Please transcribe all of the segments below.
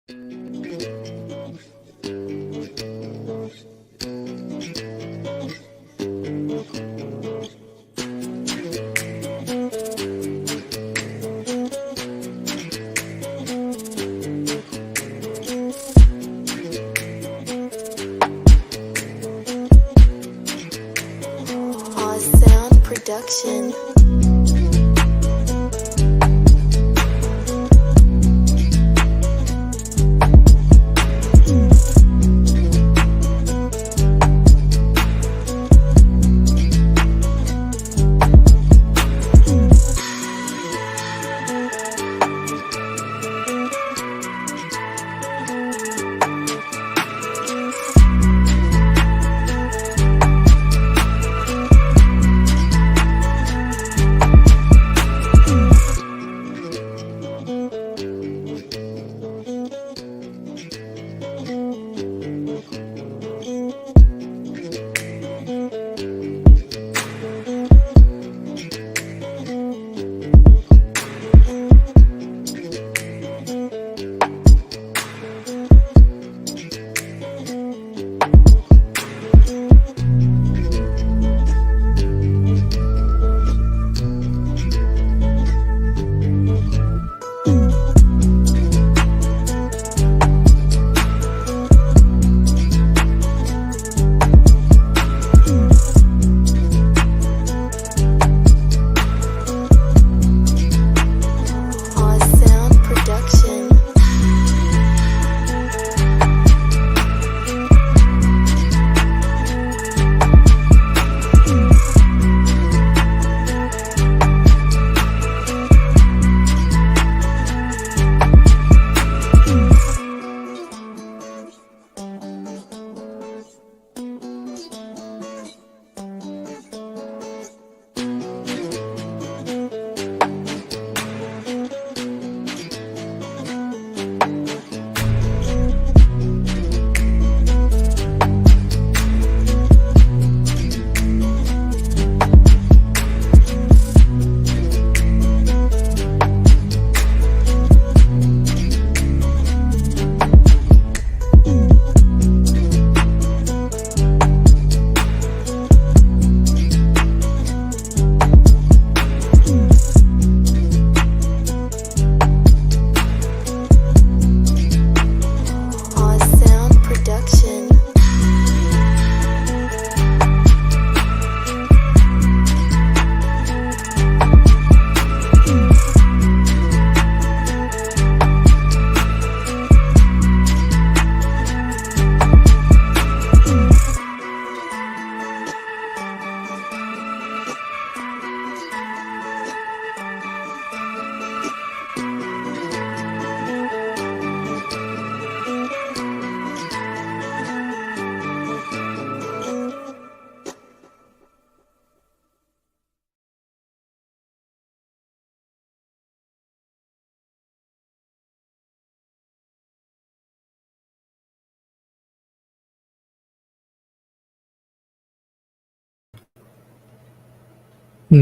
Sound production.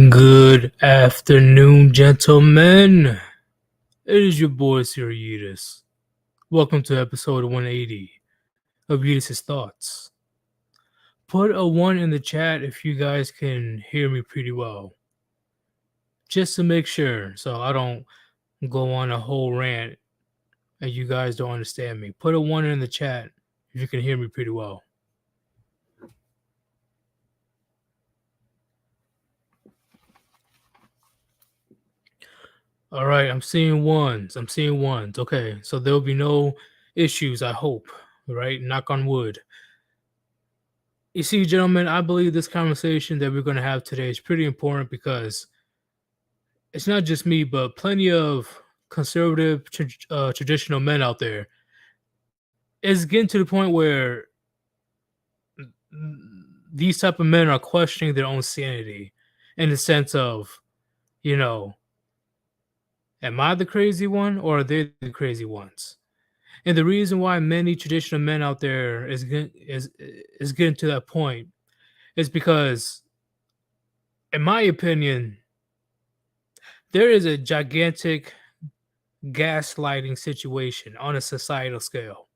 Good afternoon, gentlemen. It is your boy, Sir Yeetus. Welcome to episode 180 of Yeetus' Thoughts. Put a 1 in the chat if you guys can hear me pretty well. Just to make sure, so I don't go on a whole rant and you guys don't understand me. Put a 1 in the chat if you can hear me pretty well. All right, I'm seeing ones. Okay, so there'll be no issues, I hope, right? Knock on wood. You see, gentlemen, I believe this conversation that we're going to have today is pretty important because it's not just me, but plenty of conservative, traditional men out there. It's getting to the point where these type of men are questioning their own sanity in the sense of, you know, am I the crazy one or are they the crazy ones? And the reason why many traditional men out there is getting to that point is because, in my opinion, there is a gigantic gaslighting situation on a societal scale.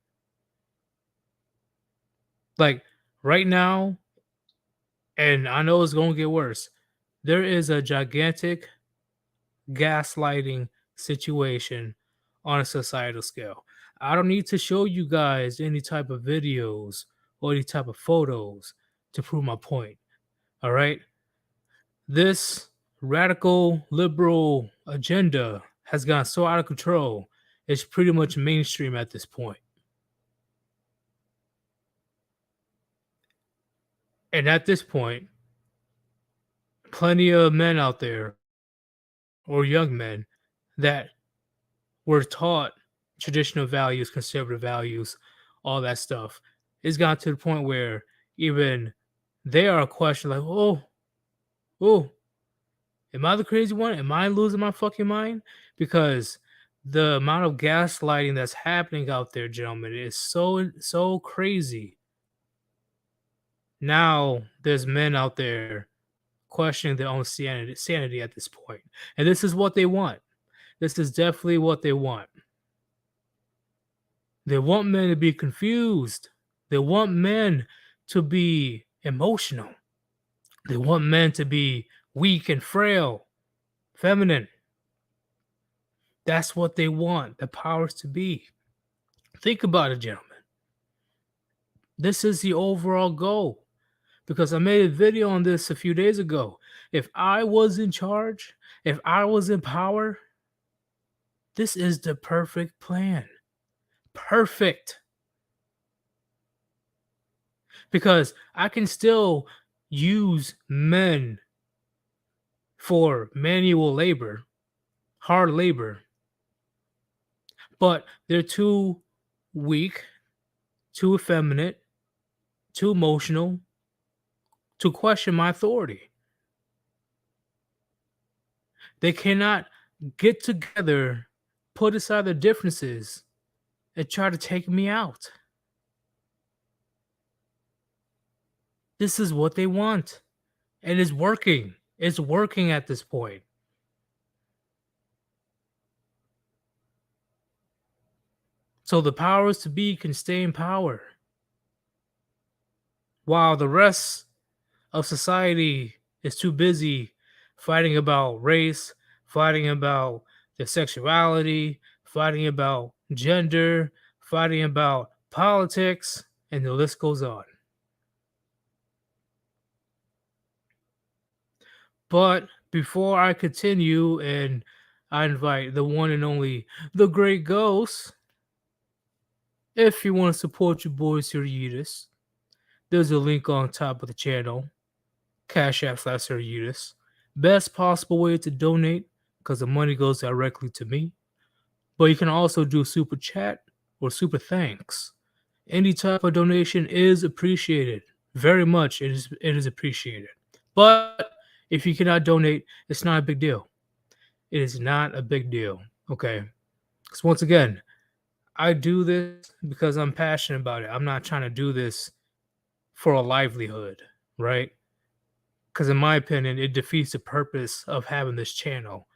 Like right now, and I know it's going to get worse, there is a gigantic gaslighting situation on a societal scale. I don't need to show you guys any type of videos or any type of photos to prove my point. All right. This radical liberal agenda has gone so out of control, it's pretty much mainstream at this point. And at this point, plenty of men out there or young men that were taught traditional values, conservative values, all that stuff, it's gotten to the point where even they are questioning, like, oh, am I the crazy one? Am I losing my fucking mind? Because the amount of gaslighting that's happening out there, gentlemen, is so crazy. Now there's men out there questioning their own sanity at this point. And this is what they want. This is definitely what they want. They want men to be confused. They want men to be emotional. They want men to be weak and frail, feminine. That's what they want the powers to be. Think about it, gentlemen. This is the overall goal. Because I made a video on this a few days ago. If I was in charge, if I was in power, this is the perfect plan. Perfect. Because I can still use men for manual labor, hard labor, but they're too weak, too effeminate, too emotional to question my authority. They cannot get together, put aside their differences, and try to take me out. This is what they want. And it's working. It's working at this point. So the powers to be can stay in power. While the rest of society is too busy fighting about race, fighting about their sexuality, fighting about gender, fighting about politics, and the list goes on. But before I continue, and I invite the one and only, the Great Ghost, if you want to support your boys here, Yeetus, there's a link on top of the channel, Cash App / Sir Yeetus. Best possible way to donate, because the money goes directly to me. But you can also do super chat or super thanks. Any type of donation is appreciated. Very much it is appreciated. But if you cannot donate, it's not a big deal. It is not a big deal. Okay. Because once again, I do this because I'm passionate about it. I'm not trying to do this for a livelihood, right? Because in my opinion, it defeats the purpose of having this channel.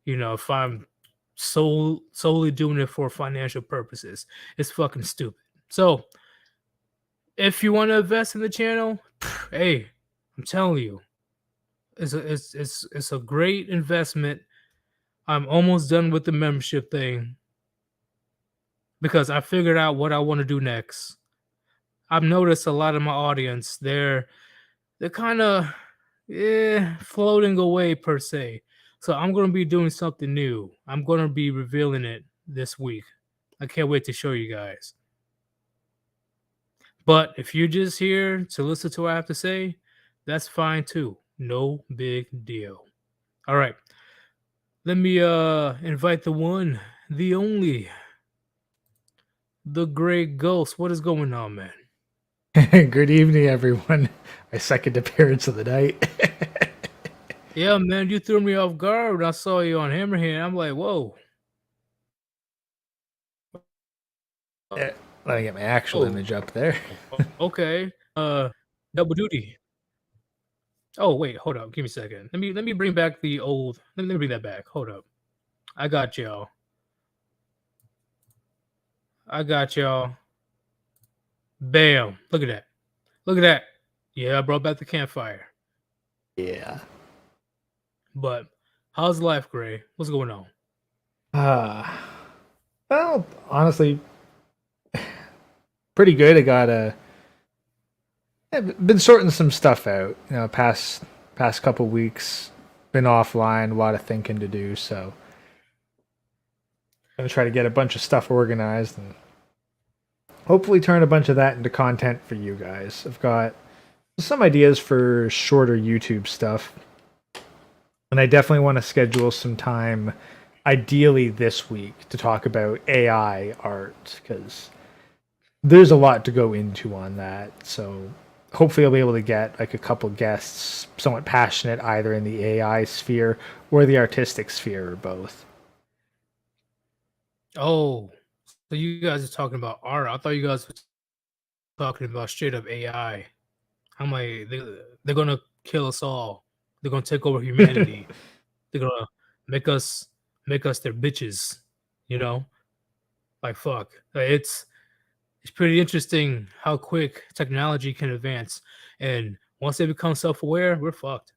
You know, if I'm solely doing it for financial purposes, it's fucking stupid. So if you want to invest in the channel, hey, I'm telling you, it's a great investment. I'm almost done with the membership thing because I figured out what I want to do next. I've noticed a lot of my audience, they're kind of floating away per se. So I'm going to be doing something new. I'm going to be revealing it this week. I can't wait to show you guys. But if you're just here to listen to what I have to say, that's fine too. No big deal. All right. Let me invite the one, the only, the Great Ghost. What is going on, man? Good evening, everyone. My second appearance of the night. Yeah, man, you threw me off guard when I saw you on Hammerhand. I'm like, whoa. Let me get my actual image up there. Okay. Double duty. Oh wait, hold up. Give me a second. Let me bring back the old. Let me bring that back. Hold up. I got y'all. I got y'all. Bam. Look at that. Look at that. Yeah, I brought back the campfire. Yeah. But how's life, Gray? What's going on? Well, honestly, pretty good. I got been sorting some stuff out. Past couple weeks, been offline, a lot of thinking to do. So, gonna try to get a bunch of stuff organized and hopefully turn a bunch of that into content for you guys. I've got some ideas for shorter YouTube stuff, and I definitely want to schedule some time, ideally this week, to talk about AI art because there's a lot to go into on that. So hopefully I'll be able to get like a couple guests somewhat passionate either in the AI sphere or the artistic sphere or both. Oh, so you guys are talking about art. I thought you guys were talking about straight up AI. I'm like, they're gonna kill us all. They're gonna take over humanity. They're gonna make us their bitches. Like fuck. It's pretty interesting how quick technology can advance, and once they become self-aware, we're fucked.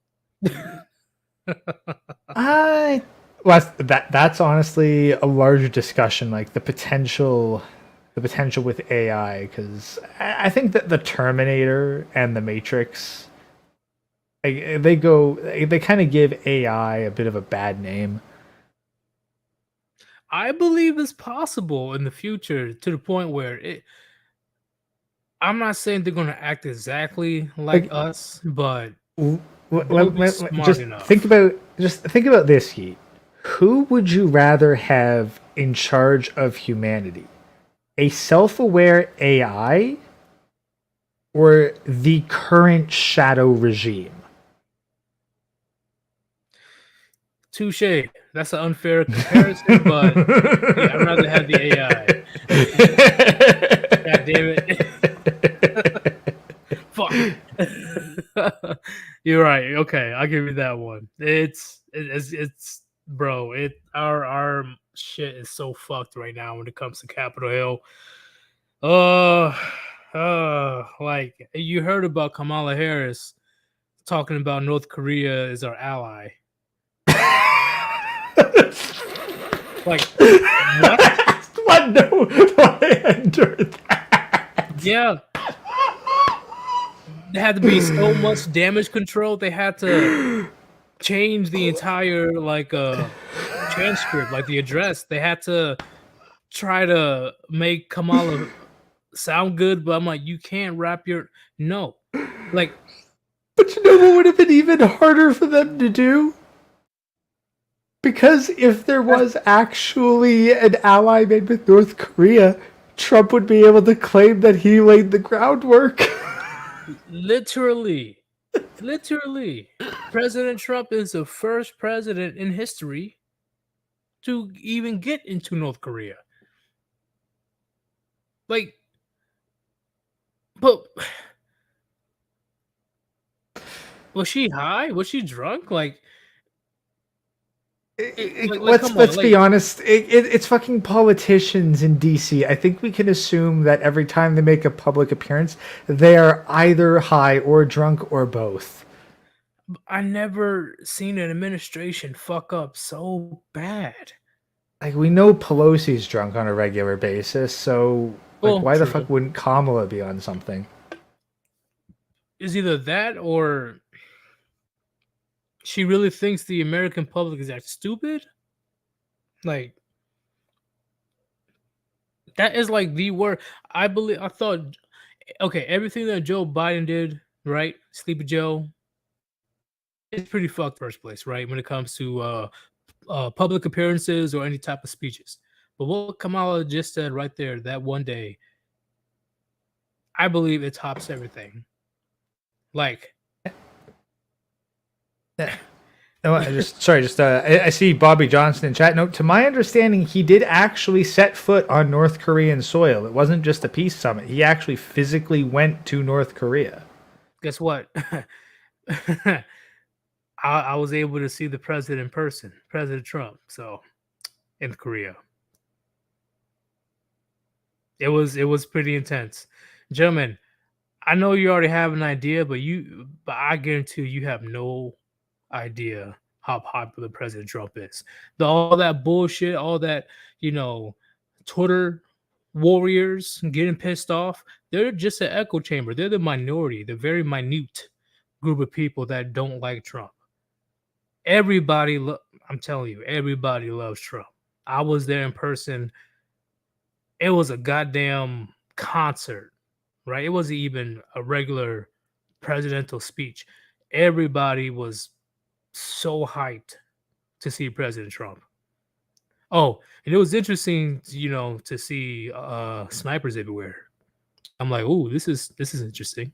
That's honestly a larger discussion, like the potential with AI, because I think that the Terminator and the Matrix, they kind of give AI a bit of a bad name. I believe it's possible in the future to the point where I'm not saying they're going to act exactly like us, but Just think about this, Heat. Who would you rather have in charge of humanity? A self-aware AI or the current shadow regime? Touche. That's an unfair comparison, but yeah, I'd rather have the AI. God damn it. Fuck. You're right. Okay, I'll give you that one. It's bro, our shit is so fucked right now when it comes to Capitol Hill. Like you heard about Kamala Harris talking about North Korea is our ally. Like what? What? No, I endured that. Yeah. There had to be so much damage control. They had to change the entire transcript, like the address. They had to try to make Kamala sound good, but I'm like, you can't wrap your no. Like, but you know what would have been even harder for them to do? Because if there was actually an ally made with North Korea, Trump would be able to claim that he laid the groundwork. Literally, President Trump is the first president in history to even get into North Korea. Like, but was she high? Was she drunk? Let's be honest. It's fucking politicians in DC. I think we can assume that every time they make a public appearance, they are either high or drunk or both. I never seen an administration fuck up so bad. Like, we know Pelosi's drunk on a regular basis, so why the fuck wouldn't Kamala be on something? Is either that or she really thinks the American public is that stupid? Like, that is like the word. I thought, okay, everything that Joe Biden did, right? Sleepy Joe, it's pretty fucked first place, right? When it comes to public appearances or any type of speeches. But what Kamala just said right there, that one day, I believe it tops everything. Like, I see Bobby Johnson in chat. No, to my understanding, he did actually set foot on North Korean soil. It wasn't just a peace summit. He actually physically went to North Korea. Guess what? I was able to see the president in person, President Trump. So in Korea. It was pretty intense. Gentlemen, I know you already have an idea, but I guarantee you have no idea how popular President Trump is. All that bullshit, all that, Twitter warriors getting pissed off, they're just an echo chamber. They're the minority, the very minute group of people that don't like Trump. I'm telling you, everybody loves Trump. I was there in person. It was a goddamn concert, right? It wasn't even a regular presidential speech. Everybody was so hyped to see President Trump. Oh, and it was interesting, to see snipers everywhere. I'm like, "Ooh, this is interesting."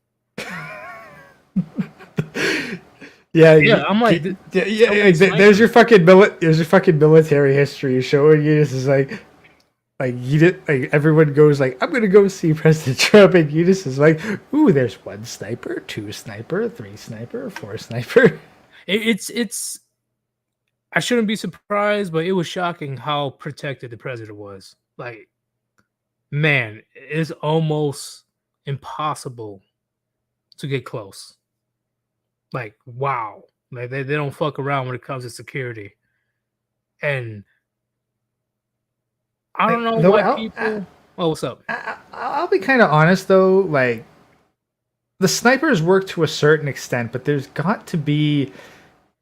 Yeah, I'm like, there's your fucking military history showing you. This is like everyone goes like, I'm gonna go see President Trump, and Yeetus is like, ooh, there's 1 sniper, 2 sniper, 3 sniper, 4 sniper. It's I shouldn't be surprised, but it was shocking how protected the president was. Like, man, it's almost impossible to get close. Like, wow. Like, they don't fuck around when it comes to security. And I don't know why people... Oh, what's up? I'll be kind of honest, though. Like, the snipers work to a certain extent, but there's got to be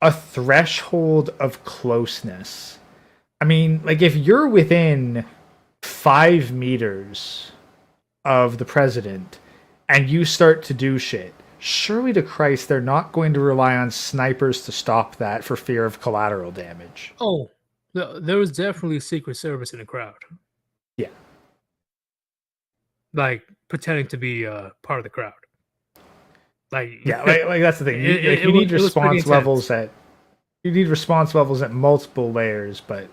a threshold of closeness. I mean, like, if you're within 5 meters of the president and you start to do shit, surely to Christ, they're not going to rely on snipers to stop that for fear of collateral damage. Oh, there was definitely Secret Service in the crowd. Yeah. Like, pretending to be part of the crowd. Like, yeah, like that's the thing. You need response levels at multiple layers, but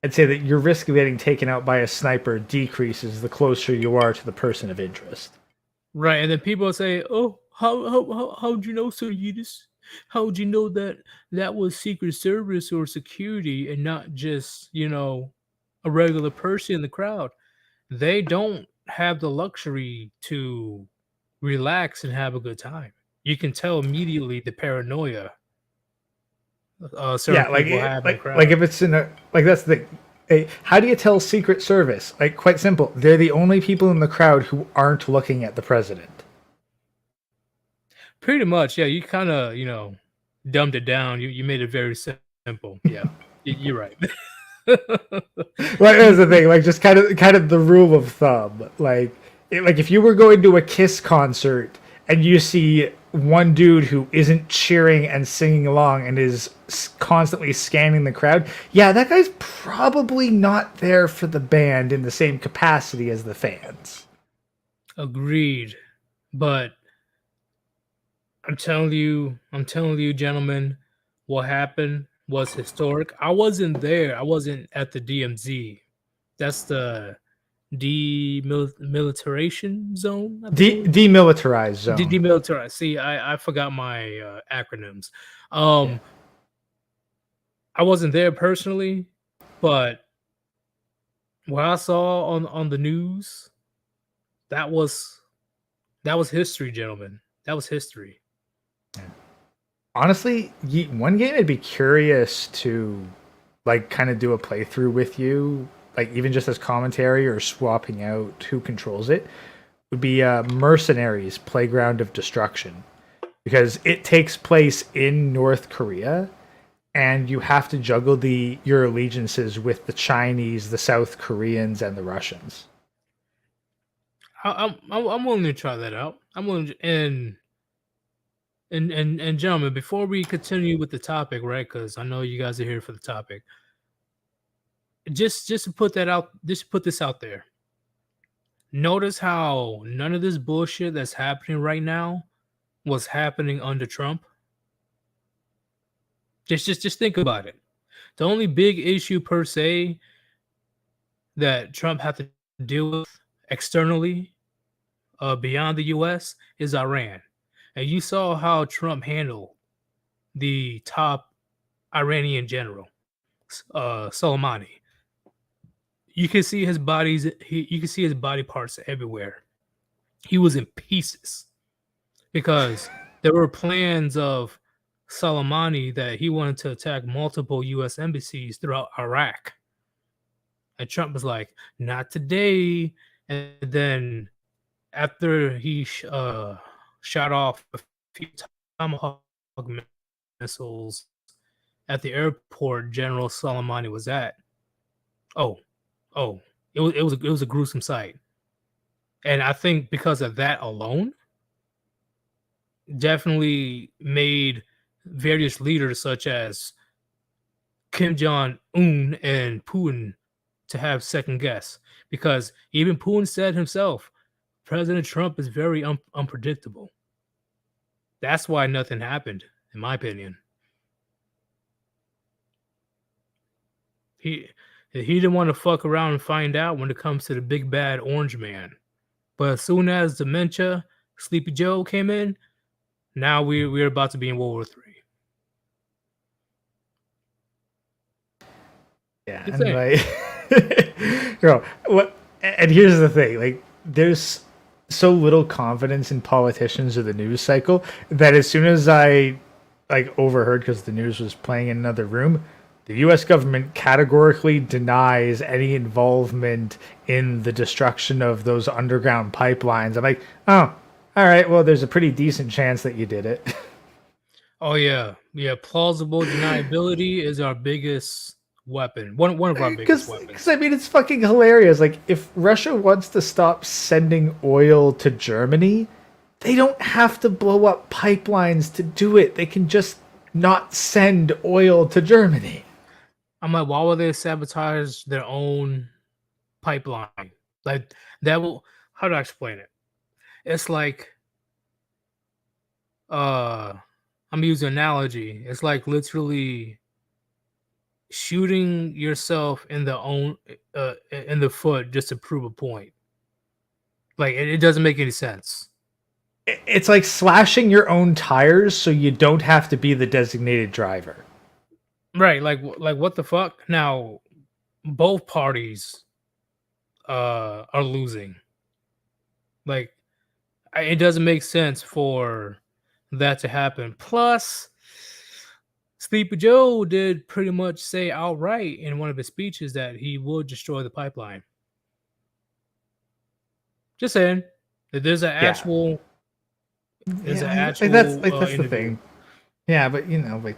I'd say that your risk of getting taken out by a sniper decreases the closer you are to the person of interest. Right, and then people say, "Oh, how'd you know, Sir Yeetus? How'd you know that was Secret Service or security and not just, a regular person in the crowd?" They don't have the luxury to relax and have a good time. You can tell immediately the paranoia. Yeah, like if it's in a that's the thing. How do you tell Secret Service? Like, quite simple. They're the only people in the crowd who aren't looking at the president. Pretty much, yeah. You kind of, dumbed it down. You made it very simple. Yeah, you're right. Like, that's the thing. Like, just kind of the rule of thumb. Like if you were going to a Kiss concert and you see one dude who isn't cheering and singing along and is constantly scanning the crowd, yeah, that guy's probably not there for the band in the same capacity as the fans. Agreed. But I'm telling you, gentlemen, what happened was historic. I wasn't there. I wasn't at the DMZ. That's the demilitarization zone. Demilitarized zone. Demilitarized. See, I forgot my acronyms. I wasn't there personally, but what I saw on the news, that was history, gentlemen. That was history. Honestly, one game I'd be curious to kind of do a playthrough with you, like even just as commentary or swapping out who controls it, would be Mercenaries: Playground of Destruction, because it takes place in North Korea, and you have to juggle your allegiances with the Chinese, the South Koreans, and the Russians. I'm willing to try that out. I'm willing to, and gentlemen, before we continue with the topic, right? Because I know you guys are here for the topic. Just to put that out, just put this out there. Notice how none of this bullshit that's happening right now was happening under Trump. Just think about it. The only big issue per se that Trump had to deal with externally, beyond the U.S., is Iran. And you saw how Trump handled the top Iranian general, Soleimani. you can see his bodies. You can see his body parts everywhere. He was in pieces because there were plans of Soleimani that he wanted to attack multiple U.S. embassies throughout Iraq, and Trump was like, "Not today." And then after he shot off a few Tomahawk missiles at the airport General Soleimani was at. Oh, it was a gruesome sight, and I think because of that alone, definitely made various leaders such as Kim Jong Un and Putin to have second guess, because even Putin said himself, President Trump is very unpredictable. That's why nothing happened, in my opinion. He didn't want to fuck around and find out when it comes to the big bad orange man. But as soon as dementia, Sleepy Joe came in, now we're about to be in World War III. Yeah, Just and saying. like, what? And here's the thing: like, there's so little confidence in politicians or the news cycle that as soon as I like overheard because the news was playing in another room, the U.S. government categorically denies any involvement in the destruction of those underground pipelines. I'm like, oh, all right. Well, there's a pretty decent chance that you did it. Oh yeah. Plausible deniability is our biggest weapon. One of our biggest Because weapons. I mean, it's fucking hilarious. Like, if Russia wants to stop sending oil to Germany, they don't have to blow up pipelines to do it. They can just not send oil to Germany. I'm like, why would they sabotage their own pipeline? Like that will. How do I explain it? It's like I'm using an analogy. It's like literally shooting yourself in the foot just to prove a point. Like it doesn't make any sense. It's like slashing your own tires so you don't have to be the designated driver. Right, like what the fuck? Now both parties are losing. Like it doesn't make sense for that to happen. Plus Sleepy Joe did pretty much say outright in one of his speeches that he would destroy the pipeline. Just saying that there's an Yeah, actual like that's the interview. thing. Yeah, but like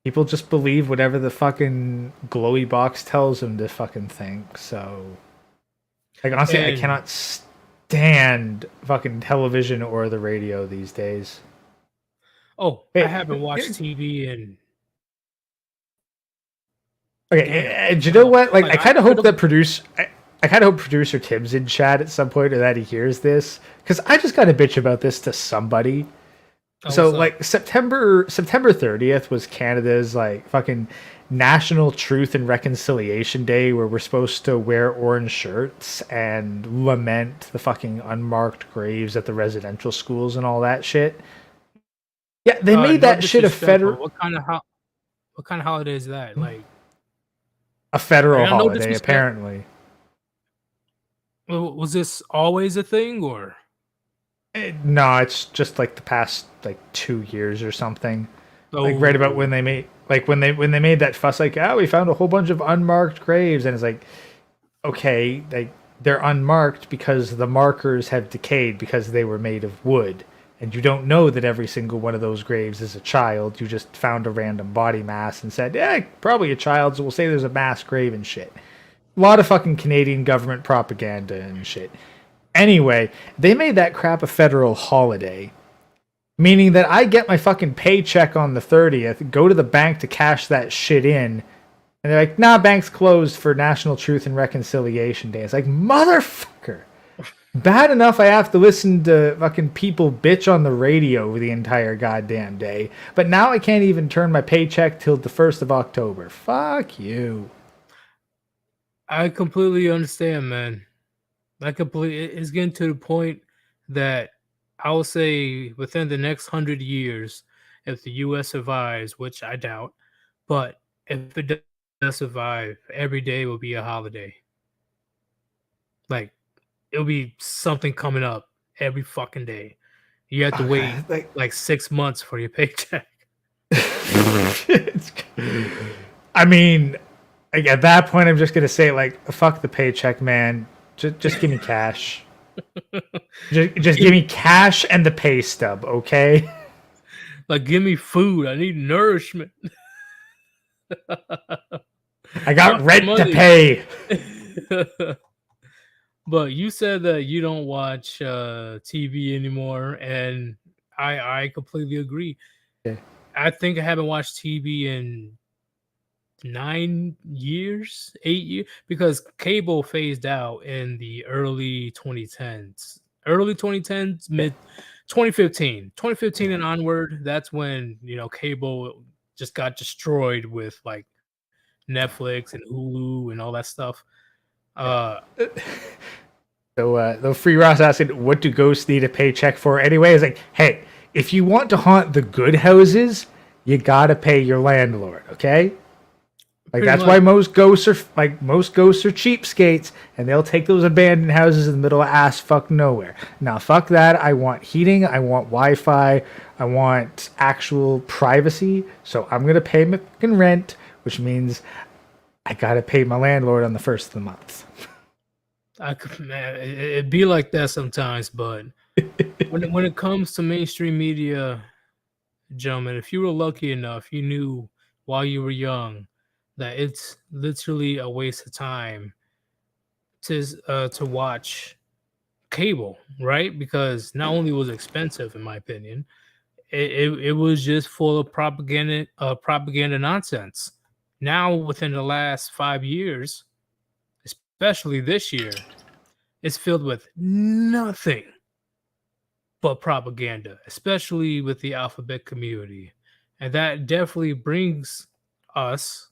people just believe whatever the fucking glowy box tells them to fucking think. So, like, honestly, I And cannot stand fucking television or the radio these days. I Hey, haven't watched TV and okay, damn. and you know what? Like, Like I I kind of could hope have. that I kind of hope producer Tim's in chat at some point, or that he hears this, because I just got to bitch about this to somebody. Oh, So what's up? like September 30th was Canada's like fucking National Truth and Reconciliation Day, where we're supposed to wear orange shirts and lament the fucking unmarked graves at the residential schools and all that shit. Yeah, they made No that shit disrespect, but what kind of holiday is that? a federal No holiday disrespect. apparently. Was this always a thing or? No, it's just like the past like 2 years or something. Like right about when Oh, they made when they made that fuss, like, oh, we found a whole bunch of unmarked graves, and it's like, okay, like they're unmarked because the markers have decayed because they were made of wood, and you don't know that every single one of those graves is a child. You just found a random body mass and said, yeah, probably a child, so we'll say there's a mass grave and shit. A lot of fucking Canadian government propaganda and shit. Anyway, they made that crap a federal holiday, meaning that I get my fucking paycheck on the 30th, go to the bank to cash that shit in, and they're like, nah, bank's closed for National Truth and Reconciliation Day. It's like, motherfucker. Bad enough I have to listen to fucking people bitch on the radio the entire goddamn day, but now I can't even turn my paycheck till the 1st of October. Fuck you. I completely understand, man. It's getting to the point that I will say within the next 100 years, if the U.S. survives, which I doubt, but if it survive, every day will be a holiday. Like it'll be something coming up every fucking day. You have to wait Okay, like 6 months for your paycheck. I mean, like at that point, I'm just gonna say like, fuck the paycheck, man. Just give me cash. Just give me cash and the pay stub, okay? Like, give me food. I need nourishment. I got Fuck the rent to money. pay. But you said that you don't watch TV anymore, and I completely agree. Okay. I think I haven't watched TV in 9 years, 8 years, because cable phased out in the early 2010s. Early 2010s, mid 2015 and onward. That's when cable just got destroyed with like Netflix and Hulu and all that stuff. So, though Free Ross asking, what do ghosts need a paycheck for anyway? It's like, hey, if you want to haunt the good houses, you gotta pay your landlord, okay? Like Pretty that's much. why most ghosts are cheapskates, and they'll take those abandoned houses in the middle of ass fuck nowhere. Now, fuck that. I want heating. I want Wi-Fi. I want actual privacy. So I'm gonna pay my fucking rent, which means I gotta pay my landlord on the first of the month. Man, it'd be like that sometimes, but when it comes to mainstream media, gentlemen, if you were lucky enough, you knew while you were young that it's literally a waste of time to watch cable, right? Because not only was it expensive, in my opinion, it was just full of propaganda nonsense. Now, within the last 5 years, especially this year, it's filled with nothing but propaganda, especially with the alphabet community. And that definitely brings us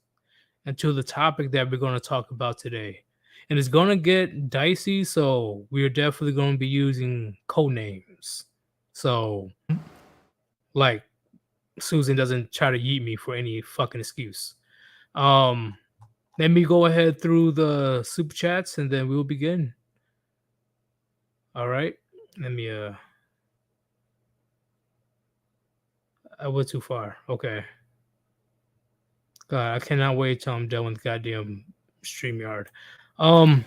into the topic that we're going to talk about today. And it's going to get dicey, so we're definitely going to be using code names. So, like, Susan doesn't try to yeet me for any fucking excuse. Let me go ahead through the super chats and then we'll begin. All right. Let me I went too far. Okay. God, I cannot wait till I'm done with goddamn StreamYard. D-Man,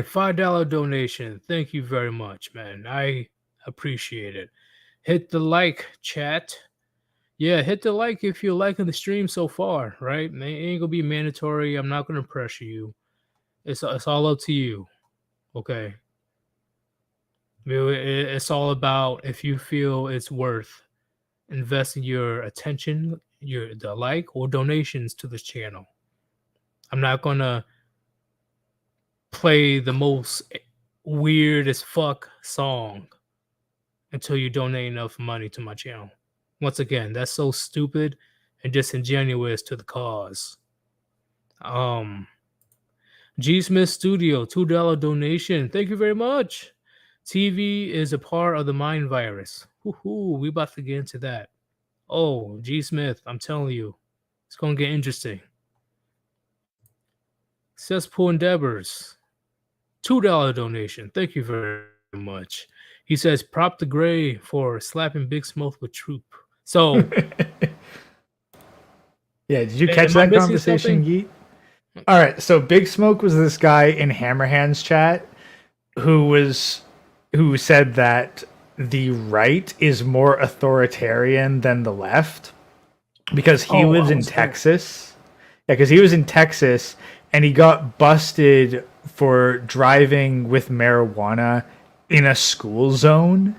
$5 donation. Thank you very much, man. I appreciate it. Hit the like, chat. Yeah, hit the like if you're liking the stream so far, right? It ain't gonna be mandatory. I'm not gonna pressure you. It's all up to you. Okay. It's all about if you feel it's worth investing your attention, the like or donations to this channel. I'm not gonna play the most weird as fuck song until you donate enough money to my channel. Once again, that's so stupid and disingenuous to the cause. G Smith Studio, $2 donation. Thank you very much. TV is a part of the mind virus. Woohoo, we about to get into that. Oh, G Smith, I'm telling you, it's gonna get interesting. Cesspool Endeavors, $2 donation. Thank you very much. He says, prop the gray for slapping Big Smoke with Troop. So, yeah, did you catch that conversation, Yeet? All right, so Big Smoke was this guy in Hammerhand's chat who said that the right is more authoritarian than the left because he lives in Texas. Yeah, because he was in Texas and he got busted for driving with marijuana in a school zone.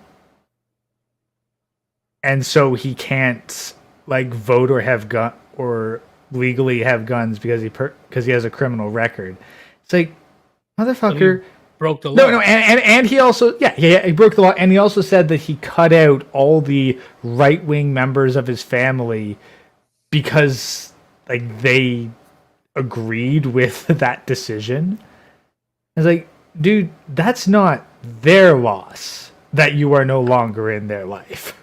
And so he can't like vote or have gun or legally have guns because he has a criminal record. It's like, motherfucker, broke the law. No, and he also he broke the law, and he also said that he cut out all the right wing members of his family because like they agreed with that decision. It's like, dude, that's not their loss that you are no longer in their life.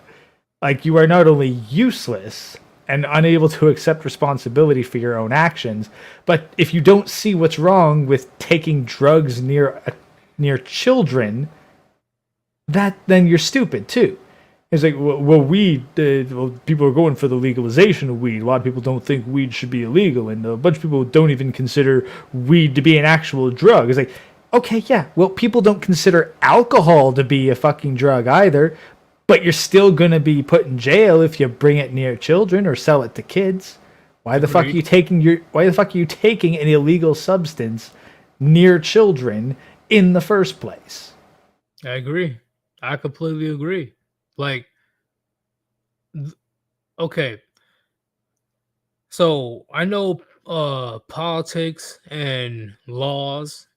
Like, you are not only useless, and unable to accept responsibility for your own actions. But if you don't see what's wrong with taking drugs near children, then you're stupid too. It's like, well, weed. People are going for the legalization of weed. A lot of people don't think weed should be illegal, and a bunch of people don't even consider weed to be an actual drug. It's like, okay, yeah, well, people don't consider alcohol to be a fucking drug either, but you're still gonna be put in jail if you bring it near children or sell it to kids. Why the fuck are you taking an illegal substance near children in the first place? I agree. I completely agree. Like, okay, so I know politics and laws,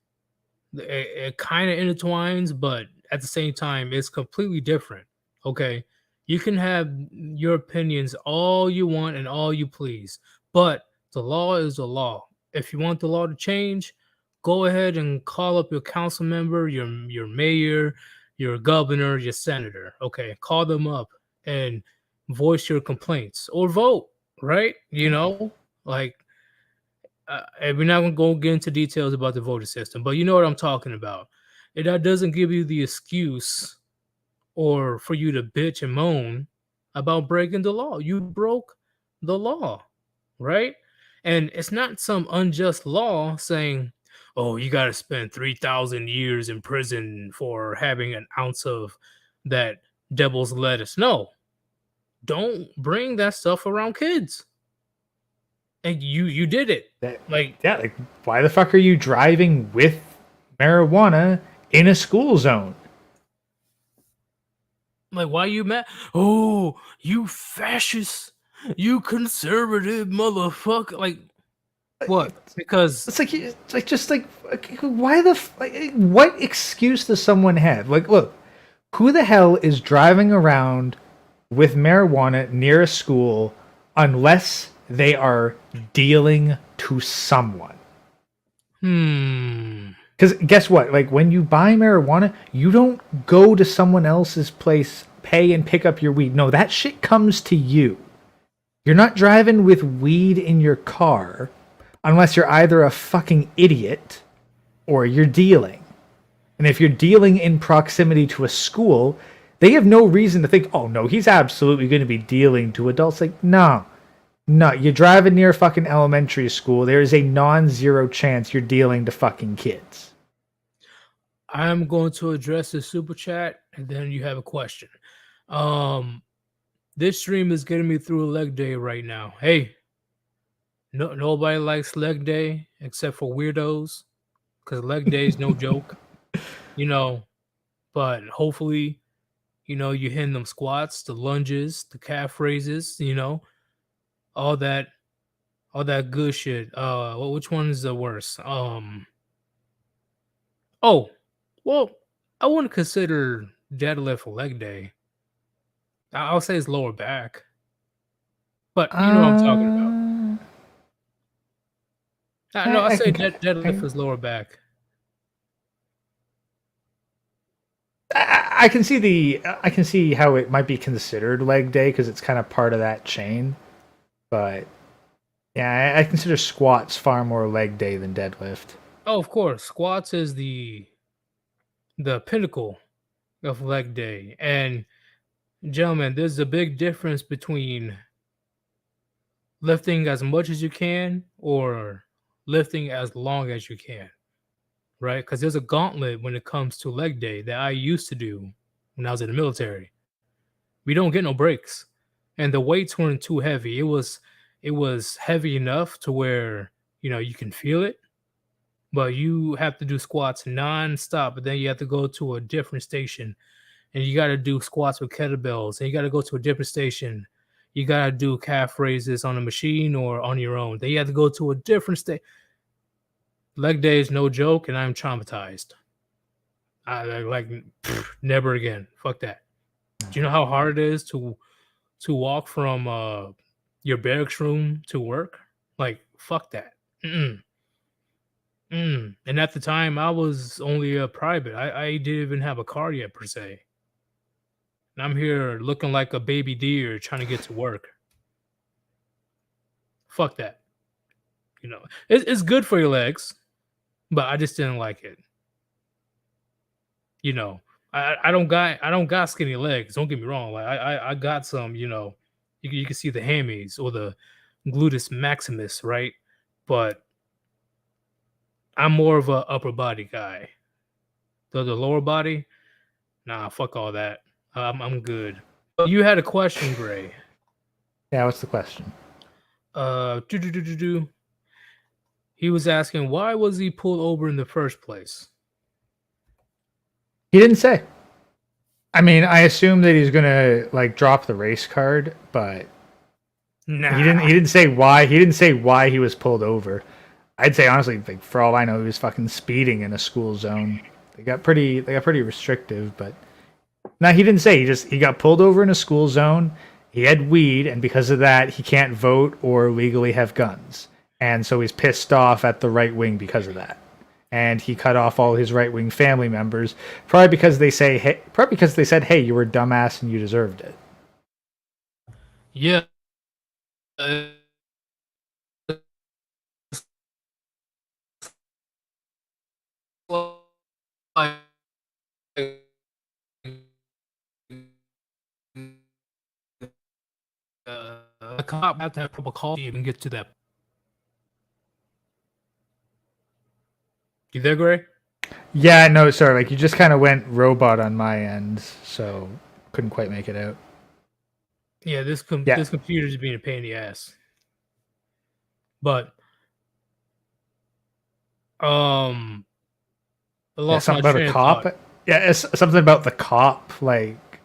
it kind of intertwines, but at the same time, it's completely different. Okay, you can have your opinions all you want and all you please, but the law is the law. If you want the law to change, go ahead and call up your council member, your mayor, your governor, your senator. Okay, call them up and voice your complaints or vote. Right? You know, like and we're not gonna go get into details about the voting system, but you know what I'm talking about. That doesn't give you the excuse or for you to bitch and moan about breaking the law. You broke the law, right? And it's not some unjust law saying, "Oh, you got to spend 3,000 years in prison for having an ounce of that devil's lettuce." No, don't bring that stuff around kids. And you did it. Like, Like, why the fuck are you driving with marijuana in a school zone? why you mad? Oh, you fascist, you conservative motherfucker. Like, what? Because Why what excuse does someone have? Like, look, who the hell is driving around with marijuana near a school unless they are dealing to someone? Because guess what? Like, when you buy marijuana, you don't go to someone else's place, pay, and pick up your weed. No, that shit comes to you. You're not driving with weed in your car unless you're either a fucking idiot or you're dealing. And if you're dealing in proximity to a school, they have no reason to think, oh no, he's absolutely going to be dealing to adults. Like, no, you're driving near a fucking elementary school. There is a non-zero chance you're dealing to fucking kids. I'm going to address the super chat, and then you have a question. This stream is getting me through a leg day right now. Hey, nobody likes leg day except for weirdos, because leg day is no joke, you know. But hopefully, you're hitting them squats, the lunges, the calf raises, all that good shit. Which one is the worst? Oh, well, I wouldn't consider deadlift a leg day. I'll say it's lower back, but you know what I'm talking about. No, I say deadlift is lower back. I can see how it might be considered leg day because it's kind of part of that chain. But yeah, I consider squats far more leg day than deadlift. Oh, of course, squats is the pinnacle of leg day. And gentlemen, there's a big difference between lifting as much as you can or lifting as long as you can, right? Because there's a gauntlet when it comes to leg day that I used to do when I was in the military. We don't get no breaks, and the weights weren't too heavy. It was heavy enough to where you can feel it, but you have to do squats non-stop. But then you have to go to a different station, and you got to do squats with kettlebells, and you got to go to a different station. You got to do calf raises on a machine or on your own. Then you have to go to a different state. Leg day is no joke, and I'm traumatized. Never again. Fuck that. Do you know how hard it is to walk from your barracks room to work? Like, fuck that. And at the time, I was only a private. I didn't even have a car yet, per se. And I'm here looking like a baby deer trying to get to work. Fuck that. You know, it's good for your legs, but I just didn't like it. You know, I don't got skinny legs. Don't get me wrong. Like I got some. You know, you can see the hammies or the gluteus maximus, right? But I'm more of a upper body guy. The lower body, nah, fuck all that. I'm good. You had a question, Gray. Yeah, what's the question? Do. He was asking why was he pulled over in the first place? He didn't say. I mean, I assume that he's gonna like drop the race card, but Nah. he didn't say why. He didn't say why he was pulled over. I'd say honestly, like for all I know, he was fucking speeding in a school zone. They got pretty restrictive, but no, he didn't say. He got pulled over in a school zone. He had weed, and because of that, he can't vote or legally have guns. And so he's pissed off at the right wing because of that. And he cut off all his right wing family members, probably because they said, "Hey, you were a dumbass and you deserved it." Yeah. A cop have to have proper call to even get to that. You there, Gray? Yeah, no, sorry. Like you just kind of went robot on my end, so couldn't quite make it out. Yeah, this computer's being a pain in the ass. But I lost something my about train a of cop. thought. Yeah, it's something about the cop. Like,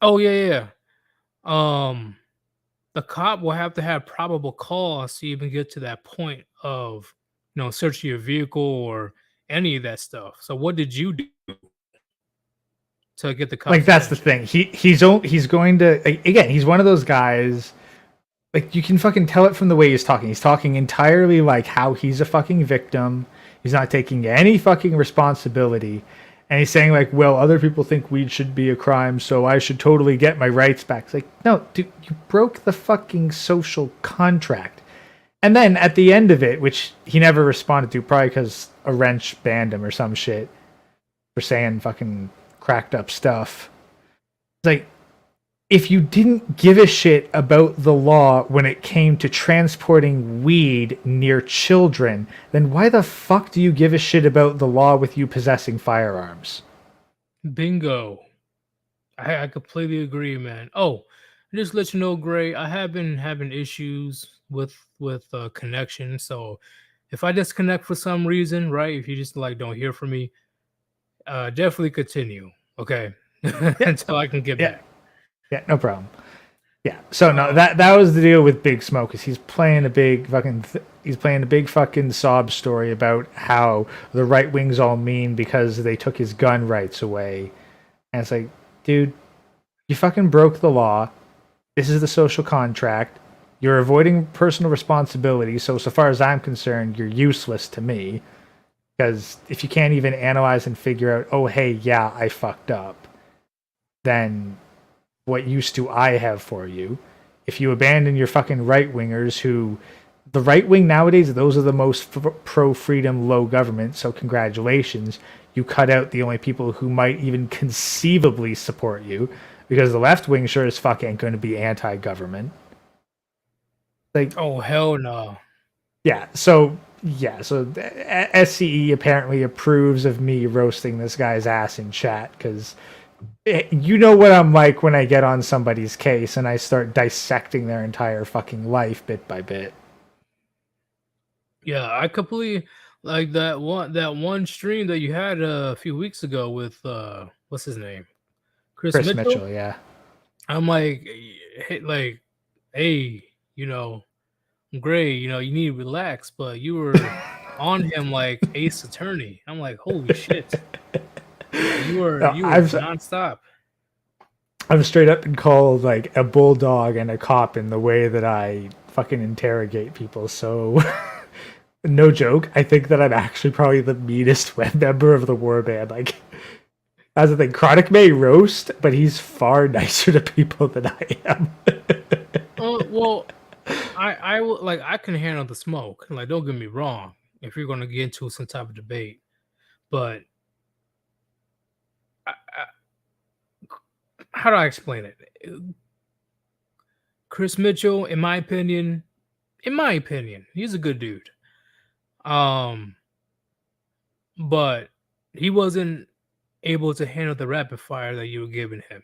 Oh yeah. The cop will have to have probable cause to even get to that point of, searching your vehicle or any of that stuff. So what did you do to get the cop's like that's the attention? thing. He's going to again. He's one of those guys. Like you can fucking tell it from the way he's talking. He's talking entirely like how he's a fucking victim. He's not taking any fucking responsibility. And he's saying like, well, other people think weed should be a crime, so I should totally get my rights back. It's like, no, dude, you broke the fucking social contract. And then at the end of it, which he never responded to, probably because a wrench banned him or some shit for saying fucking cracked up stuff. It's like, if you didn't give a shit about the law when it came to transporting weed near children, then why the fuck do you give a shit about the law with you possessing firearms? Bingo. I completely agree, man. Oh, just let you know, Gray, I have been having issues with connection. So if I disconnect for some reason, right? If you just like don't hear from me, definitely continue. Okay. Until I can get back. Yeah, no problem. Yeah, so no, that was the deal with Big Smoke. Is he's playing a big fucking sob story about how the right wing's all mean because they took his gun rights away, and it's like, dude, you fucking broke the law. This is the social contract. You're avoiding personal responsibility. So far as I'm concerned, you're useless to me. Because if you can't even analyze and figure out, oh hey, yeah, I fucked up, then what use do I have for you? If you abandon your fucking right-wingers who... The right wing nowadays, those are the most pro-freedom, low government, so congratulations. You cut out the only people who might even conceivably support you, because the left wing sure as fuck ain't going to be anti-government. Like, oh, hell no. So SCE apparently approves of me roasting this guy's ass in chat, because... You know what I'm like when I get on somebody's case and I start dissecting their entire fucking life bit by bit. Yeah, I completely like that one stream that you had a few weeks ago with what's his name? Chris Mitchell, yeah. I'm like, hey, Gray, you need to relax, but you were on him like Ace Attorney. I'm like, holy shit. You were nonstop. I've straight up been called like a bulldog and a cop in the way that I fucking interrogate people. So, no joke, I think that I'm actually probably the meanest web member of the warband. Like, that's the thing. Chronic may roast, but he's far nicer to people than I am. Well, I can handle the smoke. Like, don't get me wrong. If you're gonna get into some type of debate, but how do I explain it? Chris Mitchell, in my opinion, he's a good dude. But he wasn't able to handle the rapid fire that you were giving him.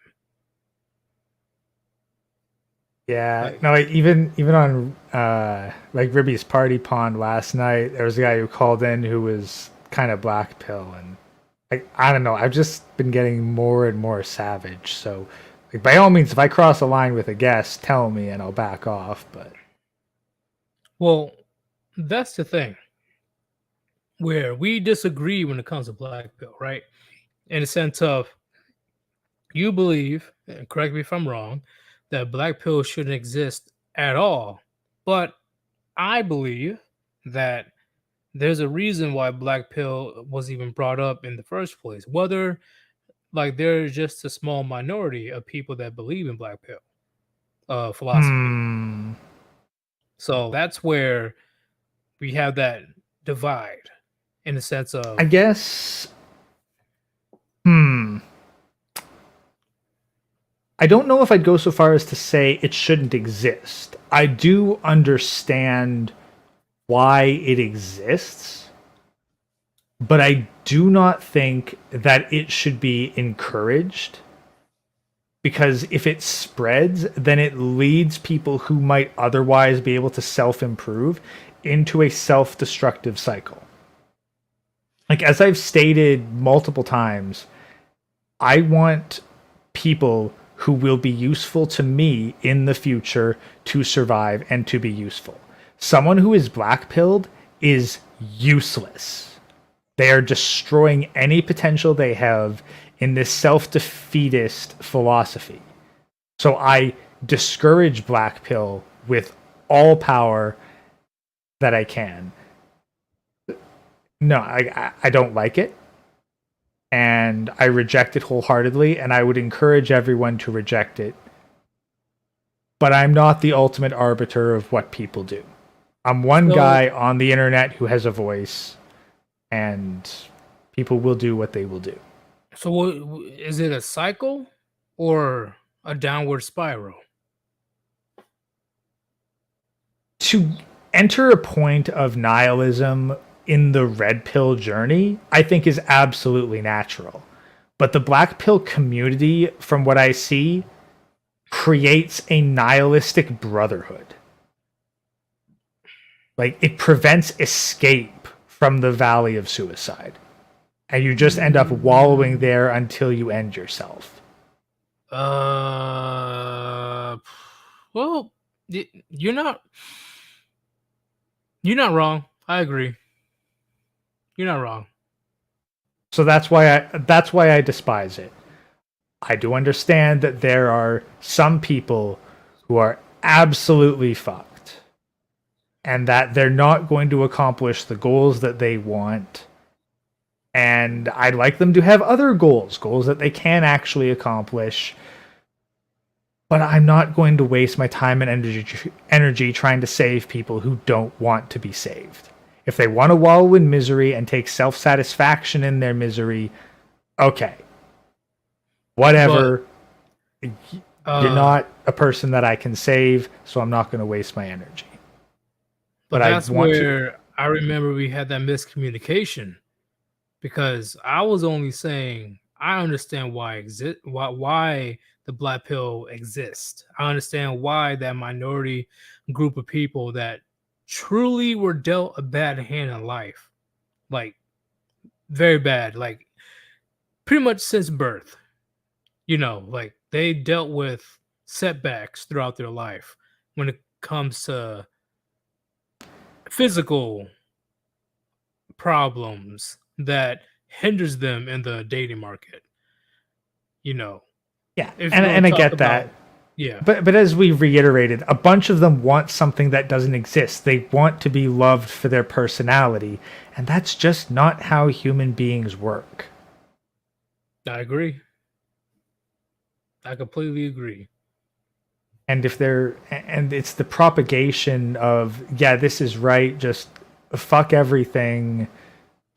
Yeah, no, like, even on like Ribby's party pond last night, there was a guy who called in who was kind of black pill, and like I don't know, I've just been getting more and more savage. So, like by all means, if I cross a line with a guest, tell me and I'll back off. But Well, that's the thing where we disagree when it comes to black pill, right? In the sense of you believe, and correct me if I'm wrong, that black pill shouldn't exist at all. But I believe that there's a reason why black pill was even brought up in the first place. Whether like there's just a small minority of people that believe in black pill philosophy. So that's where we have that divide in the sense of I guess, I don't know if I'd go so far as to say it shouldn't exist. I do understand why it exists, but I do not think that it should be encouraged, because if it spreads, then it leads people who might otherwise be able to self-improve into a self-destructive cycle. Like, as I've stated multiple times, I want people who will be useful to me in the future to survive and to be useful. Someone who is black pilled is useless. They are destroying any potential they have in this self-defeatist philosophy. So I discourage black pill with all power that I can. No, I don't like it. And I reject it wholeheartedly, and I would encourage everyone to reject it. But I'm not the ultimate arbiter of what people do. I'm one guy on the internet who has a voice, and people will do what they will do. So is it a cycle or a downward spiral? To enter a point of nihilism in the red pill journey, I think is absolutely natural. But the black pill community, from what I see, creates a nihilistic brotherhood. Like, it prevents escape from the valley of suicide. And you just end up wallowing there until you end yourself. Well, you're not wrong. I agree. You're not wrong. So that's why I despise it. I do understand that there are some people who are absolutely fucked, and that they're not going to accomplish the goals that they want. And I'd like them to have other goals that they can actually accomplish. But I'm not going to waste my time and energy trying to save people who don't want to be saved. If they want to wallow in misery and take self-satisfaction in their misery, okay. Whatever. You're not a person that I can save, so I'm not going to waste my energy. But that's where I remember we had that miscommunication, because I was only saying I understand why the black pill exists. I understand why that minority group of people that truly were dealt a bad hand in life, like very bad, like pretty much since birth, like they dealt with setbacks throughout their life when it comes to physical problems that hinders them in the dating market. Yeah, and I get that. Yeah. But as we reiterated, a bunch of them want something that doesn't exist. They want to be loved for their personality, and that's just not how human beings work. I agree. I completely agree. And it's the propagation of, yeah, this is right, just fuck everything.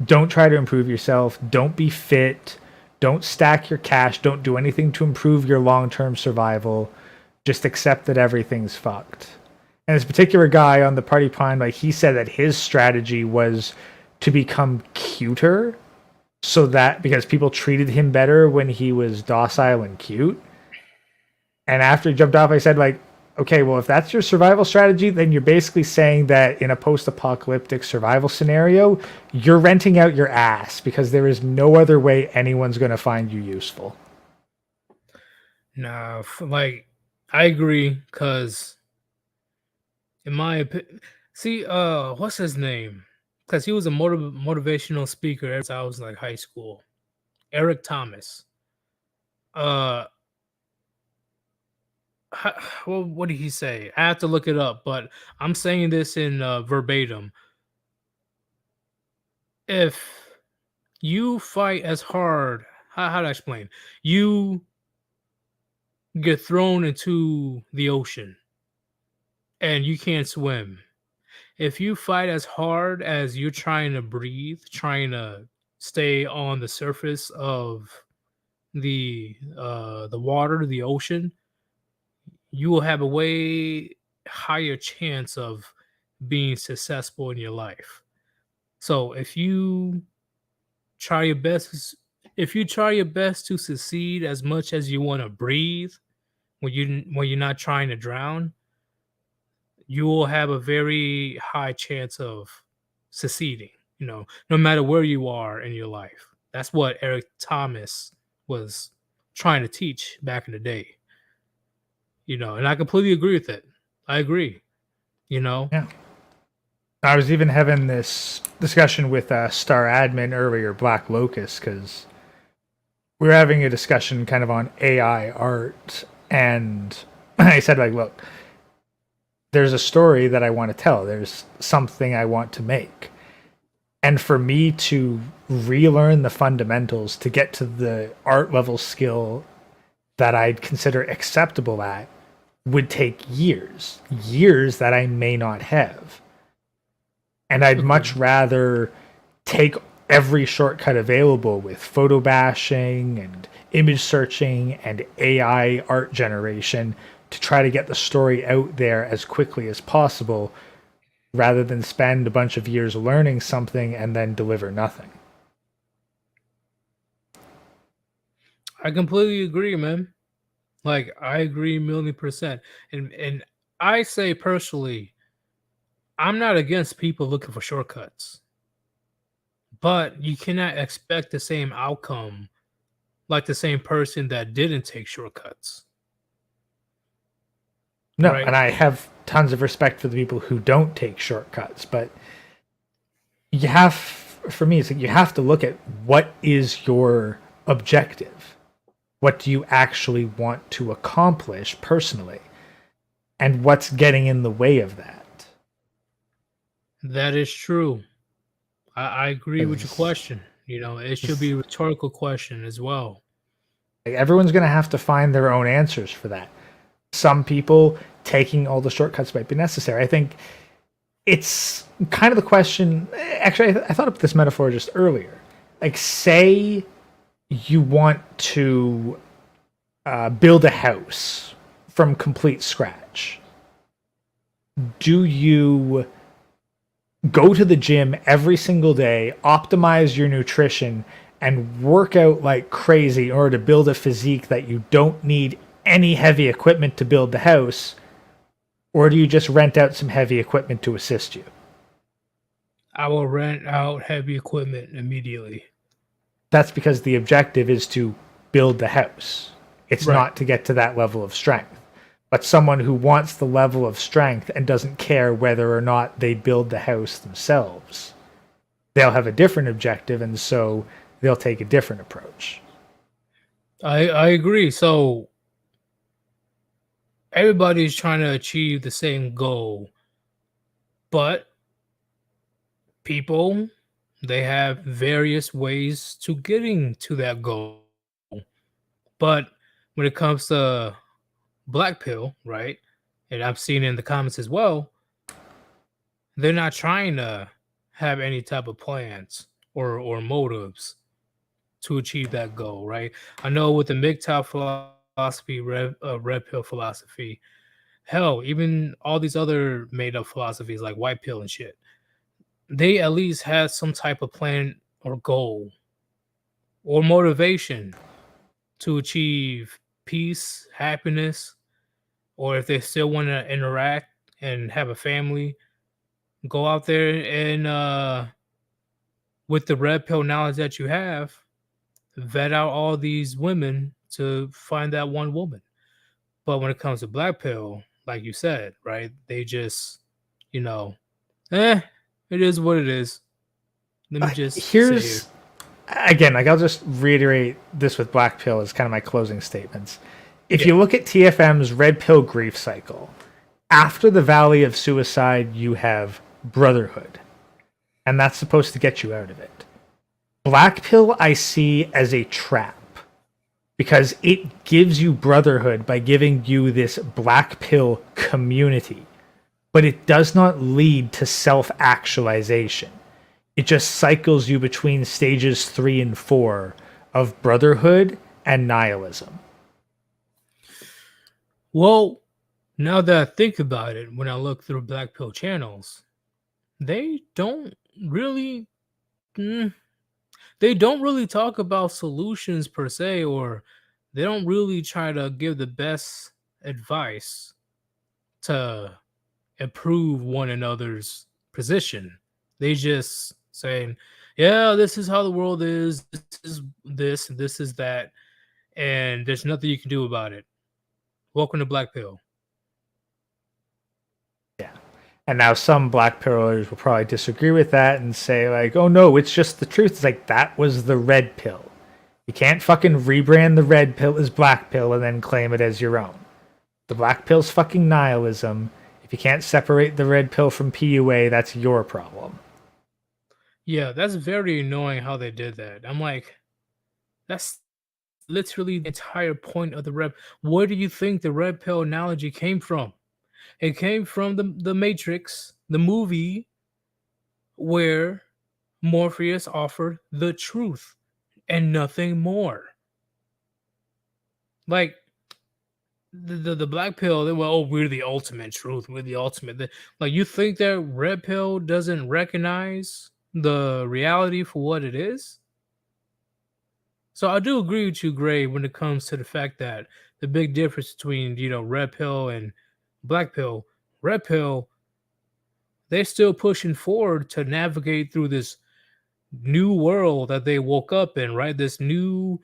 Don't try to improve yourself. Don't be fit. Don't stack your cash. Don't do anything to improve your long-term survival. Just accept that everything's fucked. And this particular guy on the party pine, like, he said that his strategy was to become cuter, so that because people treated him better when he was docile and cute. And after he jumped off, I said, like, okay, well, if that's your survival strategy, then you're basically saying that in a post-apocalyptic survival scenario, you're renting out your ass because there is no other way anyone's going to find you useful. Nah, like, I agree, because in my opinion, see, what's his name? Because he was a motivational speaker ever since I was like high school. Eric Thomas. Well, what did he say? I have to look it up, but I'm saying this in verbatim. If you fight as hard, how do I explain? You get thrown into the ocean and you can't swim. If you fight as hard as you're trying to breathe, trying to stay on the surface of the water, the ocean, you will have a way higher chance of being successful in your life. So if you try your best, to succeed as much as you want to breathe, when you're not trying to drown, you will have a very high chance of succeeding. No matter where you are in your life. That's what Eric Thomas was trying to teach back in the day. And I completely agree with it. I agree. Yeah. I was even having this discussion with Star Admin earlier, Black Locust, because we were having a discussion kind of on AI art, and I said, like, look, there's a story that I want to tell. There's something I want to make. And for me to relearn the fundamentals to get to the art level skill that I'd consider acceptable at would take years that I may not have. And I'd much rather take every shortcut available with photo bashing and image searching and AI art generation to try to get the story out there as quickly as possible, rather than spend a bunch of years learning something and then deliver nothing. I completely agree, man. Like, I agree 1,000,000%. And I say personally, I'm not against people looking for shortcuts, but you cannot expect the same outcome like the same person that didn't take shortcuts. No, Right? and I have tons of respect for the people who don't take shortcuts, but for me, it's like you have to look at what is your objective. What do you actually want to accomplish personally? And what's getting in the way of that? That is true. I agree with your question. It should be a rhetorical question as well. Like, everyone's going to have to find their own answers for that. Some people taking all the shortcuts might be necessary. I think it's kind of the question. Actually, I thought of this metaphor just earlier. Like, say you want to build a house from complete scratch. Do you go to the gym every single day, optimize your nutrition, and work out like crazy in order to build a physique that you don't need any heavy equipment to build the house? Or do you just rent out some heavy equipment to assist you? I will rent out heavy equipment immediately. That's because the objective is to build the house. It's not to get to that level of strength. But someone who wants the level of strength and doesn't care whether or not they build the house themselves, they'll have a different objective, and so they'll take a different approach. I agree. So everybody's trying to achieve the same goal, but people, they have various ways to getting to that goal. But when it comes to black pill, right? and I've seen in the comments as well, they're not trying to have any type of plans or motives to achieve that goal, right? I know with the MGTOW philosophy, red pill philosophy, hell, even all these other made up philosophies like white pill and shit, they at least have some type of plan or goal or motivation to achieve peace, happiness, or if they still want to interact and have a family, go out there and with the red pill knowledge that you have, vet out all these women to find that one woman. But when it comes to black pill, like you said, right? They just, you know, it is what it is. Let me just say Here's it. again, like I'll just reiterate this with black pill as kind of my closing statements. If Yeah. you look at TFM's red pill grief cycle, after the valley of suicide, you have brotherhood, and that's supposed to get you out of it. Black pill I see as a trap because it gives you brotherhood by giving you this black pill community, but it does not lead to self-actualization. It just cycles you between stages 3 and 4 of brotherhood and nihilism. Well, now that I think about it, when I look through black pill channels, they don't really mm, they don't really talk about solutions per se, or they don't really try to give the best advice to improve one another's position. They just saying, yeah, this is how the world is, this is that, and there's nothing you can do about it. Welcome to black pill. And now some black pillers will probably disagree with that and say like, "Oh no, it's just the truth." It's like that was the red pill. You can't fucking rebrand the red pill as black pill and then claim it as your own. The black pill's fucking nihilism. If you can't separate the red pill from PUA, that's your problem. Yeah, that's very annoying how they did that. I'm like, that's literally the entire point of the red. Where do you think the red pill analogy came from? It came from the Matrix, the movie where Morpheus offered the truth and nothing more. Like the black pill, they were, oh, we're the ultimate truth. We're the ultimate. Like, you think that red pill doesn't recognize the reality for what it is? So I do agree with you, Gray, when it comes to the fact that the big difference between, red pill and black pill, red pill, they're still pushing forward to navigate through this new world that they woke up in, right? This new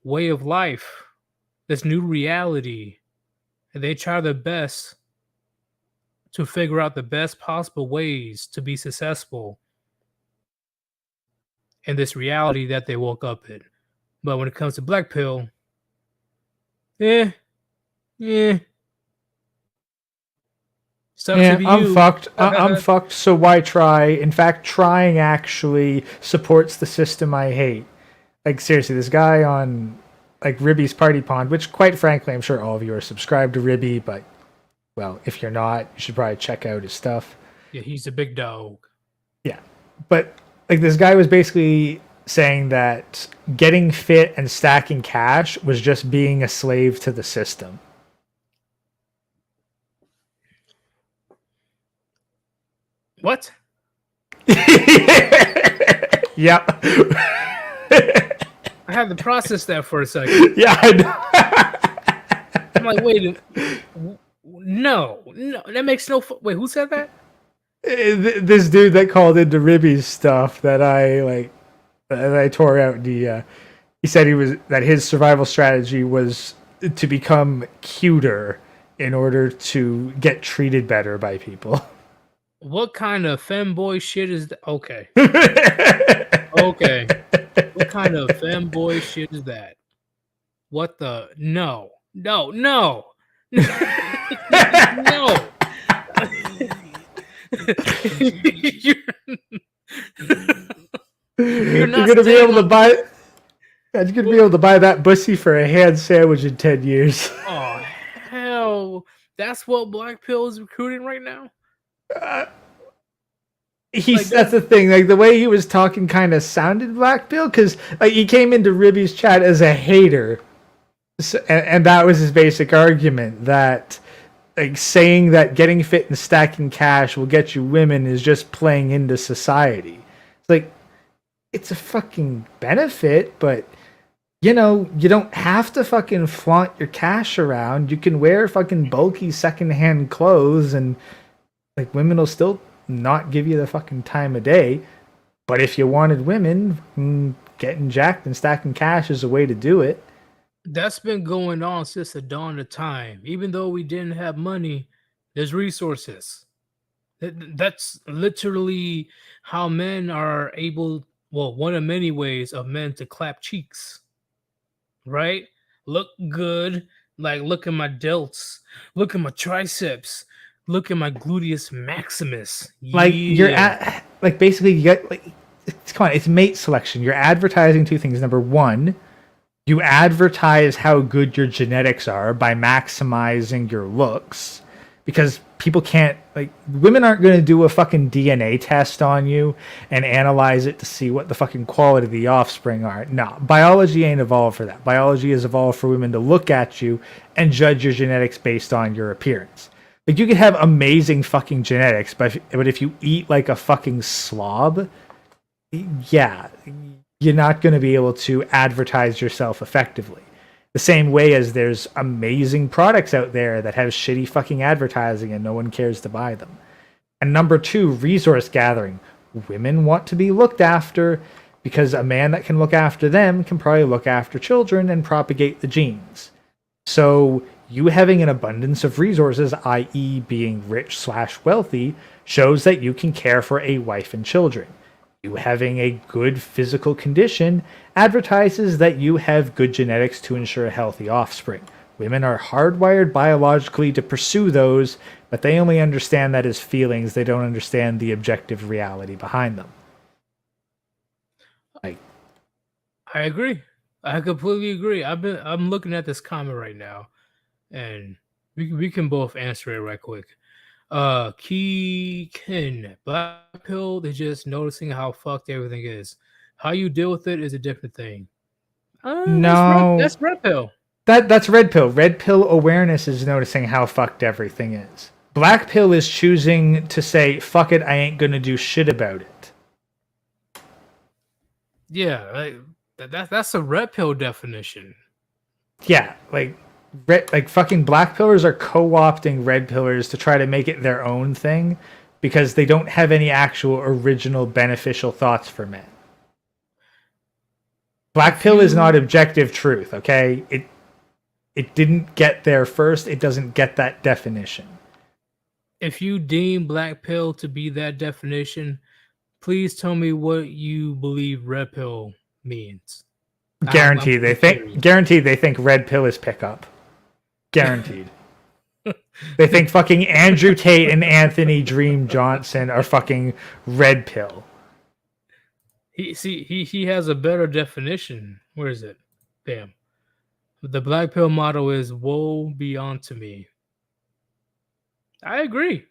way of life, this new reality. And they try their best to figure out the best possible ways to be successful in this reality that they woke up in. But when it comes to black pill, yeah. Sucks to be I'm you. fucked. I'm fucked, so why try? In fact, trying actually supports the system I hate. Like, seriously, this guy on, like, Ribby's Party Pond, which, quite frankly, I'm sure all of you are subscribed to Ribby, but, well, if you're not, you should probably check out his stuff. Yeah, he's a big dog. Yeah. But, like, this guy was basically saying that getting fit and stacking cash was just being a slave to the system. What? Yep. I had to process that for a second. Yeah, I know. I'm like, wait, no, that makes no. Wait, who said that? This dude that called into Ribby's stuff that I tore out. He said that his survival strategy was to become cuter in order to get treated better by people. What kind of femboy shit is that? Okay. Okay. What kind of femboy shit is that? What the? No. No. No. You're not gonna be able to on- buy. You're gonna be able to buy that bussy for a hand sandwich in 10 years. Oh, hell That's what Black Pill is recruiting right now. That's the thing. Like the way he was talking, kind of sounded Black Pill because like he came into Ribby's chat as a hater, and that was his basic argument that like saying that getting fit and stacking cash will get you women is just playing into society. It's like it's a fucking benefit, but you know, you don't have to fucking flaunt your cash around. You can wear fucking bulky secondhand clothes and like women will still not give you the fucking time of day. But if you wanted women, getting jacked and stacking cash is a way to do it. That's been going on since the dawn of time. Even though we didn't have money, there's resources. That's literally how men are able, well, one of many ways of men to clap cheeks, right? Look good, like look at my delts, look at my triceps, look at my gluteus maximus. Like you're at like basically you get like come on, it's mate selection. You're advertising two things. Number one, you advertise how good your genetics are by maximizing your looks because people can't like women aren't going to do a fucking DNA test on you and analyze it to see what the fucking quality of the offspring are. No, biology ain't evolved for that. Biology is evolved for women to look at you and judge your genetics based on your appearance. Like you could have amazing fucking genetics, but if you eat like a fucking slob, yeah, you're not going to be able to advertise yourself effectively. The same way as there's amazing products out there that have shitty fucking advertising and no one cares to buy them. And number two, resource gathering. Women want to be looked after because a man that can look after them can probably look after children and propagate the genes. So you having an abundance of resources, i.e. being rich/wealthy, shows that you can care for a wife and children. You having a good physical condition advertises that you have good genetics to ensure a healthy offspring. Women are hardwired biologically to pursue those, but they only understand that as feelings. They don't understand the objective reality behind them. I agree. I completely agree. I'm looking at this comment right now, and we can both answer it right quick. Keegan, Black Pill, they're just noticing how fucked everything is. How you deal with it is a different thing. No, that's Red Pill. That's Red Pill. Red Pill awareness is noticing how fucked everything is. Black Pill is choosing to say, fuck it, I ain't gonna do shit about it. Yeah, that's a Red Pill definition. Yeah, like fucking Black Pillars are co-opting Red Pillars to try to make it their own thing because they don't have any actual original beneficial thoughts for men. Black Pill is not objective truth, okay? It didn't get there first. It doesn't get that definition. If you deem Black Pill to be that definition, please tell me what you believe Red Pill means. Guaranteed they think Red Pill is pickup. Guaranteed. They think fucking Andrew Tate and Anthony Dream Johnson are fucking Red Pill. He has a better definition. Where is it? Bam. The Black Pill motto is "Woe be unto me." I agree.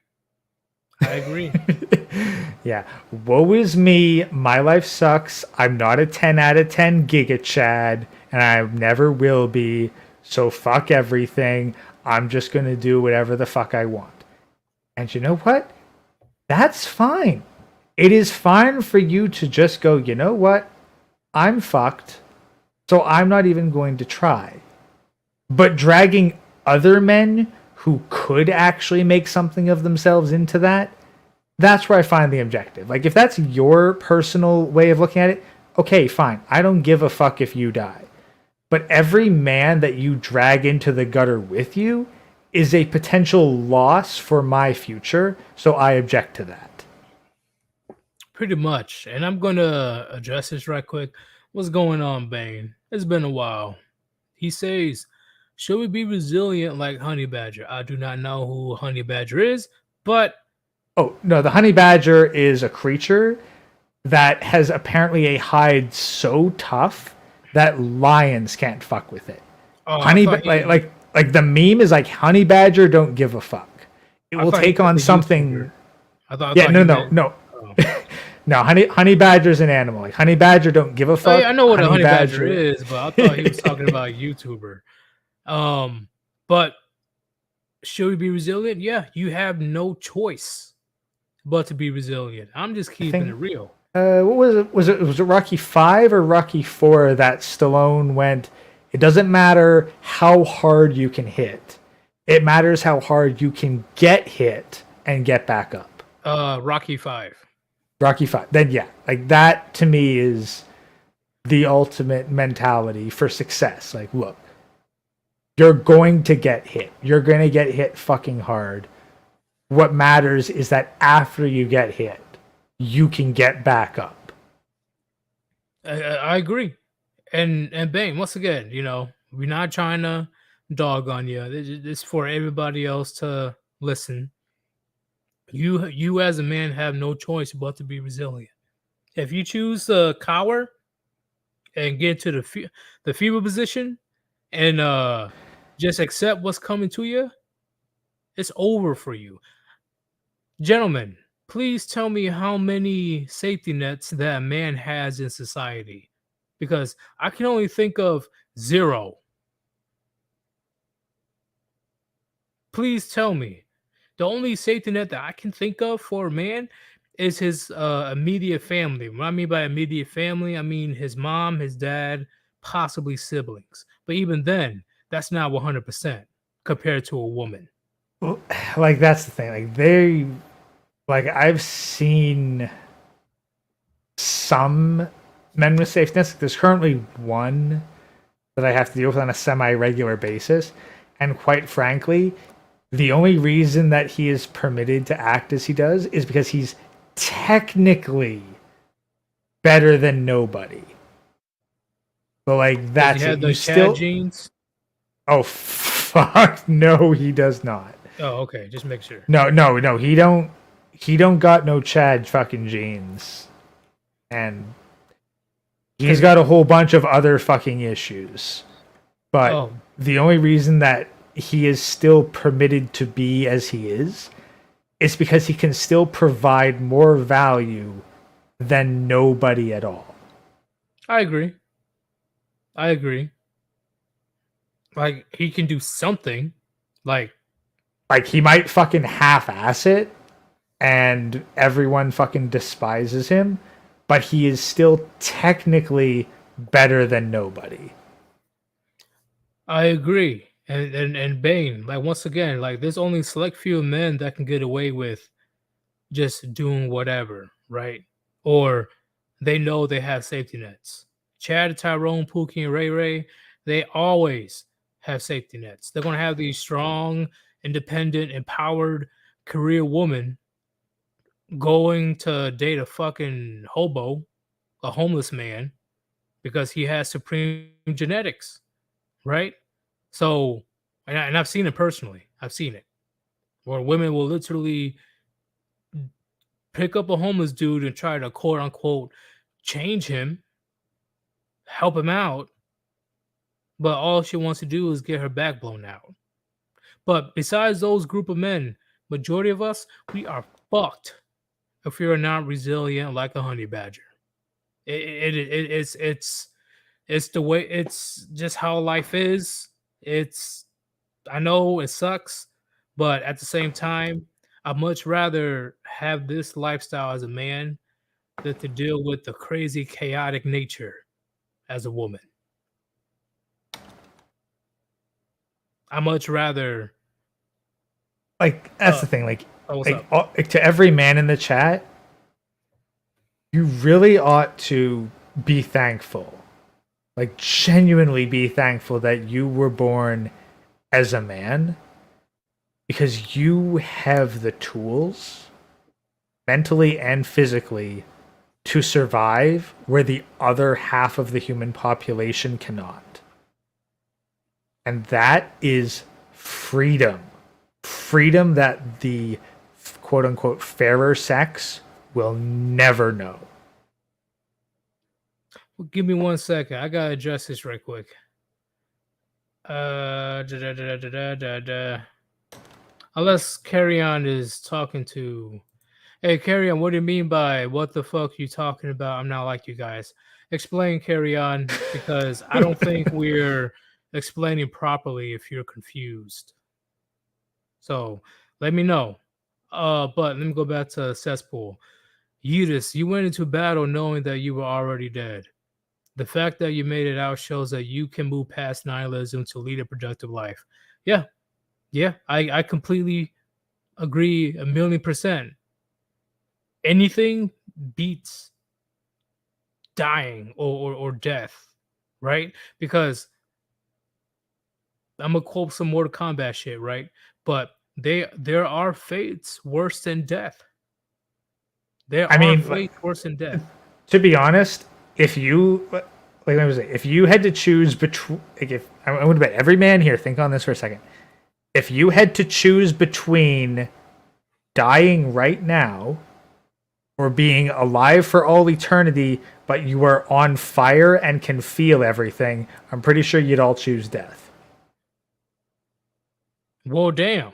Yeah. Woe is me. My life sucks. I'm not a 10 out of 10 Giga Chad, and I never will be. So fuck everything. I'm just going to do whatever the fuck I want. And you know what? That's fine. It is fine for you to just go, you know what? I'm fucked. So I'm not even going to try. But dragging other men who could actually make something of themselves into that, that's where I find the objective. Like, if that's your personal way of looking at it, okay, fine. I don't give a fuck if you die. But every man that you drag into the gutter with you is a potential loss for my future, so I object to that. Pretty much. And I'm going to address this right quick. What's going on, Bane? It's been a while. He says, should we be resilient like Honey Badger? I do not know who Honey Badger is, but... Oh, no, the Honey Badger is a creature that has apparently a hide so tough that lions can't fuck with it. Oh, like the meme is like honey badger don't give a fuck. It I will thought he take meant on the something. YouTuber. I Yeah, thought no, he no, meant. no. Oh. No, honey badger's an animal. Like honey badger don't give a Oh, fuck. yeah, I know what a honey badger is, but I thought he was talking about a YouTuber. But should we be resilient? Yeah, you have no choice but to be resilient. I'm just keeping it real. What was it? Was it Rocky 5 or Rocky 4 that Stallone went? It doesn't matter how hard you can hit. It matters how hard you can get hit and get back up. Rocky 5. Rocky 5. Then yeah, like that to me is the ultimate mentality for success. Like, look, you're going to get hit. You're going to get hit fucking hard. What matters is that after you get hit, you can get back up. I agree. And Bane, once again, we're not trying to dog on you. This is for everybody else to listen. You as a man have no choice but to be resilient. If you choose to cower and get to the feeble position and just accept what's coming to you, it's over for you. Gentlemen, please tell me how many safety nets that a man has in society, because I can only think of 0. Please tell me. The only safety net that I can think of for a man is his immediate family. What I mean by immediate family, I mean his mom, his dad, possibly siblings. But even then, that's not 100% compared to a woman. Like that's the thing. I've seen some men with safety nets. There's currently one that I have to deal with on a semi-regular basis, and quite frankly, the only reason that he is permitted to act as he does is because he's technically better than nobody. But like that's Does he have it. the You Chad still genes? Oh fuck no, he does not. Oh, okay. Just make sure. No, he don't got no Chad fucking genes. And he's got a whole bunch of other fucking issues. But the only reason that he is still permitted to be as he is because he can still provide more value than nobody at all. I agree. Like he can do something. Like he might fucking half-ass it and everyone fucking despises him, but he is still technically better than nobody. I agree. And Bane, like once again, like there's only select few men that can get away with just doing whatever, right? Or they know they have safety nets. Chad, Tyrone, Pookie, and Ray Ray, they always have safety nets. They're gonna have these strong, independent, empowered career woman going to date a fucking hobo, a homeless man, because he has supreme genetics, right? So, and I've seen it personally. I've seen it where women will literally pick up a homeless dude and try to quote unquote change him, help him out, but all she wants to do is get her back blown out. But besides those group of men, majority of us, we are fucked if we are not resilient like a honey badger. It's the way, it's just how life is. I know it sucks, but at the same time, I'd much rather have this lifestyle as a man than to deal with the crazy, chaotic nature as a woman. I much rather. That's the thing. What's up? To every man in the chat, you really ought to be thankful. Genuinely be thankful that you were born as a man, because you have the tools, mentally and physically, to survive where the other half of the human population cannot. And that is freedom. Freedom that the quote unquote fairer sex will never know. Well, give me 1 second. I gotta address this right quick. Da, da, da, da, da, da, da. Unless Carry On is talking to. Hey, Carry On, what do you mean by what the fuck you talking about? I'm not like you guys. Explain Carry On because I don't think we're explaining properly if you're confused. So let me know. But let me go back to cesspool. Yeetus, you went into battle knowing that you were already dead. The fact that you made it out shows that you can move past nihilism to lead a productive life. Yeah, I completely agree 1,000,000%. Anything beats dying or death, right? Because I'm gonna quote some Mortal Kombat shit, right? But there are fates worse than death. There I are mean, fates worse than death. to be honest, if you like I was saying, if you had to choose between, like if I would bet every man here, think on this for a second. If you had to choose between dying right now or being alive for all eternity, but you are on fire and can feel everything, I'm pretty sure you'd all choose death. Well, damn.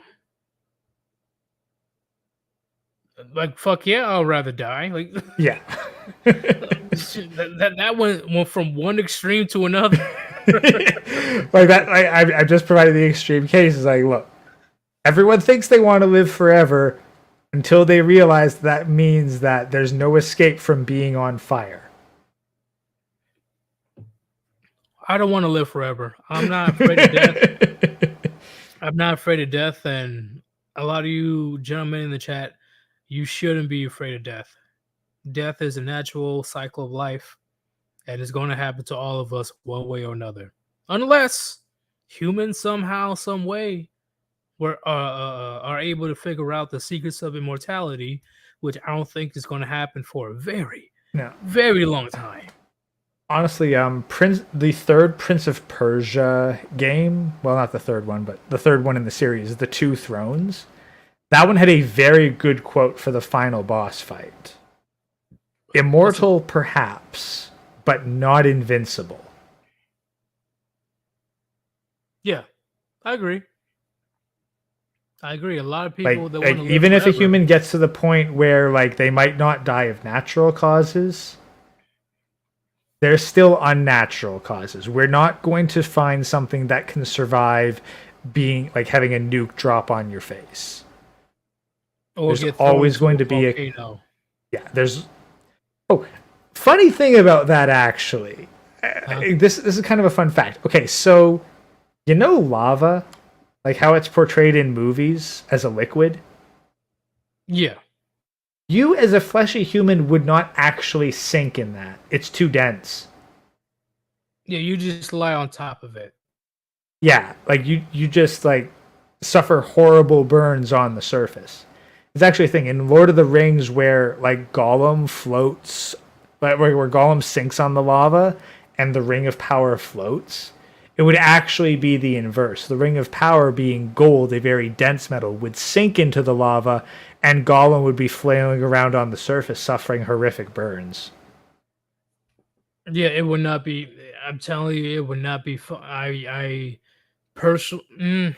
Like fuck yeah, I'll rather die. Like Yeah. that went from one extreme to another. Like that, I just provided the extreme cases. Like, look, everyone thinks they want to live forever until they realize that means that there's no escape from being on fire. I don't want to live forever. I'm not afraid of death. I'm not afraid of death, and a lot of you gentlemen in the chat, you shouldn't be afraid of death. Death is a natural cycle of life, and it's going to happen to all of us one way or another, unless humans somehow, some way, are able to figure out the secrets of immortality, which I don't think is going to happen for a very, No. very long time. Honestly, the third Prince of Persia game, well, not the third one, but the third one in the series, The Two Thrones, that one had a very good quote for the final boss fight. Immortal, perhaps, but not invincible. Yeah, I agree. A lot of people that want Like to live even if a forever, human gets to the point where like they might not die of natural causes, there's still unnatural causes. We're not going to find something that can survive being like having a nuke drop on your face. or There's get thrown always into going a to be volcano. there's funny thing about that actually. This is kind of a fun fact. Okay, so you know lava, like how it's portrayed in movies as a liquid? Yeah. You as a fleshy human would not actually sink in that. It's too dense. Yeah, you just lie on top of it. Yeah, like you just like suffer horrible burns on the surface. It's actually a thing in Lord of the Rings where like Gollum floats, like where Gollum sinks on the lava and the Ring of Power floats. It would actually be the inverse. The Ring of Power, being gold, a very dense metal, would sink into the lava, and Gollum would be flailing around on the surface, suffering horrific burns. Yeah, it would not be. I'm telling you, it would not be fun. I personally,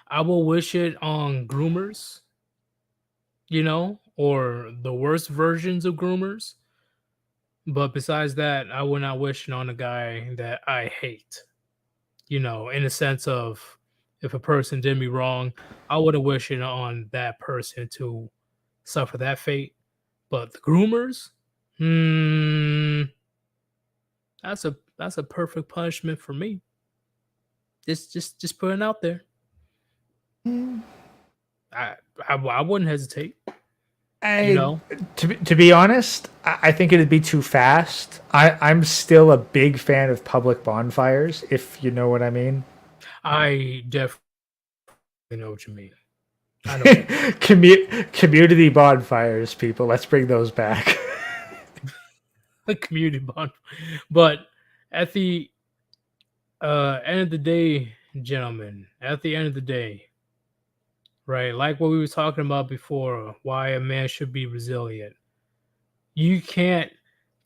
I will wish it on groomers, or the worst versions of groomers. But besides that, I would not wish it on a guy that I hate. In the sense of if a person did me wrong, I wouldn't wish it on that person to suffer that fate. But the groomers, that's a perfect punishment for me. Just putting it out there. I wouldn't hesitate. To be honest, I think it'd be too fast. I'm still a big fan of public bonfires, if you know what I mean. I definitely know what you mean. I know. Community bonfires, people. Let's bring those back. A community bond. But at the end of the day, gentlemen, at the end of the day, right, like what we were talking about before, why a man should be resilient. You can't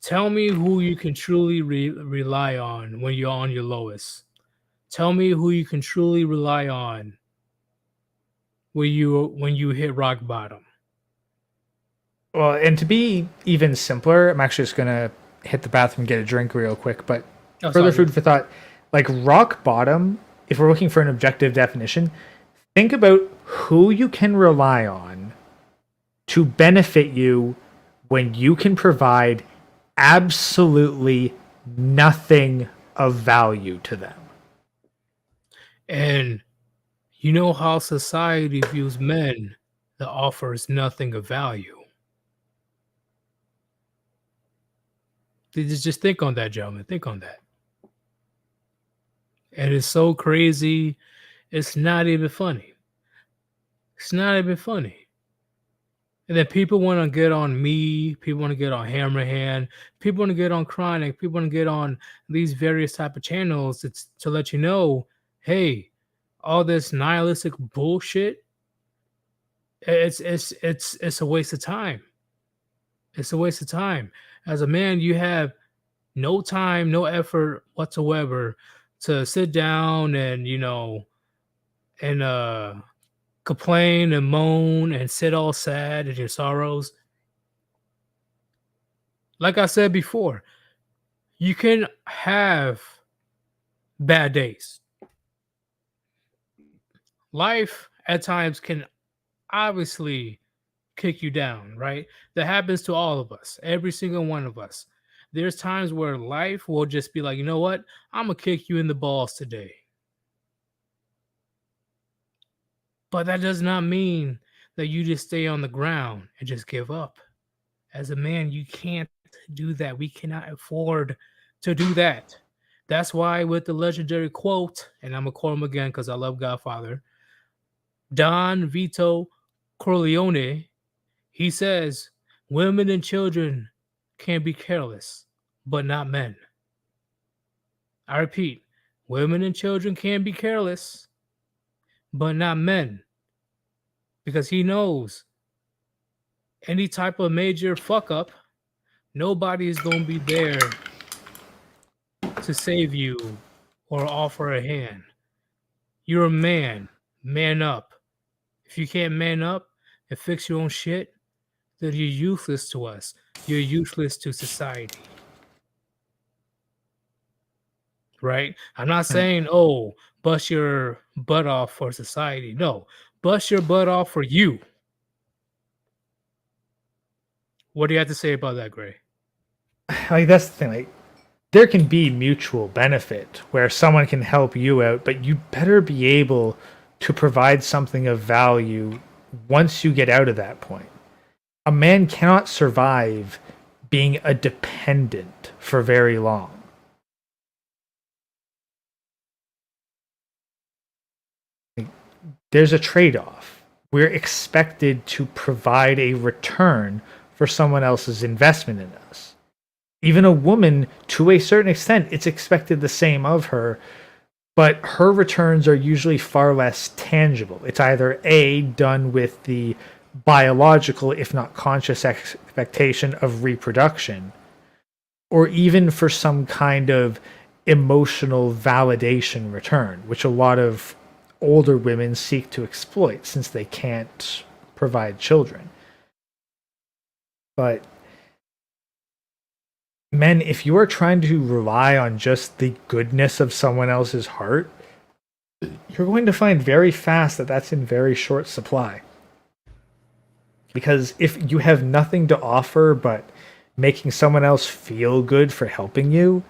tell me who you can truly rely on when you're on your lowest. Tell me who you can truly rely on when you hit rock bottom. Well, and to be even simpler, I'm actually just gonna hit the bathroom and get a drink real quick. But Oh, further sorry. food for thought, like rock bottom, if we're looking for an objective definition, think about who you can rely on to benefit you when you can provide absolutely nothing of value to them. And you know how society views men that offers nothing of value. Just think on that, gentlemen. Think on that. And it's so crazy. It's not even funny. It's not even funny. And then people want to get on me. People want to get on Hammerhand. People want to get on Chronic. People want to get on these various type of channels. It's to let you know, hey, all this nihilistic bullshit. It's a waste of time. It's a waste of time. As a man, you have no time, no effort whatsoever to sit down and and complain and moan and sit all sad at your sorrows. Like I said before, you can have bad days. Life at times can obviously kick you down, right? That happens to all of us, every single one of us. There's times where life will just be like, you know what? I'm going to kick you in the balls today. But that does not mean that you just stay on the ground and just give up. As a man, you can't do that. We cannot afford to do that. That's why, with the legendary quote, and I'm going to quote him again because I love Godfather, Don Vito Corleone, he says, women and children can be careless, but not men. I repeat, women and children can be careless, but not men. Because he knows any type of major fuck up, nobody is going to be there to save you or offer a hand. You're a man. Man up. If you can't man up and fix your own shit, then you're useless to us. You're useless to society. Right? I'm not saying, oh, bust your butt off for society. No, bust your butt off for you. What do you have to say about that, Gray? Like that's the thing. Like there can be mutual benefit where someone can help you out, but you better be able to provide something of value once you get out of that point. A man cannot survive being a dependent for very long. There's a trade-off. We're expected to provide a return for someone else's investment in us. Even a woman, to a certain extent, it's expected the same of her, but her returns are usually far less tangible. It's either A, done with the biological, if not conscious, expectation of reproduction, or even for some kind of emotional validation return, which a lot of older women seek to exploit since they can't provide children. But men, if you are trying to rely on just the goodness of someone else's heart, you're going to find very fast that that's in very short supply. Because if you have nothing to offer but making someone else feel good for helping you,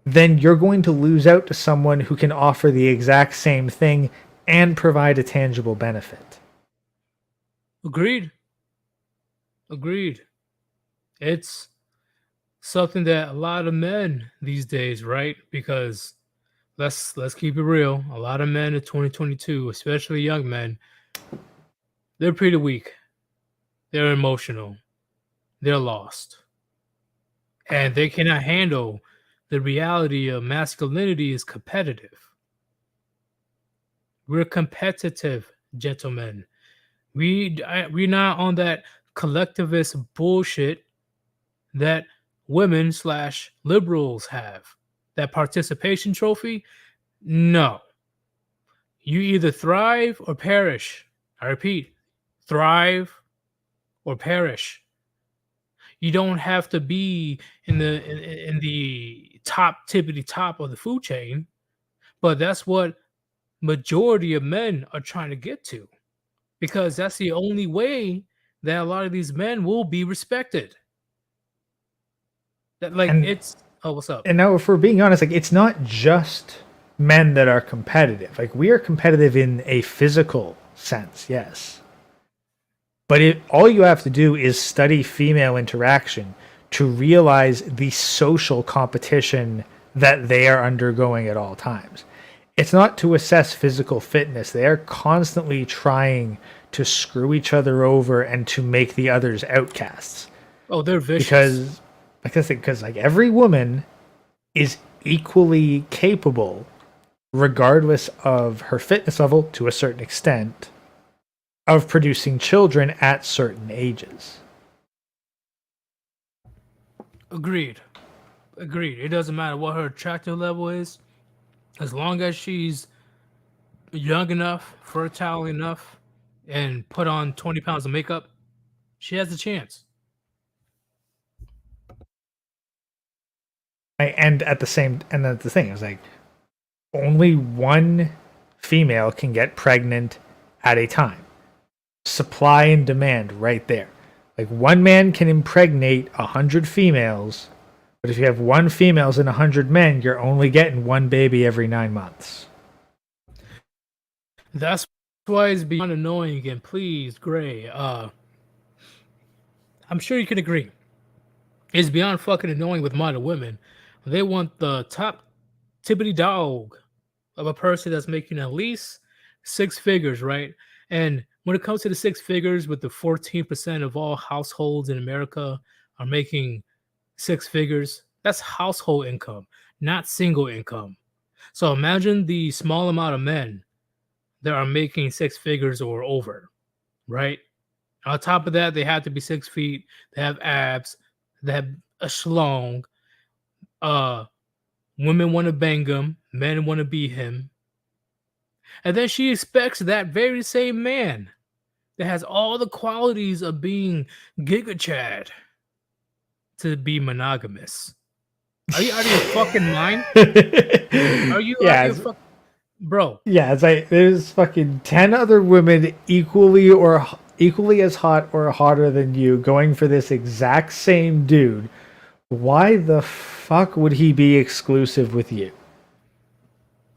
then you're going to lose out to someone who can offer the exact same thing and provide a tangible benefit. Agreed. It's something that a lot of men these days, right? Because let's keep it real. A lot of men in 2022, especially young men, they're pretty weak. They're emotional. They're lost. And they cannot handle the reality of masculinity is competitive. We're competitive, gentlemen. We're not on that collectivist bullshit that women / liberals have. That participation trophy, No. You either thrive or perish. I repeat, thrive or perish. You don't have to be in the top tippity top of the food chain, but that's what majority of men are trying to get to because that's the only way that a lot of these men will be respected. That like And it's oh what's up? and now, if we're being honest, like it's not just men that are competitive. Like we are competitive in a physical sense, yes. But all you have to do is study female interaction to realize the social competition that they are undergoing at all times. It's not to assess physical fitness. They are constantly trying to screw each other over and to make the others outcasts. Oh, they're vicious. Because like every woman is equally capable, regardless of her fitness level to a certain extent, of producing children at certain ages. Agreed. It doesn't matter what her attractive level is, as long as she's young enough, fertile enough, and put on 20 pounds of makeup, she has a chance. And that's the thing is like only one female can get pregnant at a time. Supply and demand right there. Like one man can impregnate 100 females, but if you have one females and 100 men, you're only getting one baby every 9 months. That's why it's beyond annoying. And please, Gray, I'm sure you can agree. It's beyond fucking annoying with modern women. They want the top tippity dog of a person that's making at least 6 figures, right? And when it comes to the 6 figures, with the 14% of all households in America are making 6 figures, that's household income, not single income. So imagine the small amount of men that are making 6 figures or over, right? On top of that, they have to be 6 feet, they have abs, they have a schlong. Women want to bang him, men want to be him. And then she expects that very same man that has all the qualities of being Giga Chad to be monogamous. Are you out of your fucking mind? Are you out of your fucking bro? Yeah, it's like there's fucking 10 other women equally as hot or hotter than you going for this exact same dude. Why the fuck would he be exclusive with you?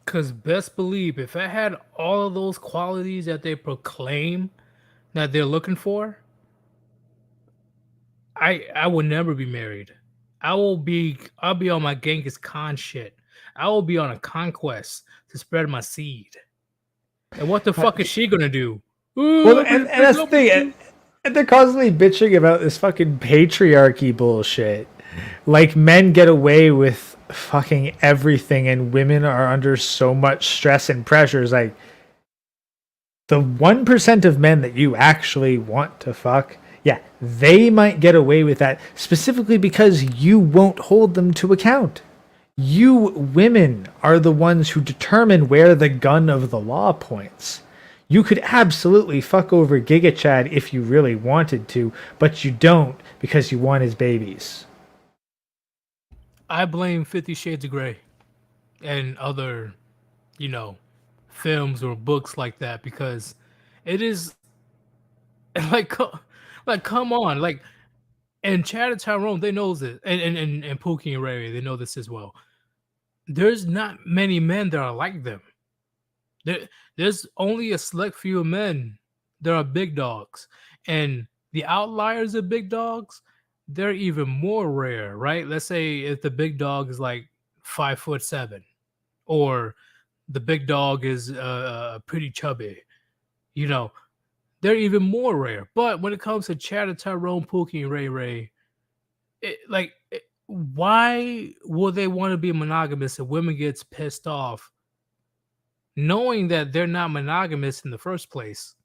Because best believe if I had all of those qualities that they proclaim that they're looking for, I will never be married. I'll be on my Genghis Khan shit. I will be on a conquest to spread my seed. And what the fuck is she gonna do? Ooh, Well, and that's the thing. And they're constantly bitching about this fucking patriarchy bullshit. Like men get away with fucking everything and women are under so much stress and pressures. Like the 1% of men that you actually want to fuck, yeah, they might get away with that specifically because you won't hold them to account. You women are the ones who determine where the gun of the law points. You could absolutely fuck over Giga Chad if you really wanted to, but you don't because you want his babies. I blame 50 Shades of Grey and other, films or books like that because it is like, come on, like, and Chad and Tyrone, they knows it, and Pookie and Ray, they know this as well. There's not many men that are like them. There's only a select few men that are big dogs, and the outliers of big dogs, they're even more rare, right? Let's say if the big dog is like 5'7", or the big dog is pretty chubby, they're even more rare. But when it comes to Chad, Tyrone, Pookie, and Ray, why would they want to be monogamous if women gets pissed off knowing that they're not monogamous in the first place,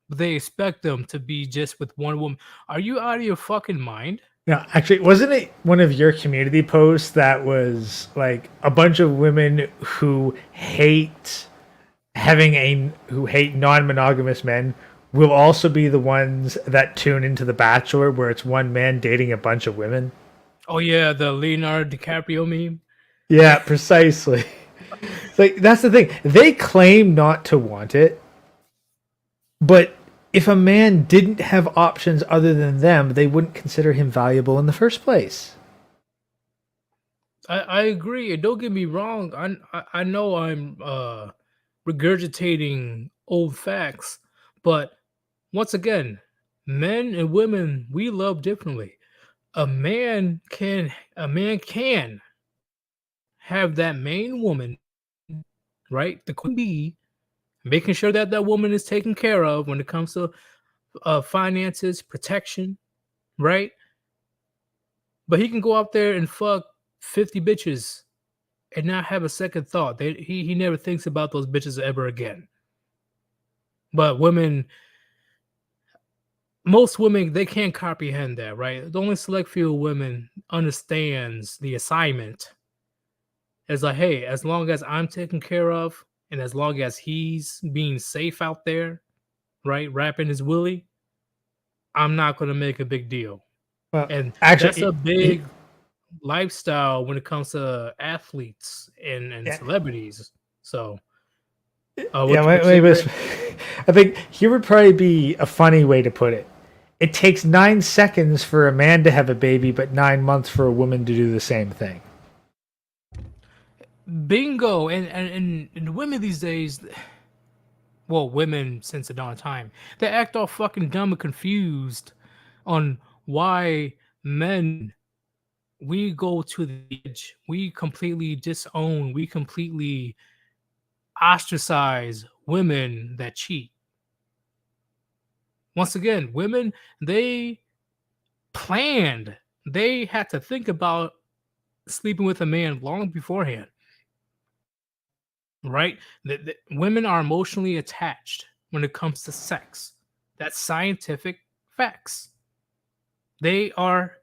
but they expect them to be just with one woman? Are you out of your fucking mind? No, actually, wasn't it one of your community posts that was like a bunch of women who hate who hate non-monogamous men will also be the ones that tune into The Bachelor, where it's one man dating a bunch of women? Oh yeah, the Leonardo DiCaprio meme. Yeah, precisely. Like that's the thing. They claim not to want it, but if a man didn't have options other than them, they wouldn't consider him valuable in the first place. I agree. And don't get me wrong. I know I'm regurgitating old facts, but once again, men and women we love differently. A man can have that main woman, right? The queen bee, making sure that that woman is taken care of when it comes to finances, protection, right? But he can go out there and fuck 50 bitches and not have a second thought. He never thinks about those bitches ever again. But women, most women, they can't comprehend that, right? The only select few women understands the assignment. It's like, hey, as long as I'm taken care of, and as long as he's being safe out there, right, wrapping his willy, I'm not going to make a big deal. Well, And that's actually, a big lifestyle when it comes to athletes and yeah, celebrities. So, yeah. what you say, Greg? I think here would probably be a funny way to put it. It takes 9 seconds for a man to have a baby, but 9 months for a woman to do the same thing. Bingo. And women these days, well, women since the dawn of time, they act all fucking dumb and confused on why men we go to the edge. We completely disown, we completely ostracize women that cheat. Once again, women, they planned, they had to think about sleeping with a man long beforehand, right? Women are emotionally attached when it comes to sex. That's scientific facts. They are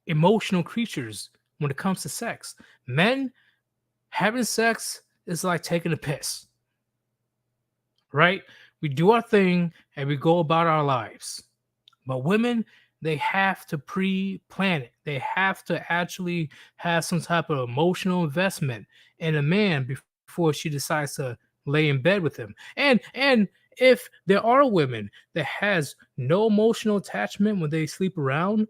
emotional creatures when it comes to sex. Men having sex is like taking a piss, right? We do our thing and we go about our lives. But women, they have to pre-plan it. They have to actually have some type of emotional investment in a man before she decides to lay in bed with him. And if there are women that has no emotional attachment when they sleep around,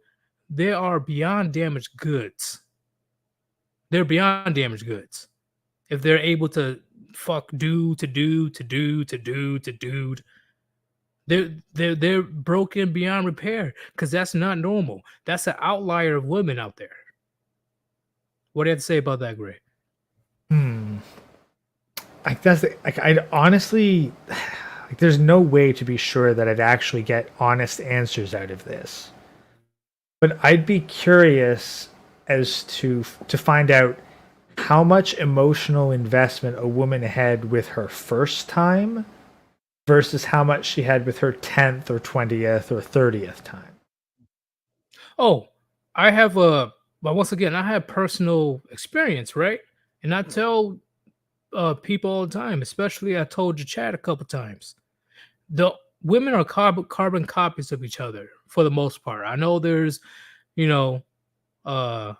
they are beyond damaged goods. They're beyond damaged goods. If they're able to fuck dude to dude to dude to dude to dude, they're broken beyond repair because that's not normal. That's an outlier of women out there. What do you have to say about that, Gray? Hmm. Like I honestly, like, there's no way to be sure that I'd actually get honest answers out of this. But I'd be curious as to find out how much emotional investment a woman had with her first time versus how much she had with her 10th or 20th or 30th time. Oh, I have a, but once again, I have personal experience, right? And I tell people all the time, especially I told you Chad a couple times. The women are carbon copies of each other for the most part. I know there's, you know,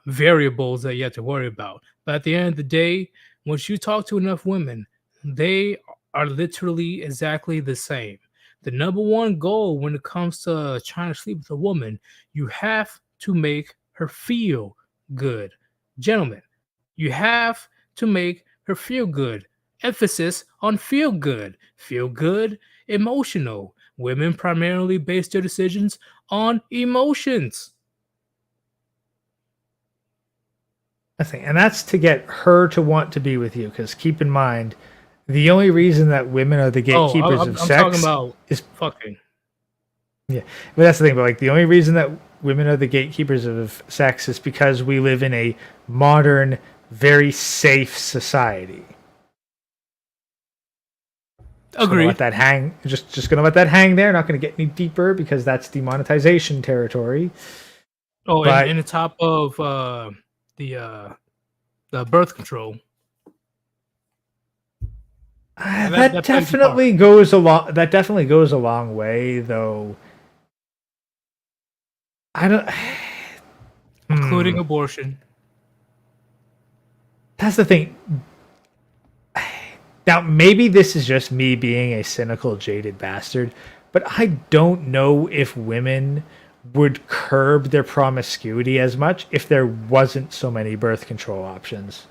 variables that you have to worry about. But at the end of the day, once you talk to enough women, they are literally exactly the same. The number one goal when it comes to trying to sleep with a woman, you have to make her feel good. Gentlemen, you have to make her feel good. Emphasis on feel good. Feel good, emotional. Women primarily base their decisions on emotions. And that's to get her to want to be with you. Because keep in mind, the only reason that women are the Oh, gatekeepers I'm of talking sex about is fucking. yeah. But that's the thing. But like the only reason that women are the gatekeepers of sex is because we live in a modern, very safe society. Just gonna let Agreed. that hang. Just gonna let that hang there. Not gonna get any deeper because that's demonetization territory. Oh, But in the top of the birth control. that plays a part, definitely goes a long. That definitely goes a long way, though. I don't. including abortion. That's the thing. Now, maybe this is just me being a cynical, jaded bastard, but I don't know if women would curb their promiscuity as much if there wasn't so many birth control options.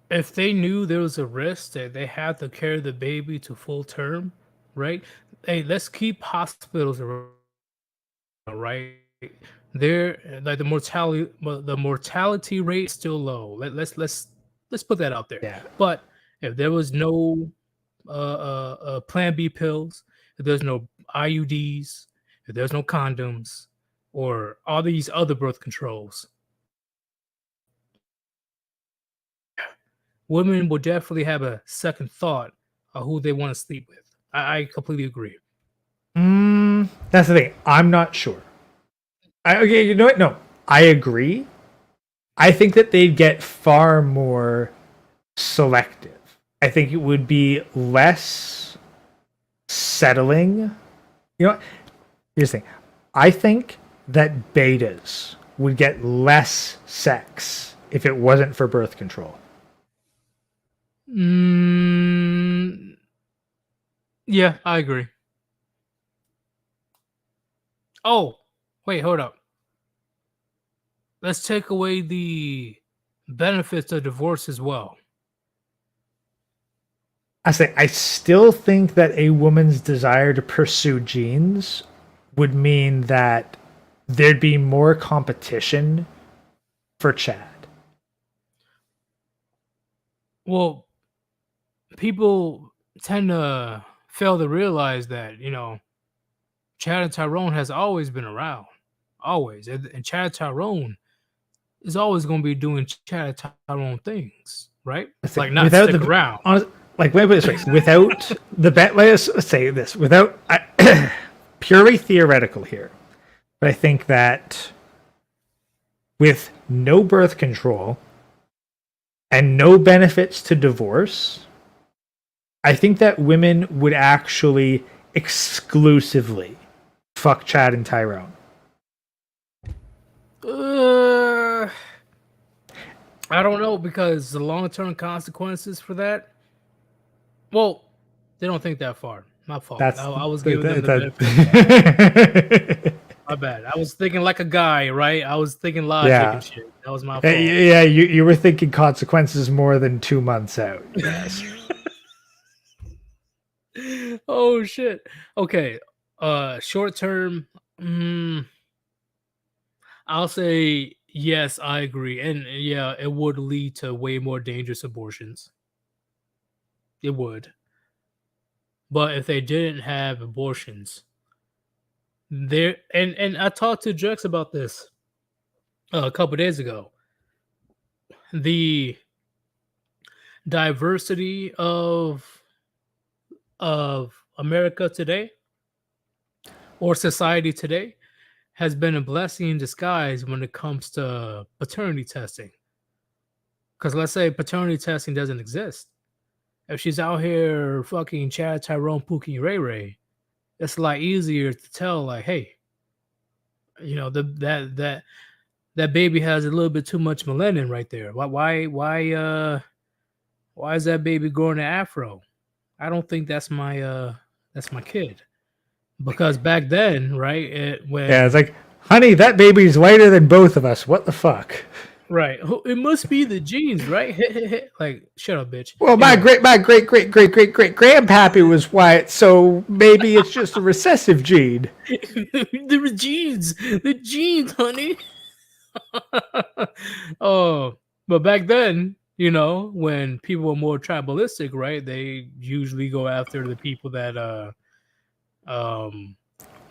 If they knew there was a risk that they had to carry the baby to full term, right? Hey, let's keep hospitals around, right? They're like the mortality rate is still low. Let's put that out there. Yeah. But if there was no Plan B pills, if there's no IUDs, if there's no condoms, or all these other birth controls, women will definitely have a second thought of who they want to sleep with. I completely agree. That's the thing. I'm not sure. Okay, you know what? No, I agree. I think that they'd get far more selective. I think it would be less settling. You know what? Here's the thing. I think that betas would get less sex if it wasn't for birth control. Yeah, I agree. Oh, wait, hold up. Let's take away the benefits of divorce as well. I still think that a woman's desire to pursue genes would mean that there'd be more competition for Chad. Well, people tend to fail to realize that, Chad and Tyrone has always been around. Always. And Chad Tyrone is always going to be doing Chad Tyrone things, right? Like not Without stick the around. like, wait, this way. Without the bet, let's say this. Without purely theoretical here, but I think that with no birth control and no benefits to divorce, I think that women would actually exclusively fuck Chad and Tyrone. I don't know, because the long-term consequences for that, well, they don't think that far. My fault. I was giving them the benefit. My bad. I was thinking like a guy, right? I was thinking logic and shit. That was my fault. Yeah, you were thinking consequences more than 2 months out. Yes. Oh shit. Okay. Short term. I'll say yes, I agree. And yeah, it would lead to way more dangerous abortions. It would. But if they didn't have abortions, there and I talked to Drex about this a couple days ago. The diversity of America today, or society today, has been a blessing in disguise when it comes to paternity testing. Because let's say paternity testing doesn't exist. If she's out here fucking Chad, Tyrone, Pookie, Ray Ray, it's a lot easier to tell, like, hey, that baby has a little bit too much melanin right there. Why is that baby growing an afro? I don't think that's my kid. Because back then, right, it's like, honey, that baby's whiter than both of us. What the fuck? Right, it must be the genes, right? Like, shut up, bitch. Well, my great grandpappy was white, so maybe it's just a recessive gene. the genes, honey. Oh, but back then, when people were more tribalistic, right? They usually go after the people that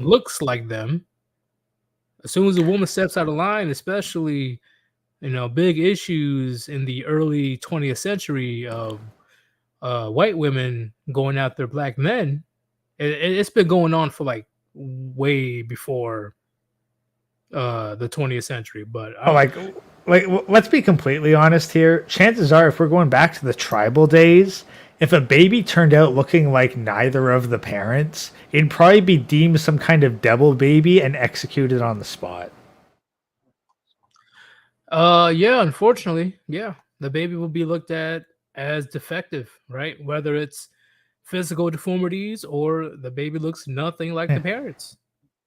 looks like them. As soon as a woman steps out of line, especially big issues in the early 20th century of white women going after black men, it's been going on for like way before the 20th century. But Let's be completely honest here. Chances are, if we're going back to the tribal days, if a baby turned out looking like neither of the parents, it'd probably be deemed some kind of devil baby and executed on the spot. yeah, unfortunately, yeah, the baby will be looked at as defective, right? Whether it's physical deformities or the baby looks nothing like the parents.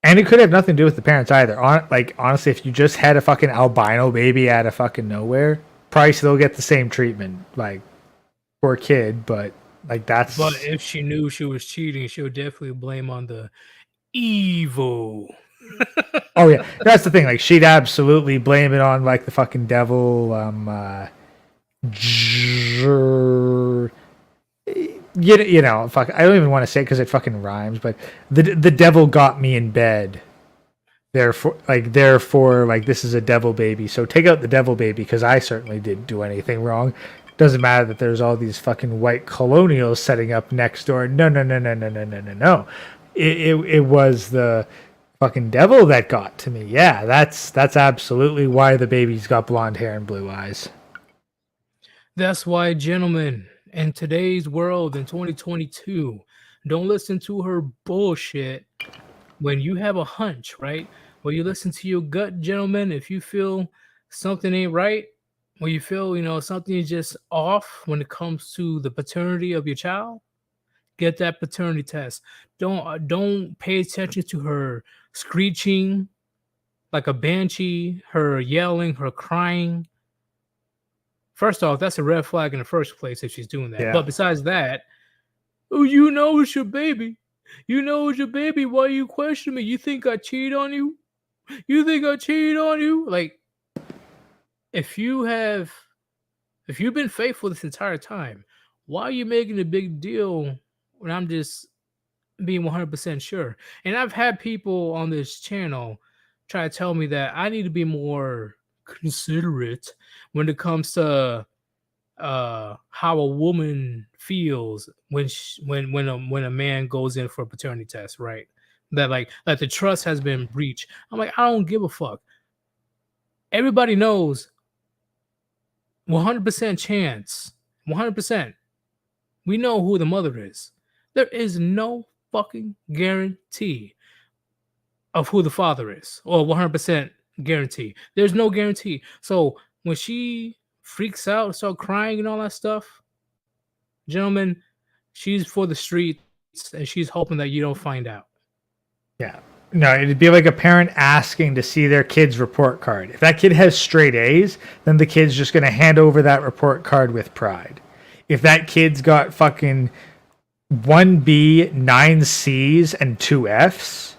And it could have nothing to do with the parents either. Honestly, if you just had a fucking albino baby out of fucking nowhere, probably still get the same treatment. Like, poor kid, but like that's. But if she knew she was cheating, she would definitely blame on the evil. Oh yeah, that's the thing. Like, she'd absolutely blame it on like the fucking devil. You know, fuck. I don't even want to say it because it fucking rhymes. But the devil got me in bed. Therefore, this is a devil baby. So take out the devil baby because I certainly didn't do anything wrong. Doesn't matter that there's all these fucking white colonials setting up next door. No. It was the fucking devil that got to me. Yeah, that's absolutely why the baby's got blonde hair and blue eyes. That's why, gentlemen, in today's world in 2022, don't listen to her bullshit. When you have a hunch, right? When you listen to your gut, gentlemen, if you feel something ain't right, when you feel, something is just off when it comes to the paternity of your child, get that paternity test. Don't pay attention to her screeching like a banshee, her yelling, her crying. First off, that's a red flag in the first place if she's doing that. Yeah. But besides that, oh, you know it's your baby. You know it's your baby. Why you question me? You think I cheat on you? You think I cheat on you? Like, if you've been faithful this entire time, why are you making a big deal when I'm just being 100% sure? And I've had people on this channel try to tell me that I need to be more considerate when it comes to how a woman feels when a man goes in for a paternity test, right? That the trust has been breached. I'm like, I don't give a fuck. Everybody knows 100% chance, 100%. We know who the mother is. There is no fucking guarantee of who the father is, or 100% guarantee. There's no guarantee. So when she freaks out, start crying and all that stuff, gentlemen, she's for the streets and she's hoping that you don't find out. Yeah. No, it'd be like a parent asking to see their kid's report card. If that kid has straight A's, then the kid's just going to hand over that report card with pride. If that kid's got fucking 1B, 9 C's, and 2 F's,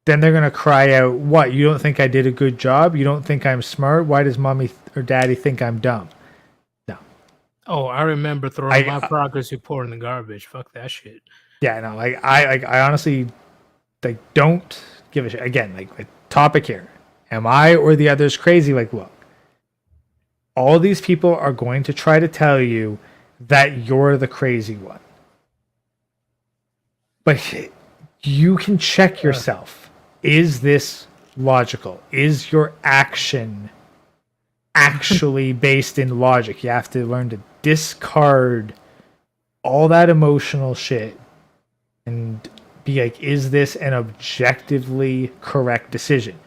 then they're going to cry out, what, you don't think I did a good job? You don't think I'm smart? Why does mommy or daddy think I'm dumb? No. Oh, I remember throwing my progress report in the garbage. Fuck that shit. Yeah, no, I honestly don't give a shit. Again, the topic here. Am I or the others crazy? Look, all these people are going to try to tell you that you're the crazy one. But you can check yourself. Is this logical? Is your action actually based in logic? You have to learn to discard all that emotional shit and be like, is this an objectively correct decision?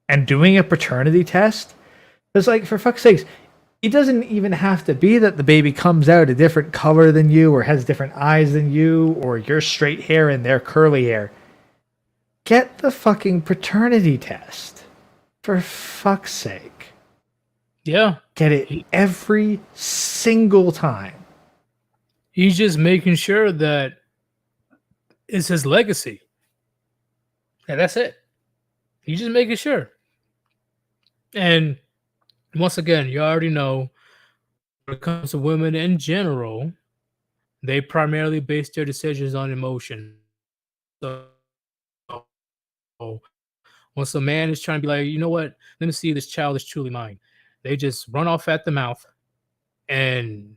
And doing a paternity test is for fuck's sakes, it doesn't even have to be that the baby comes out a different color than you or has different eyes than you or your straight hair and their curly hair. Get the fucking paternity test. For fuck's sake. Yeah. Get it every single time. He's just making sure that it's his legacy. And that's it. He's just making sure. And once again, you already know when it comes to women in general, they primarily base their decisions on emotion. So once a man is trying to be like, you know what, let me see if this child is truly mine, they just run off at the mouth and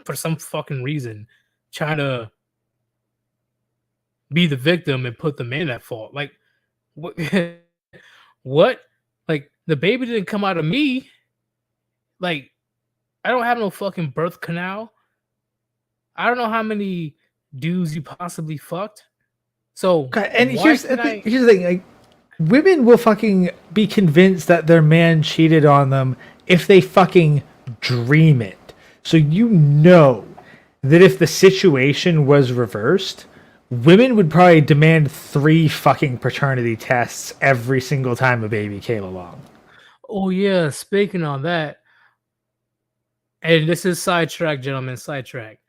for some fucking reason trying to be the victim and put the man at fault. Like, what what? Like, the baby didn't come out of me. Like, I don't have no fucking birth canal. I don't know how many dudes you possibly fucked. So Okay, and why can I? here's the thing, like women will fucking be convinced that their man cheated on them if they fucking dream it. So you know that if the situation was reversed, women would probably demand 3 fucking paternity tests every single time a baby came along. Oh yeah, speaking on that, and this is sidetrack, gentlemen, sidetrack.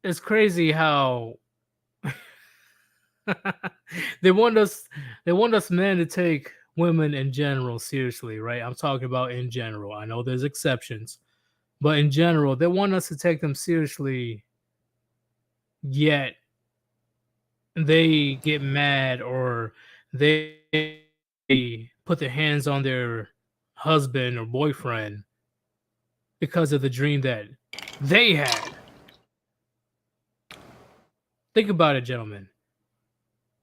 It's crazy how they want us they want us men to take women in general seriously, right? I'm talking about in general. I know there's exceptions, but in general, they want us to take them seriously, yet they get mad or they put their hands on their husband or boyfriend because of the dream that they had. Think about it, gentlemen.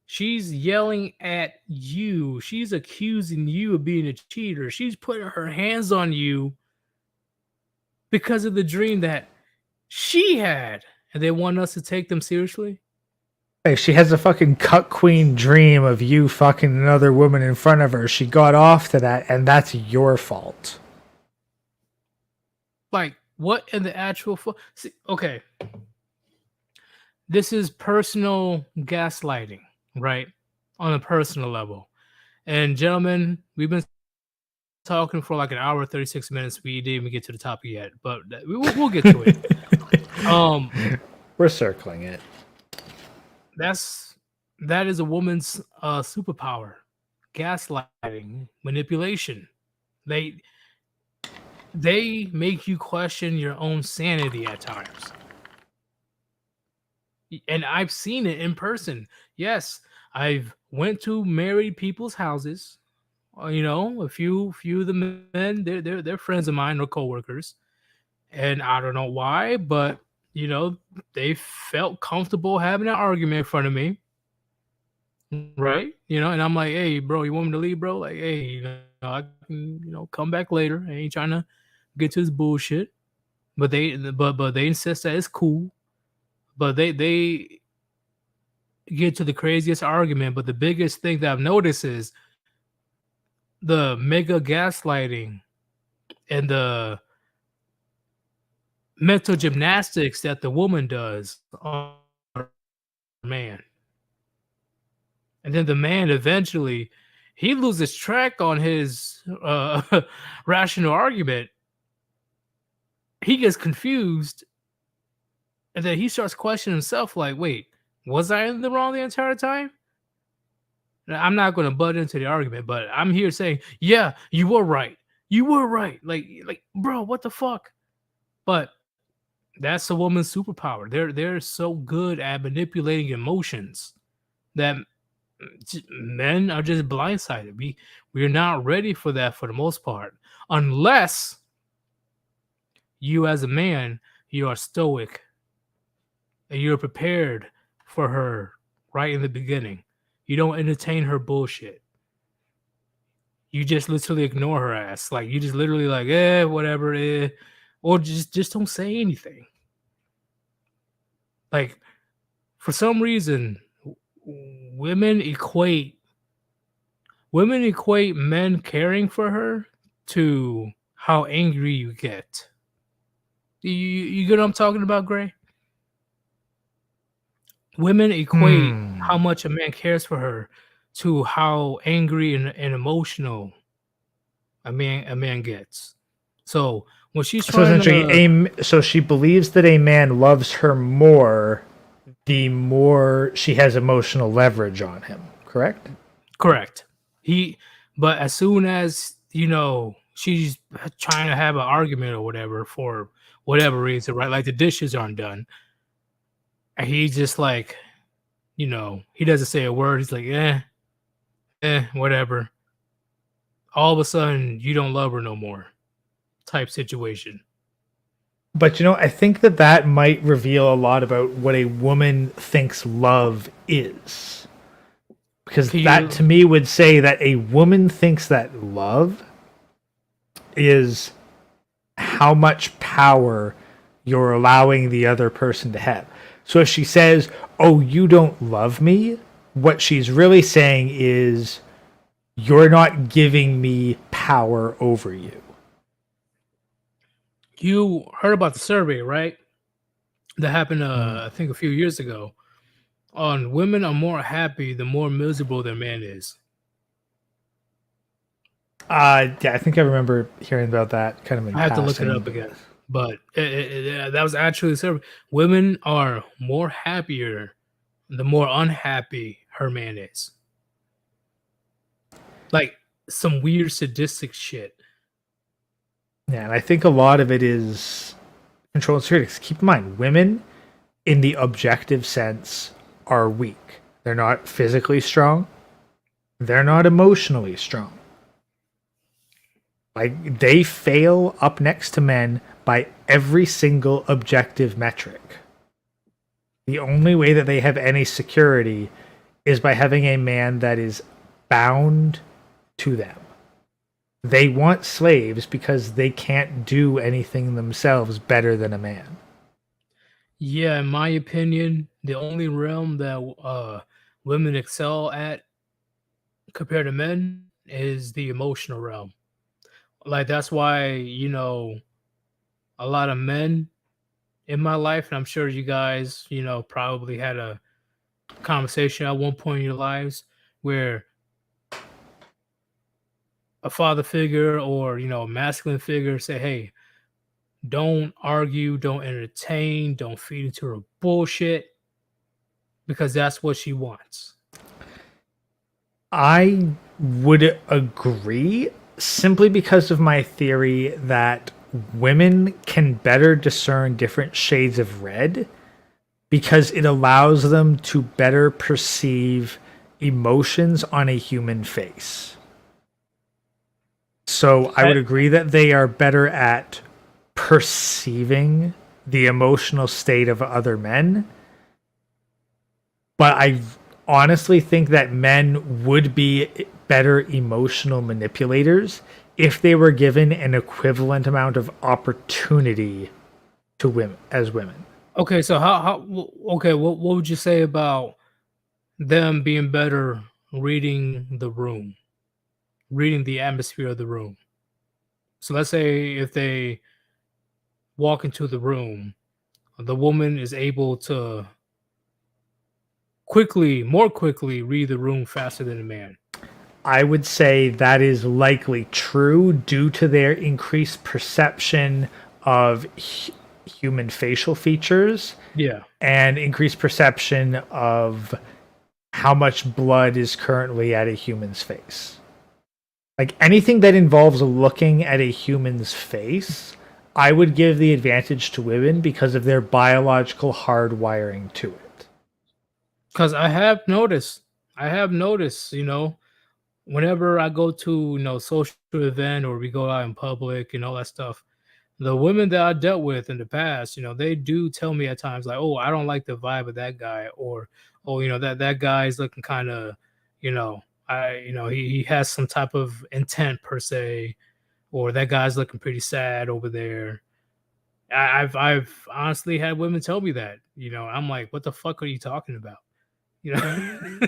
She's yelling at you. She's accusing you of being a cheater. She's putting her hands on you because of the dream that she had. And they want us to take them seriously? If she has a fucking cut queen dream of you fucking another woman in front of her, she got off to that, and that's your fault. Like, what in the actual See, okay. This is personal gaslighting, right? On a personal level. And gentlemen, we've been talking for like an hour, 36 minutes. We didn't even get to the topic yet, but we'll get to it. We're circling it. That is a woman's superpower. Gaslighting, manipulation. They make you question your own sanity at times. And I've seen it in person. Yes, I've went to married people's houses. You know, a few of the men, they're friends of mine or coworkers, and I don't know why, but you know, they felt comfortable having an argument in front of me, right? You know, and I'm like, hey, bro, you want me to leave, bro? Like, hey, you know, I can, you know, come back later. I ain't trying to get to this bullshit. But they insist that it's cool. But they get to the craziest argument. But the biggest thing that I've noticed is the mega gaslighting and the mental gymnastics that the woman does on her man. And then the man eventually he loses track on his rational argument. He gets confused, and then he starts questioning himself like, wait, was I in the wrong the entire time? Now, I'm not going to butt into the argument, but I'm here saying, yeah, you were right. You were right. Like, bro, what the fuck? But that's a woman's superpower. They're so good at manipulating emotions that men are just blindsided. We're not ready for that for the most part, unless you as a man you are stoic and you're prepared for her right in the beginning. You don't entertain her bullshit. You just literally ignore her ass. Like you just literally like, whatever, or just don't say anything. Like for some reason, women equate men caring for her to how angry you get. You get what I'm talking about, Gray? Women equate how much a man cares for her to how angry and emotional a man gets. So when she's trying So she believes that a man loves her more the more she has emotional leverage on him, correct? Correct. But as soon as, you know, she's trying to have an argument or whatever for whatever reason, right? Like the dishes aren't done. And he's just like, you know, he doesn't say a word. He's like, whatever. All of a sudden, you don't love her no more type situation. But you know, I think that might reveal a lot about what a woman thinks love is. Because Can that you? to me would say that a woman thinks that love is how much power you're allowing the other person to have. So if she says, "Oh, you don't love me," what she's really saying is, "You're not giving me power over you." You heard about the survey, right? That happened, Mm. I think, a few years ago. On women are more happy the more miserable their man is. Yeah, I think I remember hearing about that kind of in I have to look it passing. up again, but that was actually the survey. Women are more happier the more unhappy her man is. Like some weird sadistic shit. Yeah, and I think a lot of it is control and security. 'Cause keep in mind, women, in the objective sense, are weak. They're not physically strong. They're not emotionally strong. Like, they fail up next to men by every single objective metric. The only way that they have any security is by having a man that is bound to them. They want slaves because they can't do anything themselves better than a man. Yeah, in my opinion, the only realm that women excel at compared to men is the emotional realm. Like that's why, a lot of men in my life, and I'm sure you guys, probably had a conversation at one point in your lives where a father figure or, a masculine figure say, "Hey, don't argue, don't entertain, don't feed into her bullshit because that's what she wants." I would agree simply because of my theory that women can better discern different shades of red because it allows them to better perceive emotions on a human face. So I would agree that they are better at perceiving the emotional state of other men. But I honestly think that men would be better emotional manipulators if they were given an equivalent amount of opportunity to women as women. Okay, so okay, what would you say about them being better reading the room, reading the atmosphere of the room? So let's say if they walk into the room, the woman is able to more quickly read the room faster than a man. I would say that is likely true due to their increased perception of human facial features Yeah. and increased perception of how much blood is currently at a human's face. Like anything that involves looking at a human's face, I would give the advantage to women because of their biological hardwiring to it. Because I have noticed, whenever I go to, social event or we go out in public and all that stuff, the women that I dealt with in the past, they do tell me at times like, "Oh, I don't like the vibe of that guy," or, "Oh, that guy's looking kind of, he has some type of intent per se," or "That guy's looking pretty sad over there." I've honestly had women tell me that. I'm like, "What the fuck are you talking about?" You know?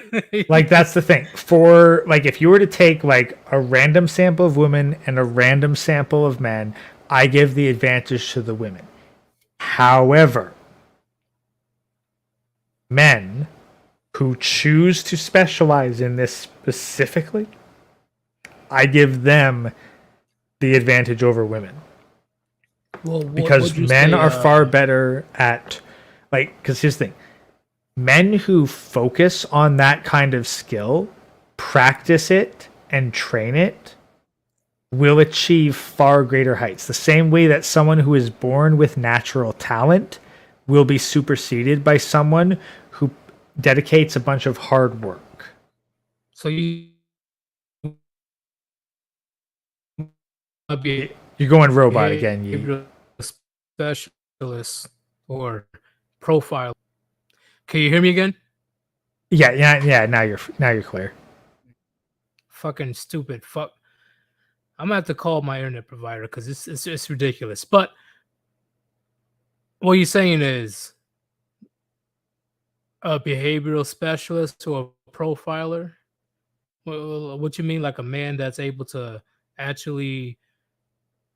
Like that's the thing. For like if you were to take like a random sample of women and a random sample of men, I give the advantage to the women. However, men who choose to specialize in this specifically, I give them the advantage over women. Well, Because what'd you men say? are far better at like because here's the thing. Men who focus on that kind of skill, practice it and train it, will achieve far greater heights. The same way that someone who is born with natural talent will be superseded by someone who dedicates a bunch of hard work. So you be You're going robot again, you. a specialist or profile. Can you hear me again? Yeah. Now you're clear. Fucking stupid. Fuck. I'm gonna have to call my internet provider because it's ridiculous. But what you're saying is a behavioral specialist or a profiler. What you mean, like a man that's able to actually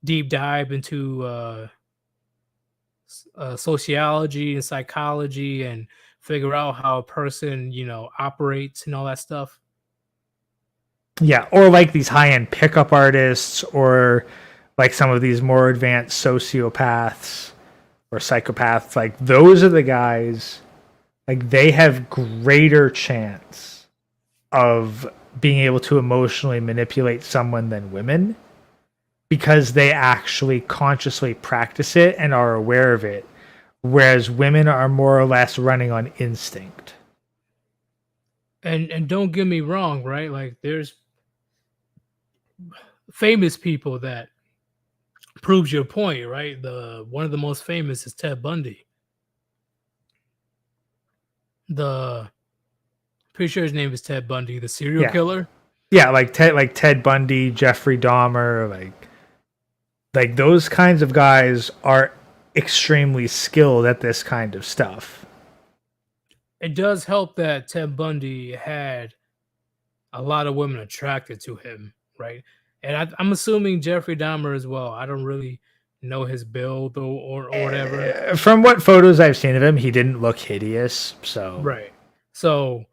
deep dive into sociology and psychology and figure out how a person, operates and all that stuff. Yeah, or like these high-end pickup artists, or like some of these more advanced sociopaths or psychopaths. Like those are the guys. Like they have greater chance of being able to emotionally manipulate someone than women, because they actually consciously practice it and are aware of it, whereas women are more or less running on instinct. And don't get me wrong, right? Like there's famous people that proves your point, right? The one of the most famous is Ted Bundy. The Pretty sure his name is Ted Bundy, the serial Yeah. killer. Yeah, like Ted Bundy, Jeffrey Dahmer, like those kinds of guys are extremely skilled at this kind of stuff. It does help that Ted Bundy had a lot of women attracted to him, right? And I'm assuming Jeffrey Dahmer as well. I don't really know his build or whatever. From what photos I've seen of him, he didn't look hideous. So Right. So,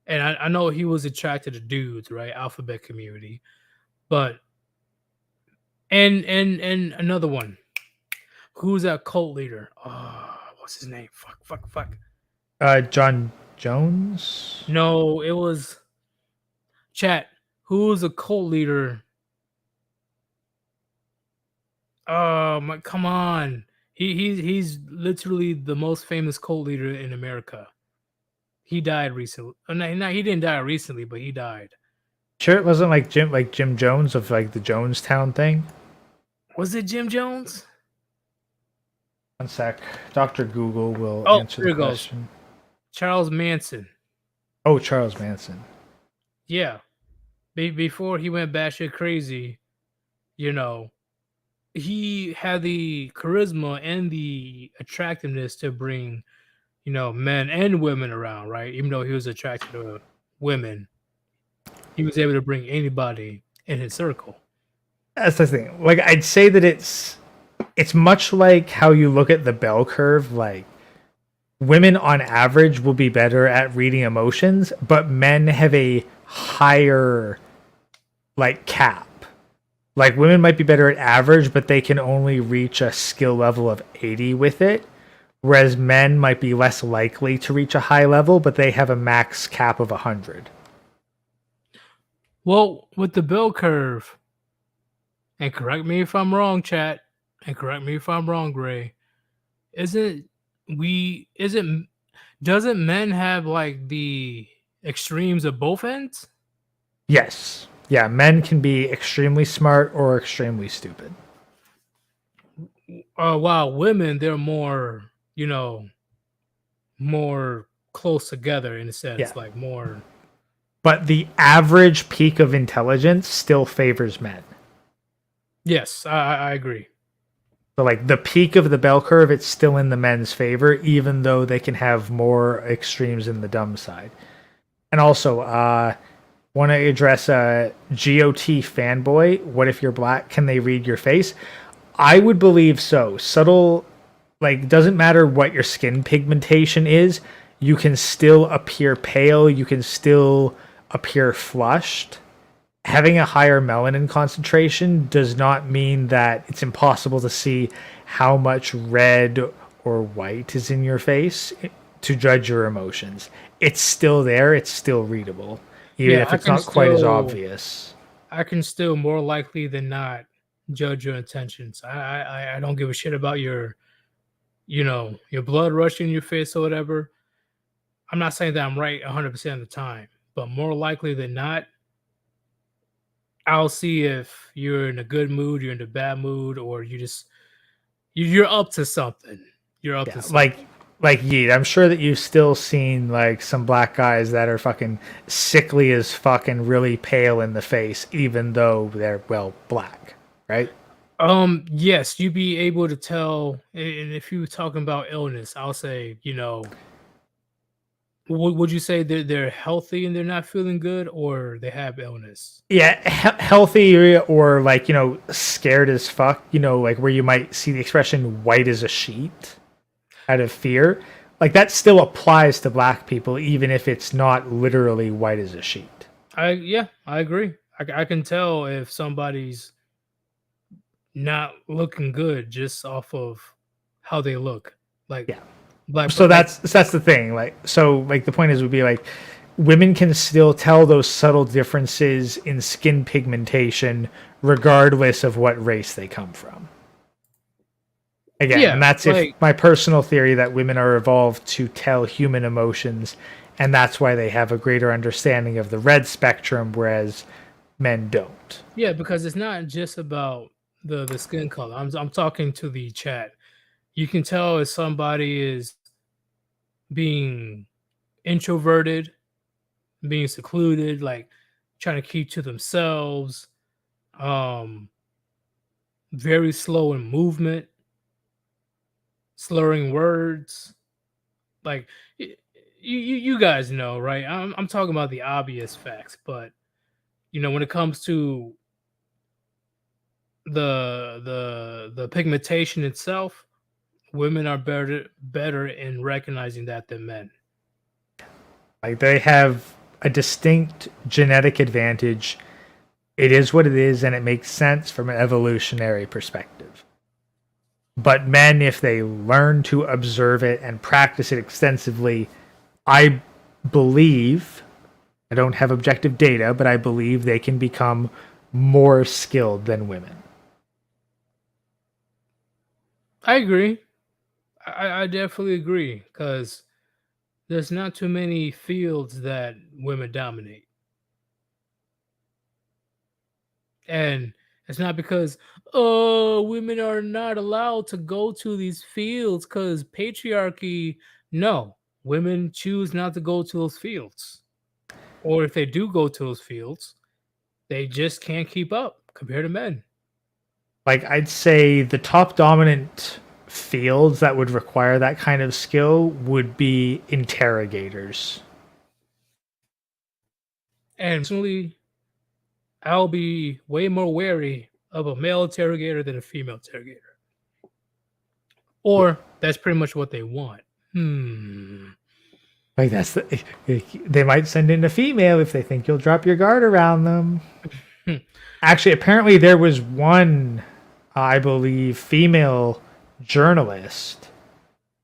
and I know he was attracted to dudes, right? Alphabet community. But and another one. Who's that cult leader? Oh, what's his name? Fuck. John Jones. No, it was chat. Who's a cult leader? Oh my, come on. He's literally the most famous cult leader in America. He died recently. Oh, no, he didn't die recently, but he died. Sure, it wasn't like Jim Jones of like the Jonestown thing. Was it Jim Jones? One sec, Dr. Google will Oh, answer here the it goes. question. Charles Manson. Oh, Charles Manson. Yeah. Before he went batshit crazy, he had the charisma and the attractiveness to bring, men and women around, right? Even though he was attracted to women, he was able to bring anybody in his circle. That's the thing. Like I'd say that it's much like how you look at the bell curve. Like women on average will be better at reading emotions, but men have a higher like cap. Like women might be better at average, but they can only reach a skill level of 80 with it. Whereas men might be less likely to reach a high level, but they have a max cap of 100. Well, with the bell curve, and correct me if I'm wrong, chat, and correct me if I'm wrong, Gray, isn't doesn't men have like the extremes of both ends? Yes. Yeah, men can be extremely smart or extremely stupid. While women, they're more, more close together in a sense, Yeah. like more. But the average peak of intelligence still favors men. Yes, I agree. So like the peak of the bell curve, it's still in the men's favor, even though they can have more extremes in the dumb side. And also, want to address a GOT fanboy. What if you're black? Can they read your face? I would believe so. Subtle, like, doesn't matter what your skin pigmentation is, you can still appear pale, you can still appear flushed. Having a higher melanin concentration does not mean that it's impossible to see how much red or white is in your face to judge your emotions. It's still there, it's still readable, even if it's not quite as obvious. I can still more likely than not judge your intentions. I don't give a shit about your blood rushing in your face or whatever. I'm not saying that I'm right 100% of the time, but more likely than not, I'll see if you're in a good mood, you're in a bad mood, or you're up to something. You're up to something. like Yeet, I'm sure that you've still seen like some black guys that are fucking sickly as fuck and really pale in the face, even though they're black, right? Yes, you'd be able to tell, and if you were talking about illness, I'll say, would you say they're healthy and they're not feeling good, or they have illness? Yeah, healthy or like scared as fuck. Like where you might see the expression "white as a sheet" out of fear. Like that still applies to black people, even if it's not literally white as a sheet. I agree. I can tell if somebody's not looking good just off of how they look. Like, Yeah. like, So like that's the thing. Like the point is would be like women can still tell those subtle differences in skin pigmentation regardless of what race they come from. Again, yeah, and that's if my personal theory that women are evolved to tell human emotions, and that's why they have a greater understanding of the red spectrum, whereas men don't. yeah, because it's not just about the skin color. I'm talking to the chat. You can tell if somebody is being introverted, being secluded, like trying to keep to themselves, um, very slow in movement, slurring words. Like you guys know, right? I'm talking about the obvious facts, but when it comes to the pigmentation itself, women are better in recognizing that than men. Like they have a distinct genetic advantage. It is what it is, and it makes sense from an evolutionary perspective. But men, if they learn to observe it and practice it extensively, I believe, I don't have objective data, but I believe they can become more skilled than women. I agree. I definitely agree because there's not too many fields that women dominate. And it's not because, oh, women are not allowed to go to these fields because patriarchy. No, women choose not to go to those fields. Or if they do go to those fields, they just can't keep up compared to men. Like I'd say the top dominant fields that would require that kind of skill would be interrogators. And personally, I'll be way more wary of a male interrogator than a female interrogator. Or that's pretty much what they want. Like they might send in a female if they think you'll drop your guard around them. Actually, apparently there was one, I believe, female journalist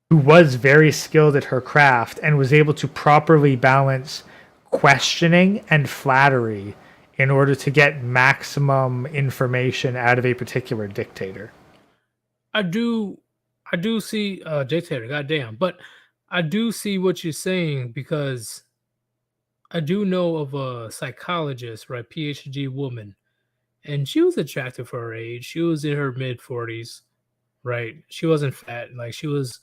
who was very skilled at her craft and was able to properly balance questioning and flattery in order to get maximum information out of a particular dictator. I do see dictator, goddamn, but I do see what you're saying because I do know of a psychologist, right, PhD woman, and she was attractive for her age. She was in her mid 40s, right? She wasn't fat, like she was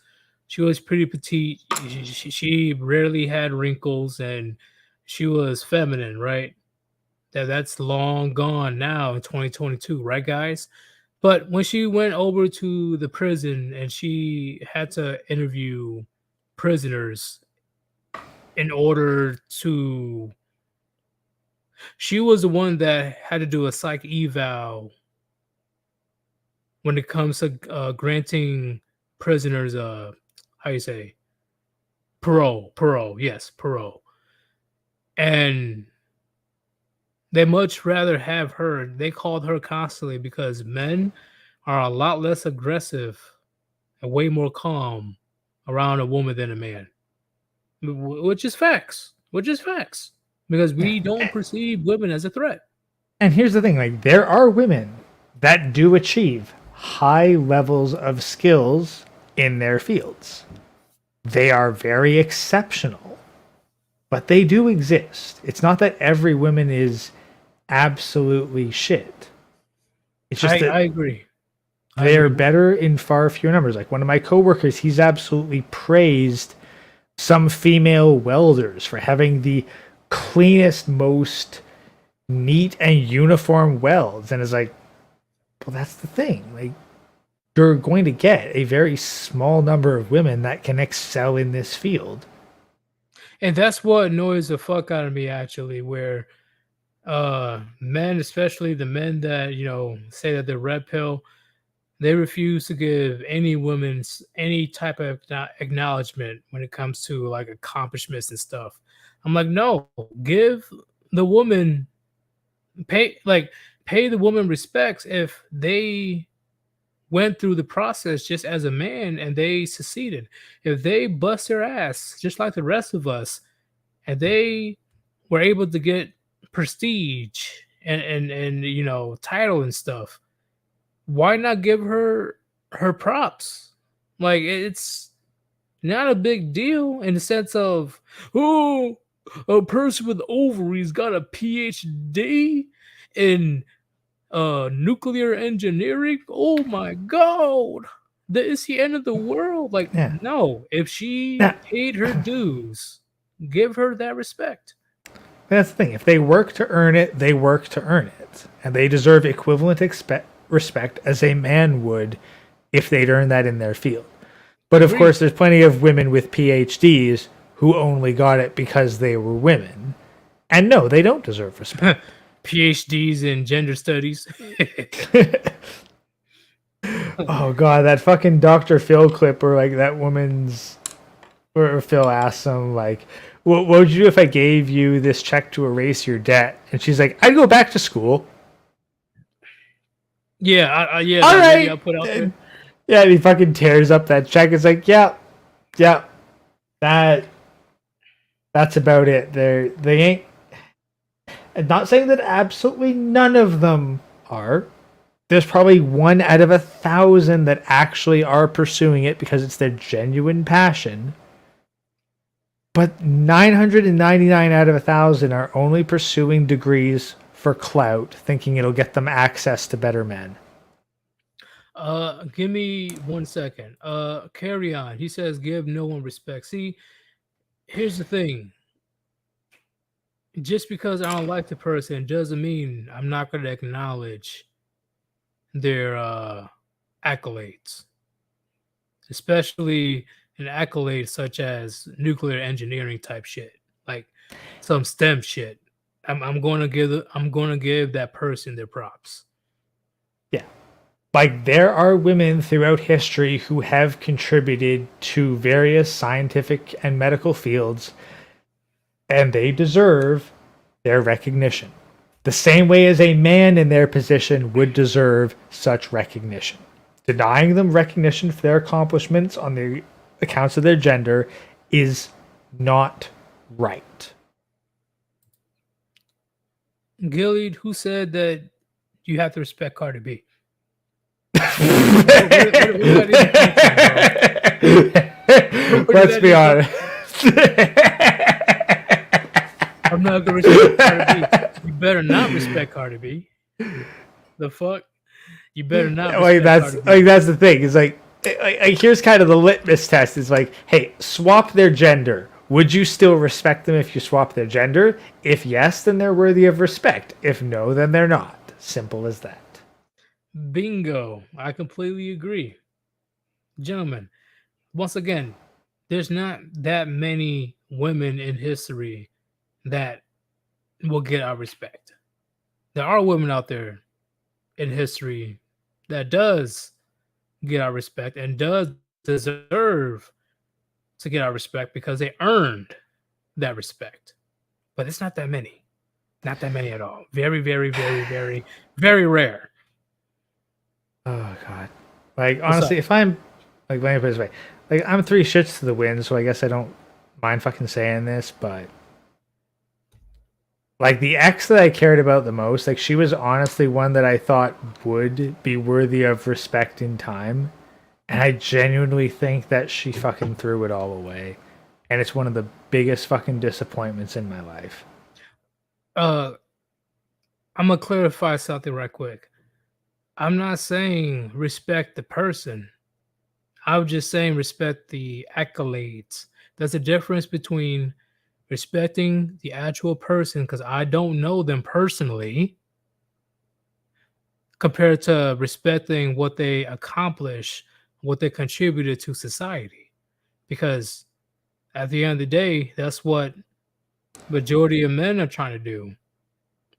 pretty petite. She rarely had wrinkles, and she was feminine, right? That's long gone now in 2022, right, guys? But when she went over to the prison and she had to interview prisoners in order to, she was the one that had to do a psych eval when it comes to granting prisoners how you say, parole, yes, parole. And they much rather have her. They called her constantly because men are a lot less aggressive and way more calm around a woman than a man, which is facts. Which is facts because we don't perceive women as a threat. And here's the thing, like there are women that do achieve high levels of skills in their fields. They are very exceptional, but they do exist. It's not that every woman is absolutely shit. It's just I agree. they're better in far fewer numbers. Like one of my coworkers, he's absolutely praised some female welders for having the cleanest, most neat and uniform welds. And it's like, well, that's the thing. Like, you're going to get a very small number of women that can excel in this field. And that's what annoys the fuck out of me, actually, where men, especially the men that, say that they're red pill, they refuse to give any women any type of acknowledgement when it comes to like accomplishments and stuff. I'm like, no, give the woman pay the woman respects if they went through the process just as a man and they succeeded. If they bust their ass just like the rest of us and they were able to get prestige and title and stuff, why not give her props? Like, it's not a big deal in the sense of, oh, a person with ovaries got a PhD in nuclear engineering. Oh my god, is the end of the world? Like, no, if she paid her dues, give her that respect. That's the thing. If they work to earn it, they work to earn it, and they deserve equivalent respect as a man would if they'd earned that in their field. But of course, there's plenty of women with PhDs who only got it because they were women, and no, they don't deserve respect. PhDs in gender studies. Oh god, that fucking Dr. Phil clip where like that woman's, where Phil asks him like, what would you do if I gave you this check to erase your debt? And she's like, I'd go back to school. Yeah, yeah. All right. I'll put out there. Yeah, and he fucking tears up that check. It's like, yeah, that's about it. They ain't. I'm not saying that absolutely none of them are. There's probably 1 out of 1,000 that actually are pursuing it because it's their genuine passion. But 999 out of 1,000 are only pursuing degrees for clout, thinking it'll get them access to better men. Give me 1 second. Carry on. He says, give no one respect. See, here's the thing. Just because I don't like the person doesn't mean I'm not going to acknowledge their accolades, especially an accolade such as nuclear engineering type shit, like some STEM shit. I'm going to give that person their props. Yeah. Like, there are women throughout history who have contributed to various scientific and medical fields, and they deserve their recognition. The same way as a man in their position would deserve such recognition. Denying them recognition for their accomplishments on the accounts of their gender is not right. Gilead, who said that you have to respect Cardi B? Let's be honest. I'm not gonna respect Cardi B. You better not respect Cardi B. The fuck? You better not. Like that's the thing. It's like here's kind of the litmus test. It's like, hey, swap their gender. Would you still respect them if you swap their gender? If yes, then they're worthy of respect. If no, then they're not. Simple as that. Bingo. I completely agree. Gentlemen, once again, there's not that many women in history that will get our respect. There are women out there in history that does get our respect and does deserve to get our respect because they earned that respect. But it's not that many. Not that many at all. Very, very, very, very, very rare. Oh god. Like, honestly, if I'm like, let me put it this way. Like, I'm 3 shits to the wind, so I guess I don't mind fucking saying this, but like, the ex that I cared about the most, like, she was honestly one that I thought would be worthy of respect in time. And I genuinely think that she fucking threw it all away. And it's one of the biggest fucking disappointments in my life. I'm gonna clarify something right quick. I'm not saying respect the person. I was just saying respect the accolades. There's a difference between respecting the actual person because I don't know them personally compared to respecting what they accomplish, what they contributed to society. Because at the end of the day, that's what majority of men are trying to do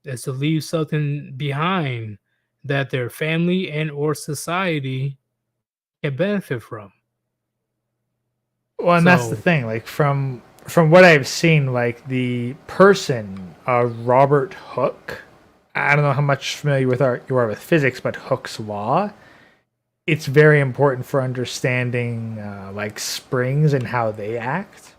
is to leave something behind that their family and or society can benefit from. Well, and that's the So thing. Like from what I've seen, like the person, Robert Hooke. I don't know how much familiar with you are with physics, but Hooke's law. It's very important for understanding like springs and how they act.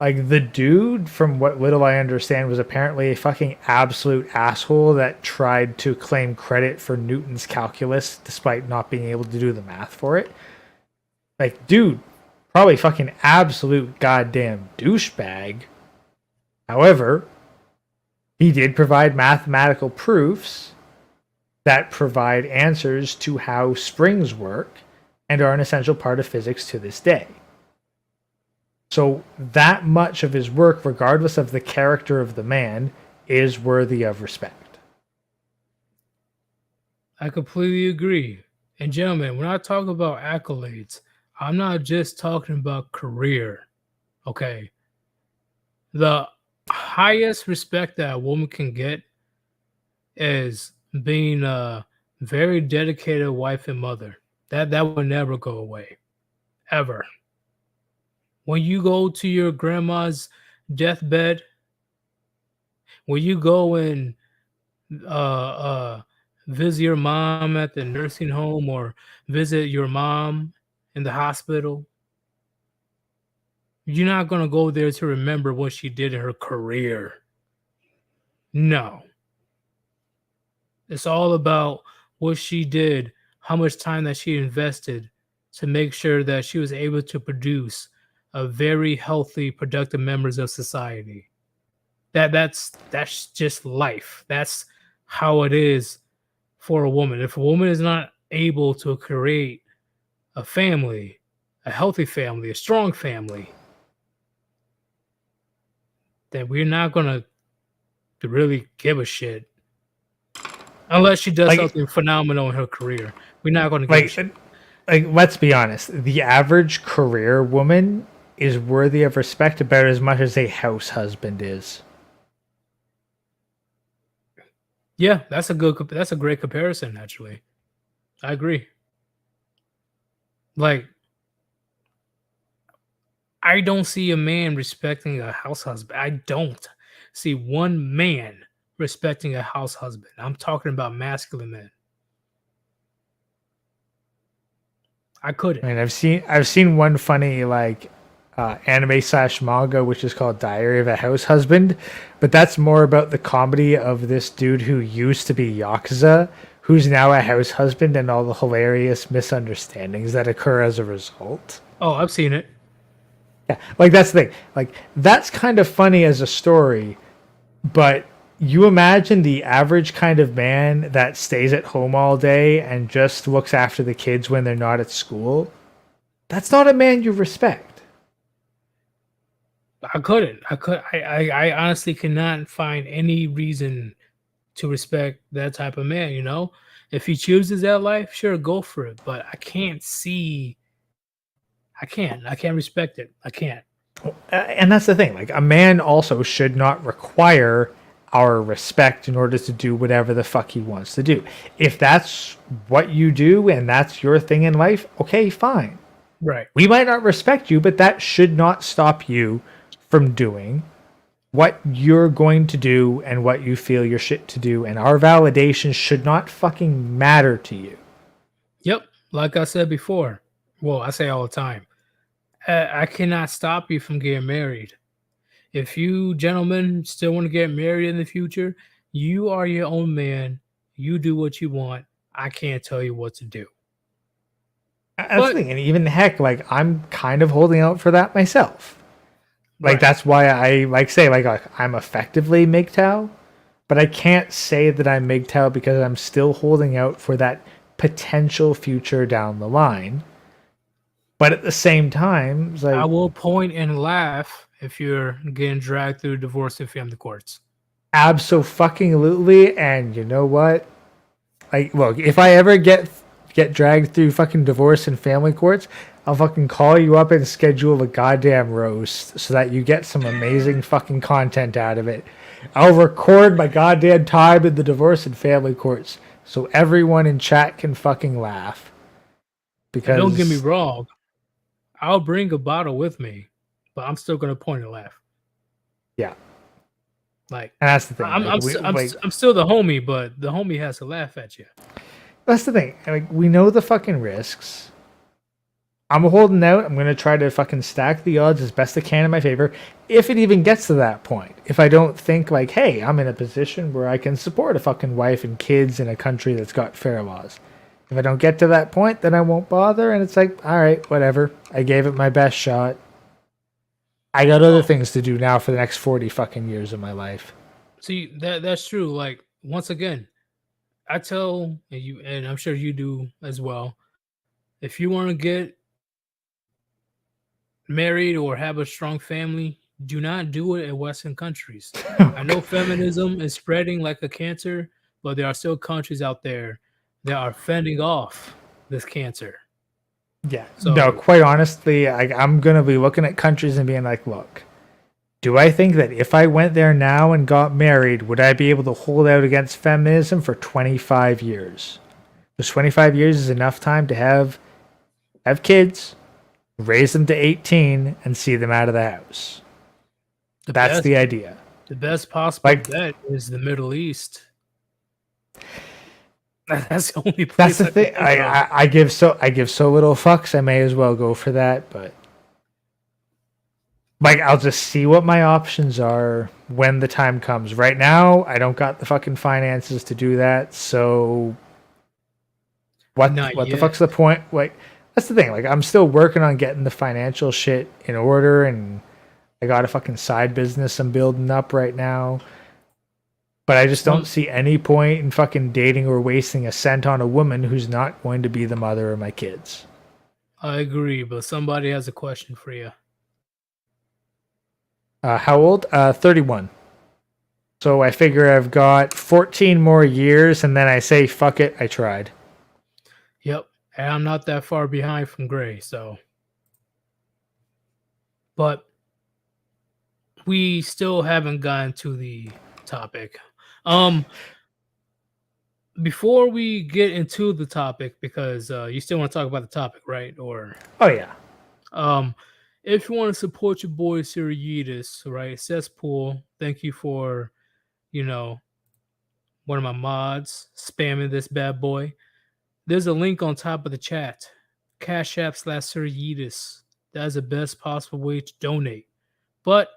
Like the dude, from what little I understand, was apparently a fucking absolute asshole that tried to claim credit for Newton's calculus despite not being able to do the math for it. Like, dude, probably fucking absolute goddamn douchebag. However, he did provide mathematical proofs that provide answers to how springs work and are an essential part of physics to this day. So that much of his work, regardless of the character of the man, is worthy of respect. I completely agree. And gentlemen, when I talk about accolades, I'm not just talking about career. Okay. The highest respect that a woman can get is being a very dedicated wife and mother. That will never go away. Ever. When you go to your grandma's deathbed, when you go and uh, uh, visit your mom at the nursing home or visit your mom in the hospital, you're not going to go there to remember what she did in her career. No. It's all about what she did, how much time that she invested to make sure that she was able to produce a very healthy, productive members of society. That's just life. That's how it is for a woman. If a woman is not able to create a family, a healthy family, a strong family, then we're not gonna really give a shit. Unless she does Like, something phenomenal in her career. We're not gonna give a shit. like, let's be honest. The average career woman is worthy of respect about as much as a house husband is. Yeah, that's a great comparison, actually. I agree. Like, I don't see a man respecting a house husband. I don't see one man respecting a house husband. I'm talking about masculine men. I couldn't. I mean, I've seen one funny like anime slash manga which is called Diary of a House Husband, but that's more about the comedy of this dude who used to be Yakuza, who's now a house husband, and all the hilarious misunderstandings that occur as a result. Oh, I've seen it. Yeah, like that's the thing. Like that's kind of funny as a story, but you imagine the average kind of man that stays at home all day and just looks after the kids when they're not at school. That's not a man you respect. I couldn't. I honestly cannot find any reason to respect that type of man, you know? If he chooses that life, sure, go for it. But I can't see I can't. I can't respect it. I can't. And that's the thing. Like a man also should not require our respect in order to do whatever the fuck he wants to do. If that's what you do and that's your thing in life, okay, fine. Right. We might not respect you, but that should not stop you from doing what you're going to do and what you feel you're shit to do. And our validation should not fucking matter to you. Yep. Like I said before. Well, I say all the time. I cannot stop you from getting married. If you gentlemen still want to get married in the future, you are your own man. You do what you want. I can't tell you what to do. That's the thing. And even heck, like I'm kind of holding out for that myself. Like that's why I like say like I'm effectively MGTOW, but I can't say that I'm MGTOW because I'm still holding out for that potential future down the line. But at the same time, it's I like, will point and laugh if you're getting dragged through divorce and family courts. abso-fucking-lutely, and you know what? Like, look, if I ever get dragged through fucking divorce and family courts, I'll fucking call you up and schedule a goddamn roast so that you get some amazing fucking content out of it. I'll record my goddamn time in the divorce and family courts so everyone in chat can fucking laugh. And Because don't get me wrong, I'll bring a bottle with me, but I'm still gonna point and laugh. yeah, Like, and that's the thing. I'm Like, I'm still the homie, but the homie has to laugh at you. that's the thing. Like, we know the fucking risks. I'm holding out. I'm going to try to fucking stack the odds as best I can in my favor. If it even gets to that point. If I don't think like, hey, I'm in a position where I can support a fucking wife and kids in a country that's got fair laws. If I don't get to that point, then I won't bother. And it's like, all right, whatever. I gave it my best shot. I got other things to do now for the next 40 fucking years of my life. See, that's true. Like, once again, I tell you, and I'm sure you do as well, if you want to get married or have a strong family, do not do it in Western countries. I know feminism is spreading like a cancer, but there are still countries out there that are fending off this cancer. Yeah. So- No, quite honestly, I'm going to be looking at countries and being like, look, do I think that if I went there now and got married, would I be able to hold out against feminism for 25 years? Because 25 years is enough time to have kids, raise them to 18, and see them out of the house. That's the idea. The best possible Like- bet is the Middle East. That's the only place. That's the I thing. can think of. I give so little fucks. I may as well go for that, but like I'll just see what my options are when the time comes. Right now, I don't got the fucking finances to do that. So what Not the yet. fuck's the point? Like that's the thing. Like I'm still working on getting the financial shit in order, and I got a fucking side business I'm building up right now. But I just don't see any point in fucking dating or wasting a cent on a woman who's not going to be the mother of my kids. I agree, but somebody has a question for you. How old? 31. So I figure I've got 14 more years, and then I say, fuck it, I tried. Yep, and I'm not that far behind from Gray, so. But we still haven't gotten to the topic. Before we get into the topic, because you still want to talk about the topic, right? Or Oh, yeah. if you want to support your boy Sir Yeetus, right? Cesspool, thank you for, one of my mods spamming this bad boy. There's a link on top of the chat. Cash App / Sir Yeetus. That is the best possible way to donate. But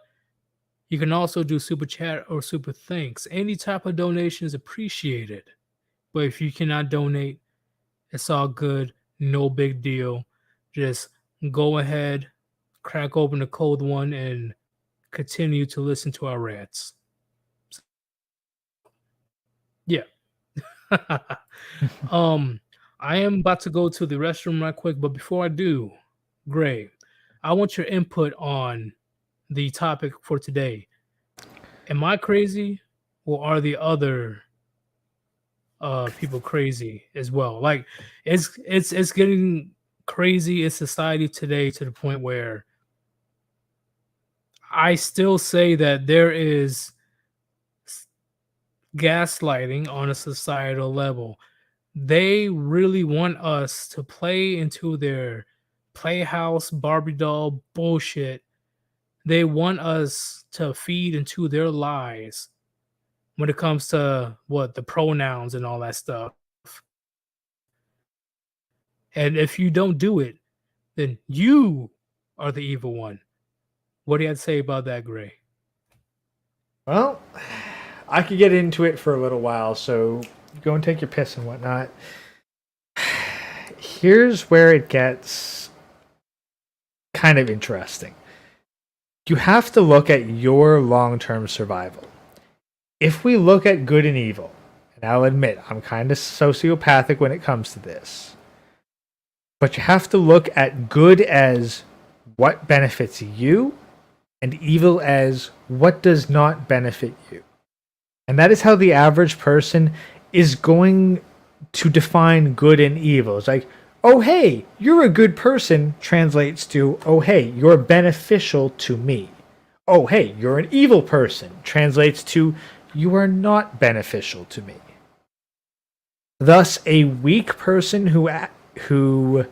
you can also do super chat or super thanks. Any type of donation is appreciated. But if you cannot donate, it's all good. No big deal. Just go ahead, crack open the cold one, and continue to listen to our rants. Yeah. I am about to go to the restroom right quick, but before I do, Gray, I want your input on the topic for today. Am I crazy, or are the other people crazy as well? Like, it's getting crazy in society today to the point where I still say that there is gaslighting on a societal level. They really want us to play into their playhouse Barbie doll bullshit. They want us to feed into their lies when it comes to the pronouns and all that stuff. And if you don't do it, then you are the evil one. What do you have to say about that, Gray? Well, I could get into it for a little while, so go and take your piss and whatnot. Here's where it gets kind of interesting. You have to look at your long-term survival. if we look at good and evil, and I'll admit I'm kind of sociopathic when it comes to this, but you have to look at good as what benefits you and evil as what does not benefit you. And that is how the average person is going to define good and evil. It's like, oh, hey, you're a good person translates to, oh, hey, you're beneficial to me. Oh, hey, you're an evil person translates to, you are not beneficial to me. Thus, a weak person who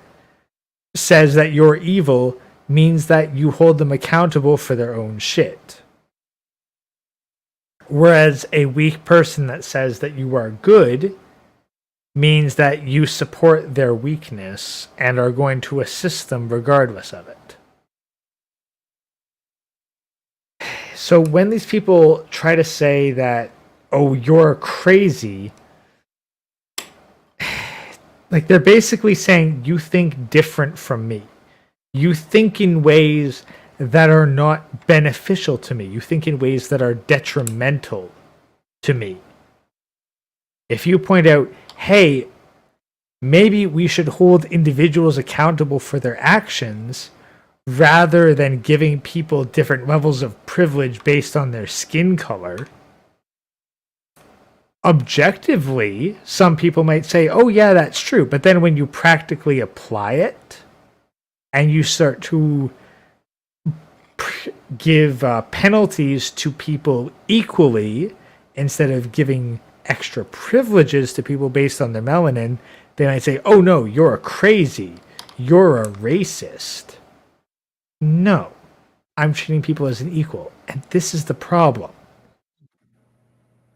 says that you're evil means that you hold them accountable for their own shit. Whereas a weak person that says that you are good means that you support their weakness and are going to assist them regardless of it. So when these people try to say that, oh, you're crazy, like they're basically saying you think different from me. You think in ways that are not beneficial to me. You think in ways that are detrimental to me. If you point out, hey, maybe we should hold individuals accountable for their actions rather than giving people different levels of privilege based on their skin color. Objectively, some people might say, oh, yeah, that's true. But then when you practically apply it and you start to give penalties to people equally instead of giving extra privileges to people based on their melanin, they might say, oh, no, you're crazy. You're a racist. No, I'm treating people as an equal. And this is the problem.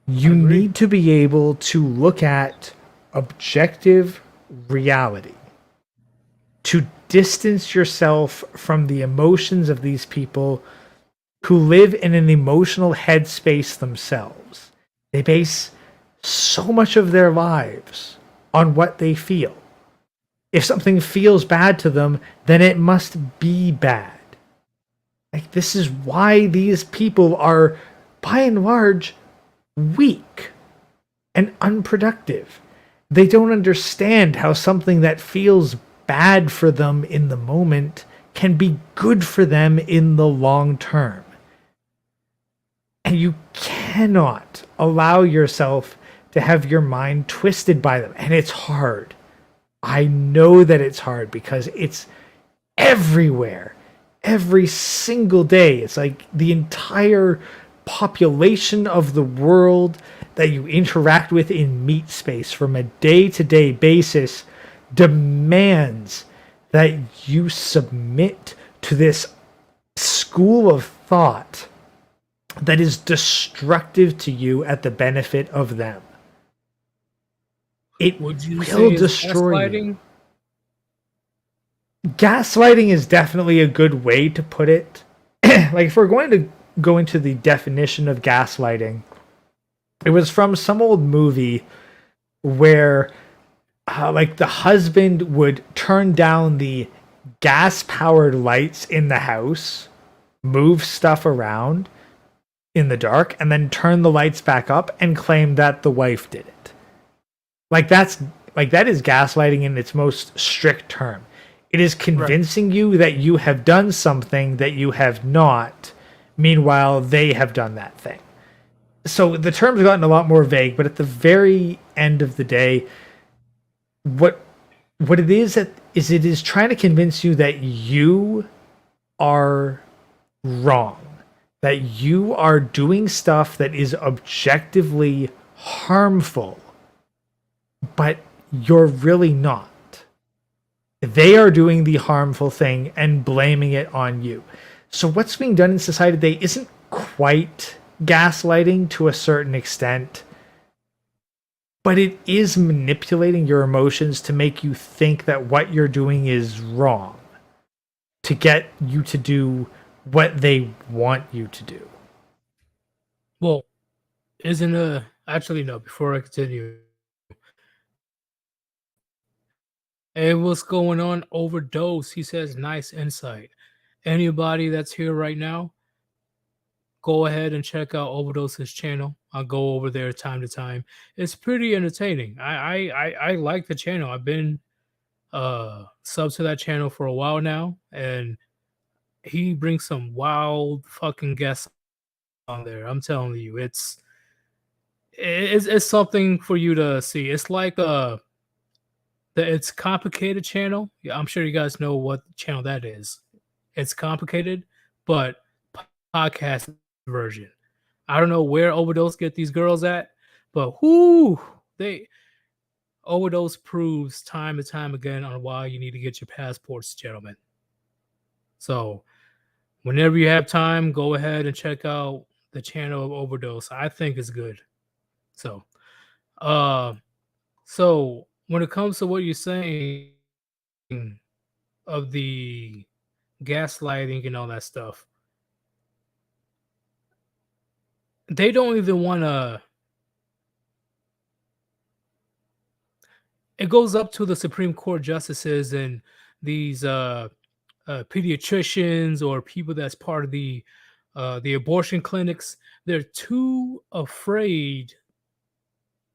You need to be able to look at objective reality, to distance yourself from the emotions of these people who live in an emotional headspace themselves. They base so much of their lives on what they feel. If something feels bad to them, then it must be bad. Like, this is why these people are, by and large, weak and unproductive. They don't understand how something that feels bad for them in the moment can be good for them in the long term. And you cannot allow yourself to have your mind twisted by them. And it's hard. I know that it's hard because it's everywhere. Every single day. It's like the entire population of the world that you interact with in meat space from a day-to-day basis demands that you submit to this school of thought that is destructive to you at the benefit of them. It will destroy you. Gaslighting is definitely a good way to put it. Like, if we're going to go into the definition of gaslighting, it was from some old movie where like the husband would turn down the gas-powered lights in the house, move stuff around in the dark, and then turn the lights back up and claim that the wife did it. Like, that is gaslighting in its most strict term. It is convincing you that you have done something that you have not. Meanwhile, they have done that thing. So the terms have gotten a lot more vague, but at the very end of the day, what it is it is trying to convince you that you are wrong, that you are doing stuff that is objectively harmful, but you're really not. They are doing the harmful thing and blaming it on you. So what's being done in society today isn't quite gaslighting to a certain extent, but it is manipulating your emotions to make you think that what you're doing is wrong, to get you to do what they want you to do. Well, actually, no, before I continue. Hey, what's going on? Overdose. He says, nice insight. Anybody that's here right now, go ahead and check out Overdose's channel. I'll go over there time to time. It's pretty entertaining. I like the channel. I've been sub to that channel for a while now, and he brings some wild fucking guests on there. I'm telling you, it's something for you to see. It's like the It's Complicated channel. Yeah, I'm sure you guys know what channel that is. It's Complicated, but podcast version. I don't know where Overdose get these girls at, but they Overdose proves time and time again on why you need to get your passports, gentlemen. So whenever you have time, go ahead and check out the channel of Overdose. I think it's good. So so when it comes to what you're saying of the gaslighting and all that stuff, they don't even want to. It goes up to the Supreme Court justices and these pediatricians or people that's part of the abortion clinics. They're too afraid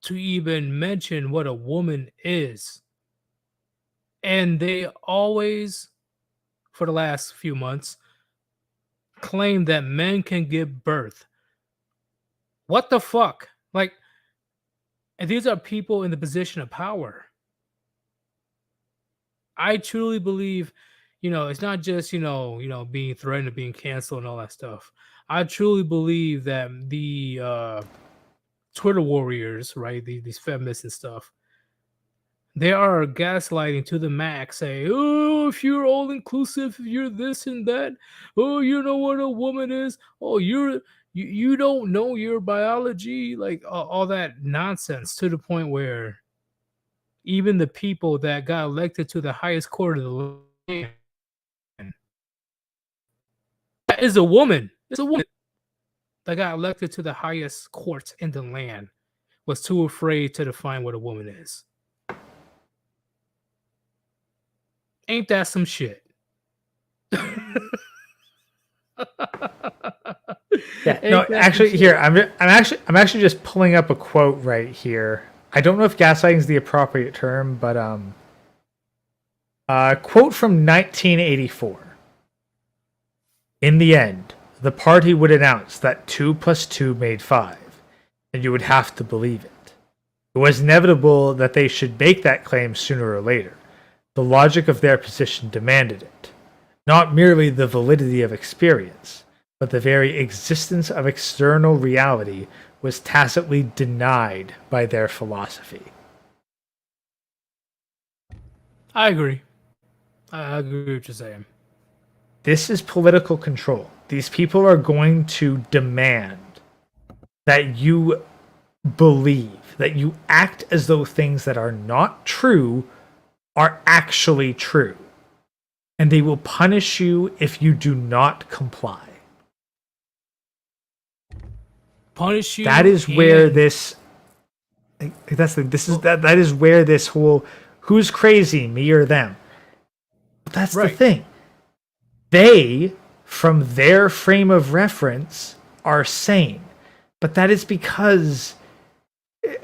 to even mention what a woman is, and they always, for the last few months, claim that men can give birth. What the fuck? Like, and these are people in the position of power. I truly believe, it's not just, being threatened or being canceled and all that stuff. I truly believe that the Twitter warriors, right, these feminists and stuff, they are gaslighting to the max, say, oh, if you're all inclusive, if you're this and that, oh, you know what a woman is, oh, you don't know your biology, like all that nonsense, to the point where even the people that got elected to the highest court of the land is a woman. It's a woman that got elected to the highest court in the land, was too afraid to define what a woman is. Ain't that some shit? Yeah, no, actually, here I'm actually just pulling up a quote right here. I don't know if gaslighting is the appropriate term, but quote from 1984. In the end, the party would announce that 2 + 2 made 5, and you would have to believe it. It was inevitable that they should make that claim sooner or later. The logic of their position demanded it. Not merely the validity of experience, but the very existence of external reality was tacitly denied by their philosophy. I agree. I agree with what you're saying. This is political control. These people are going to demand that you believe, that you act as though things that are not true are actually true. And they will punish you if you do not comply. Punish you. That is where this that is where this whole who's crazy, me or them. But that's right. The thing. They, from their frame of reference, are sane. But that is because,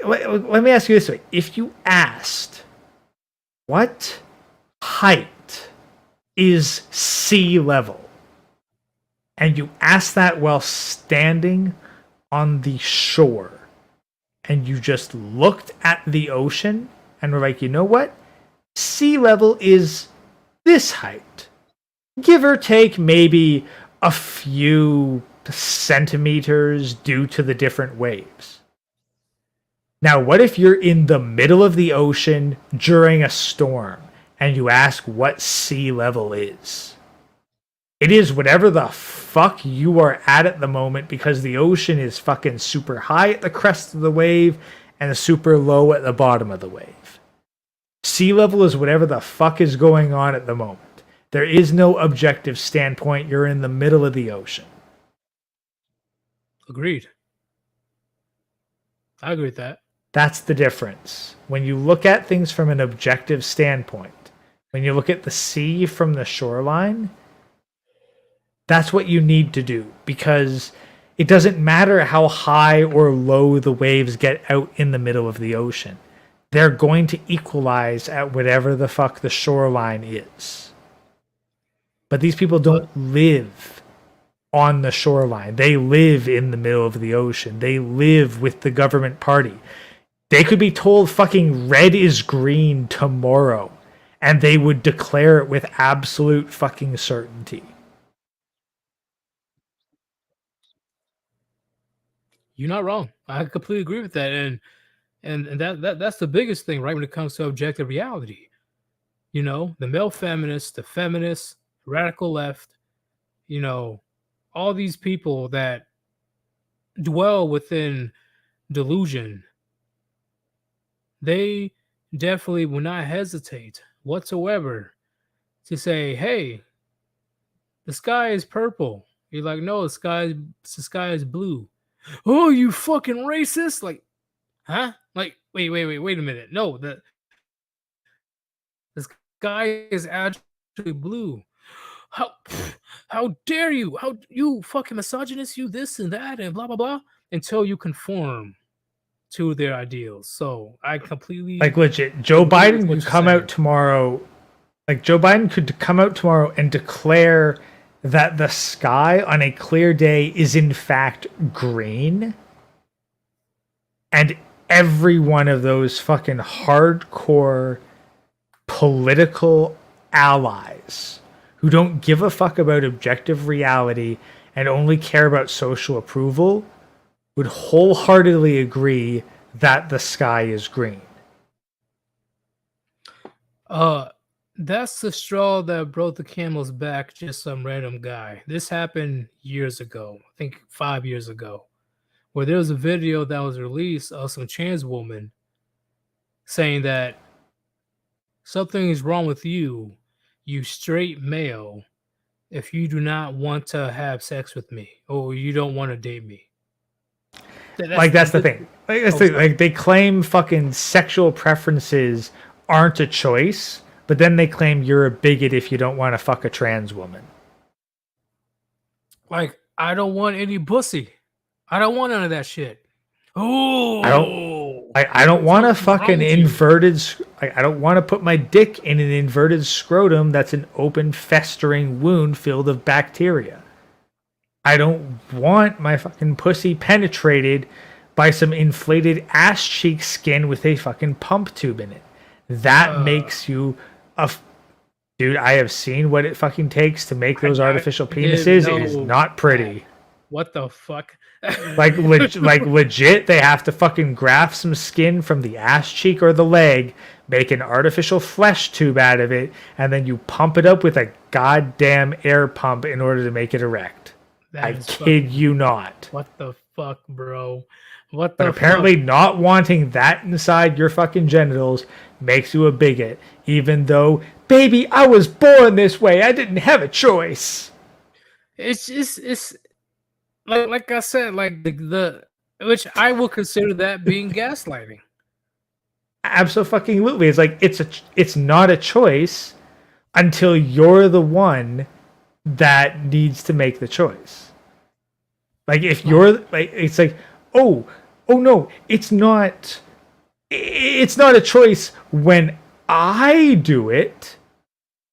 let me ask you this way. If you asked, what height is sea level? And you asked that while standing on the shore, and you just looked at the ocean and were like, you know what? Sea level is this height. Give or take maybe a few centimeters due to the different waves. Now, what if you're in the middle of the ocean during a storm and you ask what sea level is? It is whatever the fuck you are at the moment, because the ocean is fucking super high at the crest of the wave and super low at the bottom of the wave. Sea level is whatever the fuck is going on at the moment. There is no objective standpoint. You're in the middle of the ocean. Agreed. I agree with that. That's the difference. When you look at things from an objective standpoint, when you look at the sea from the shoreline, that's what you need to do. Because It doesn't matter how high or low the waves get out in the middle of the ocean. They're going to equalize at whatever the fuck the shoreline is. But these people don't live on the shoreline. They live in the middle of the ocean. They live with the government party. They could be told fucking red is green tomorrow, and they would declare it with absolute fucking certainty. You're not wrong. I completely agree with that, and that's the biggest thing, right? When it comes to objective reality, you know, the male feminists, the feminists, radical left, you know, all these people that dwell within delusion, they definitely will not hesitate whatsoever to say, "Hey, the sky is purple." You're like, "No, the sky is blue." Oh, you fucking racist! Like, huh? Like, wait a minute. No, the sky is actually blue. How how dare you? How you fucking misogynist, you this and that and blah blah blah, until you conform to their ideals. So I completely Like legit, Joe Biden what could you're come saying. out tomorrow. Like Joe Biden could come out tomorrow and declare that the sky on a clear day is in fact green. And every one of those fucking hardcore political allies who don't give a fuck about objective reality and only care about social approval would wholeheartedly agree that the sky is green. That's the straw that broke the camel's back, just some random guy. This happened years ago, I think 5 years ago, where there was a video that was released of some trans woman saying that something is wrong with you, you straight male, if you do not want to have sex with me or you don't want to date me. That's the thing. Like they claim fucking sexual preferences aren't a choice, but then they claim you're a bigot if you don't want to fuck a trans woman. Like, I don't want any pussy. I don't want none of that shit. Oh, I don't want to What's wrong fucking with you? inverted. I don't want to put my dick in an inverted scrotum that's an open, festering wound filled with bacteria. I don't want my fucking pussy penetrated by some inflated ass cheek skin with a fucking pump tube in it. That makes you a. Dude, I have seen what it fucking takes to make those artificial penises. It is not pretty. What the fuck? Like legit, they have to fucking graft some skin from the ass cheek or the leg, make an artificial flesh tube out of it, and then you pump it up with a goddamn air pump in order to make it erect. I kid you not. What the fuck, bro? What But the apparently fuck? not wanting that inside your fucking genitals makes you a bigot, even though, baby, I was born this way. I didn't have a choice. It's just it's like I said, like the which I will consider that being gaslighting. Absolutely. It's like it's not a choice until you're the one that needs to make the choice. Like if you're like, it's like, oh no, it's not a choice when I do it,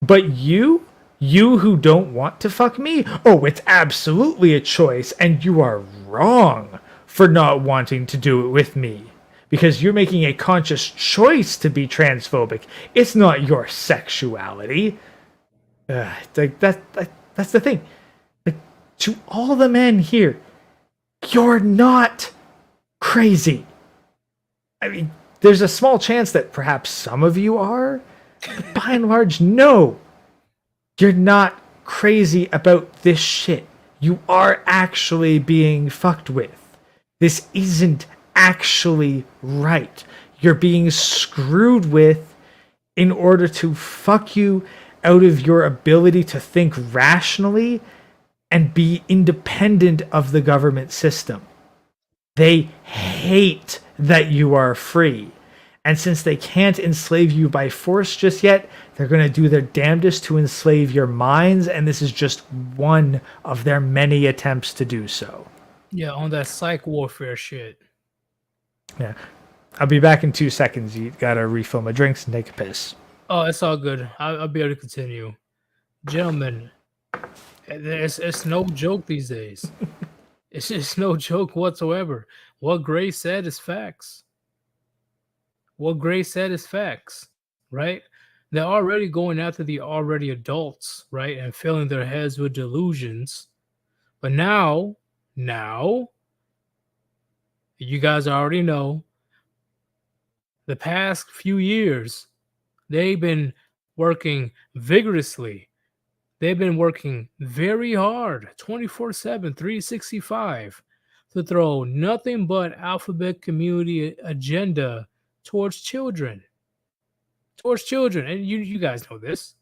but you who don't want to fuck me, oh, it's absolutely a choice, and you are wrong for not wanting to do it with me because you're making a conscious choice to be transphobic. It's not your sexuality. Like that's the thing. Like, to all the men here, you're not crazy. I mean, there's a small chance that perhaps some of you are, but by and large, no. You're not crazy about this shit. You are actually being fucked with. This isn't actually right. You're being screwed with in order to fuck you out of your ability to think rationally and be independent of the government system. They hate that you are free. And since they can't enslave you by force just yet, they're going to do their damnedest to enslave your minds, and this is just one of their many attempts to do so. Yeah, on that psych warfare shit. Yeah. I'll be back in 2 seconds. You gotta refill my drinks and take a piss. Oh, it's all good. I'll be able to continue. Gentlemen, it's no joke these days. It's just no joke whatsoever. What Gray said is facts. What Gray said is facts, right? They're already going after the already adults, right? And filling their heads with delusions. But now, you guys already know, the past few years, they've been working vigorously. They've been working very hard, 24/7, 365, to throw nothing but alphabet community agenda towards children. Towards children. And you guys know this.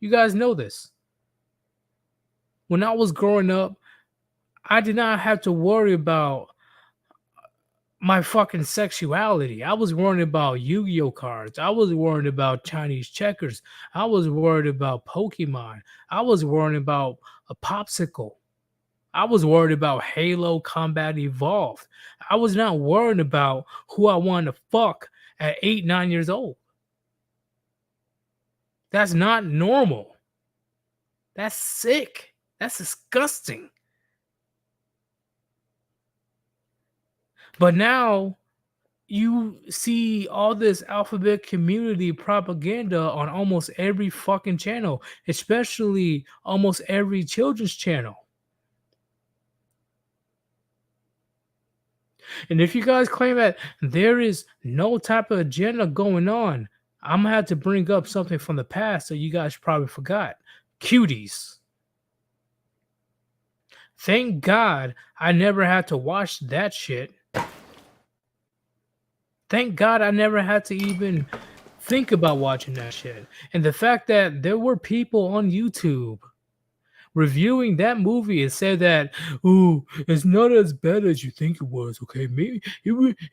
You guys know this. When I was growing up, I did not have to worry about my fucking sexuality. I was worried about Yu-Gi-Oh cards. I was worried about Chinese checkers. I was worried about Pokemon. I was worried about a popsicle. I was worried about Halo Combat Evolved. I was not worried about who I wanted to fuck at 8, 9 years old. That's not normal. That's sick. That's disgusting. But now you see all this alphabet community propaganda on almost every fucking channel, especially almost every children's channel. And if you guys claim that there is no type of agenda going on, I'm gonna have to bring up something from the past that you guys probably forgot. Cuties. Thank God I never had to watch that shit. Thank God I never had to even think about watching that shit. And the fact that there were people on YouTube reviewing that movie and said that, "Ooh, it's not as bad as you think it was." Okay, maybe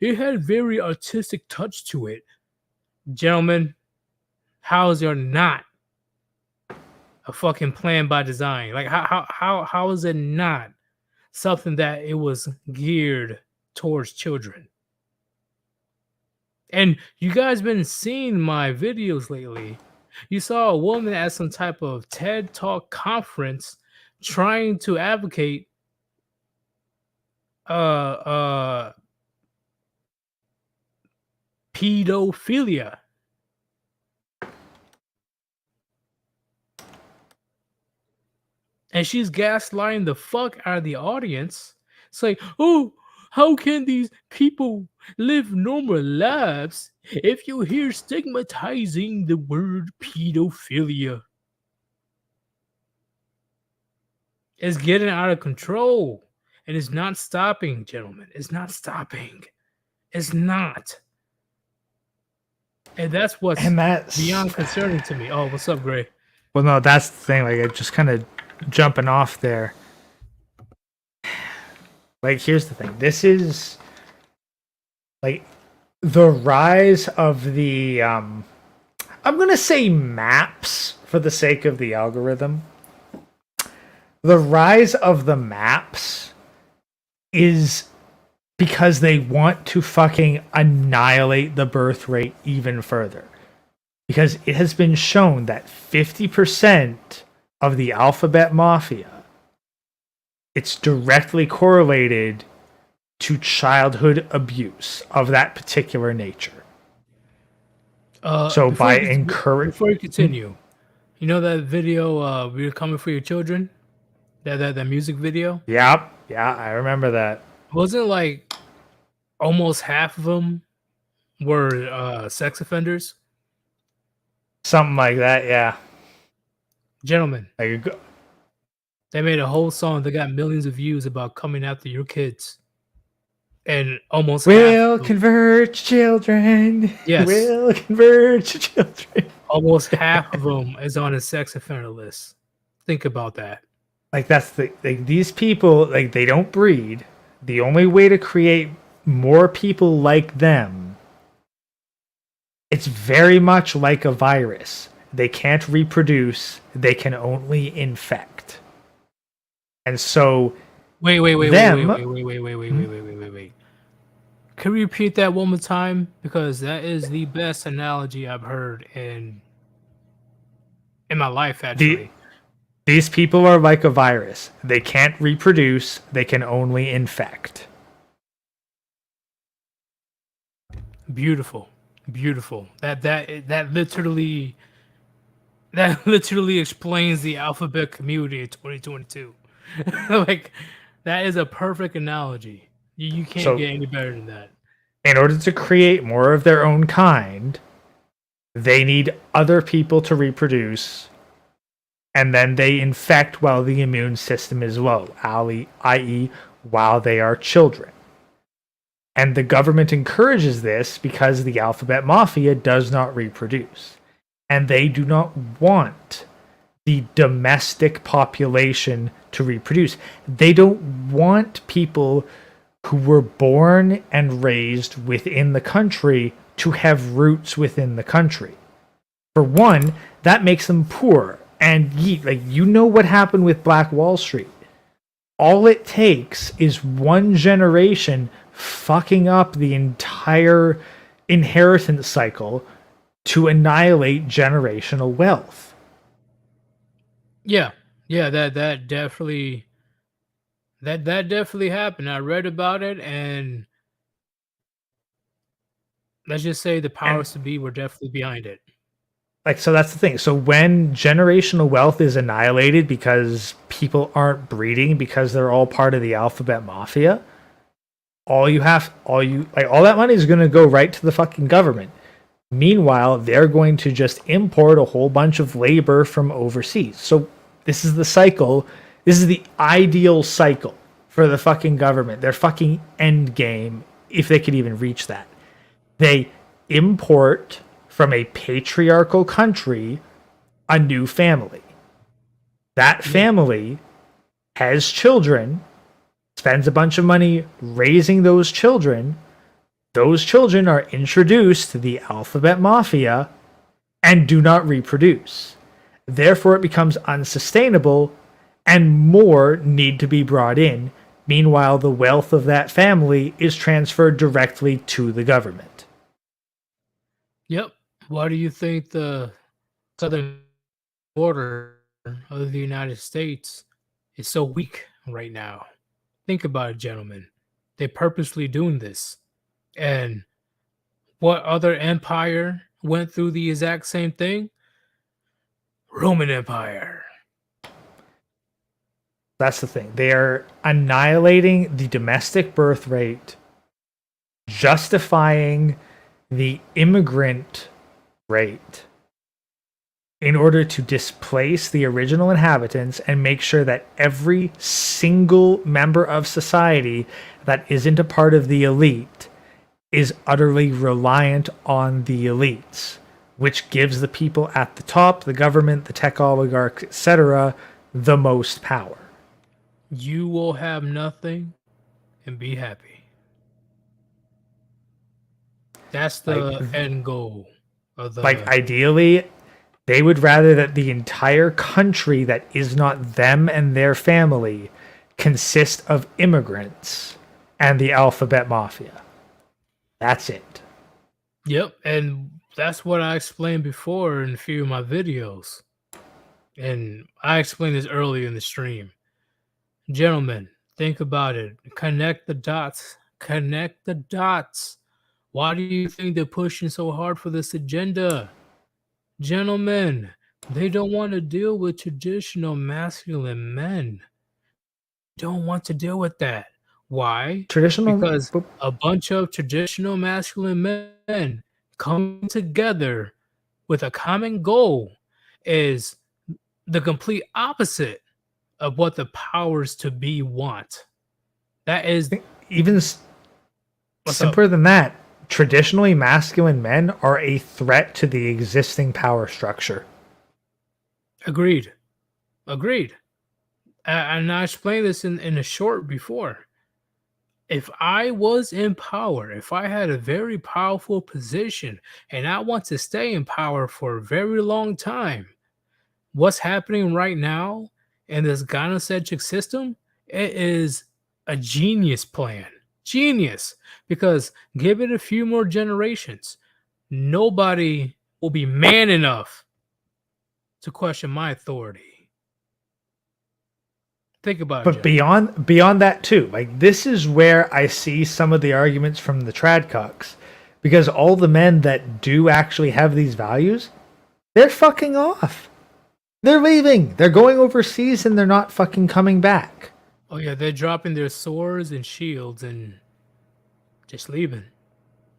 it had very artistic touch to it. Gentlemen, how is there not a fucking plan by design? Like how is it not something that it was geared towards children? And you guys been seeing my videos lately. You saw a woman at some type of TED Talk conference trying to advocate pedophilia. And she's gaslighting the fuck out of the audience. It's like, oh, how can these people live normal lives if you hear stigmatizing the word pedophilia? It's getting out of control. And it's not stopping, gentlemen. It's not stopping. It's not. And that's what's beyond concerning to me. Oh, what's up, Gray? Well, no, that's the thing. Like, it just kind of jumping off there. Like, here's the thing. This is like the rise of the I'm gonna say maps for the sake of the algorithm. The rise of the maps is because they want to fucking annihilate the birth rate even further. Because it has been shown that 50% of the alphabet mafia, it's directly correlated to childhood abuse of that particular nature. So by encouraging... Before you continue, you know that video, We're Coming for Your Children? That music video? Yep. Yeah, I remember that. Wasn't like almost half of them were sex offenders? Something like that, yeah. Gentlemen, Like, they made a whole song that got millions of views about coming after your kids. And almost we'll convert children. Yes. We'll convert children. Almost half of them is on a sex offender list. Think about that. Like, that's the like, these people, like, they don't breed. The only way to create more people like them, it's very much like a virus. They can't reproduce. They can only infect. And so Wait. Them, Wait. Can you repeat that one more time? Because that is the best analogy I've heard in my life, the actually. these people are like a virus. They can't reproduce, they can only infect. Beautiful. That literally explains the alphabet community in 2022. Like, that is a perfect analogy. You can't So, get any better than that. in order to create more of their own kind, they need other people to reproduce, and then they infect while the immune system is low, i.e., while they are children. And the government encourages this because the alphabet mafia does not reproduce. And they do not want the domestic population to reproduce. They don't want people who were born and raised within the country to have roots within the country. For one, that makes them poor. And you know what happened with Black Wall Street. All it takes is one generation fucking up the entire inheritance cycle to annihilate generational wealth. Yeah, that definitely that definitely happened. I read about it, and let's just say the And powers to be were definitely behind it. so that's the thing. So when generational wealth is annihilated because people aren't breeding because they're all part of the alphabet mafia, all that money is going to go right to the fucking government. Meanwhile, they're going to just import a whole bunch of labor from overseas. So this is the cycle. This is the ideal cycle for the fucking government. Their fucking end game, if they could even reach that. They import from a patriarchal country a new family. That family has children, spends a bunch of money raising those children. Those children are introduced to the alphabet mafia and do not reproduce. Therefore, it becomes unsustainable and more need to be brought in. Meanwhile, the wealth of that family is transferred directly to the government. Yep. Why do you think the southern border of the United States is so weak right now? Think about it, gentlemen. They're purposely doing this. And what other empire went through the exact same thing? Roman Empire. That's the thing. They are annihilating the domestic birth rate, justifying the immigrant rate in order to displace the original inhabitants and make sure that every single member of society that isn't a part of the elite is utterly reliant on the elites, which gives the people at the top, the government, the tech oligarchs, etc., the most power. You will have nothing and be happy. That's the end goal of the. Ideally, they would rather that the entire country that is not them and their family consist of immigrants and the alphabet mafia. That's it. Yep, and that's what I explained before in a few of my videos. And I explained this earlier in the stream. Gentlemen, think about it. Connect the dots. Connect the dots. Why do you think they're pushing so hard for this agenda? Gentlemen, they don't want to deal with traditional masculine men. Don't want to deal with that. Why? Because a bunch of traditional masculine men coming together with a common goal is the complete opposite of what the powers to be want. That is even simpler than that. Traditionally masculine men are a threat to the existing power structure. Agreed. And I explained this in a short before. If I was in power, if I had a very powerful position and I want to stay in power for a very long time, what's happening right now in this gynocentric system, it is a genius plan. Genius. Because give it a few more generations, nobody will be man enough to question my authority. Think about it. But beyond that too, like this is where I see some of the arguments from the tradcucks, because all the men that do actually have these values, they're fucking off. They're leaving. They're going overseas and they're not fucking coming back. Oh yeah, they're dropping their swords and shields and just leaving.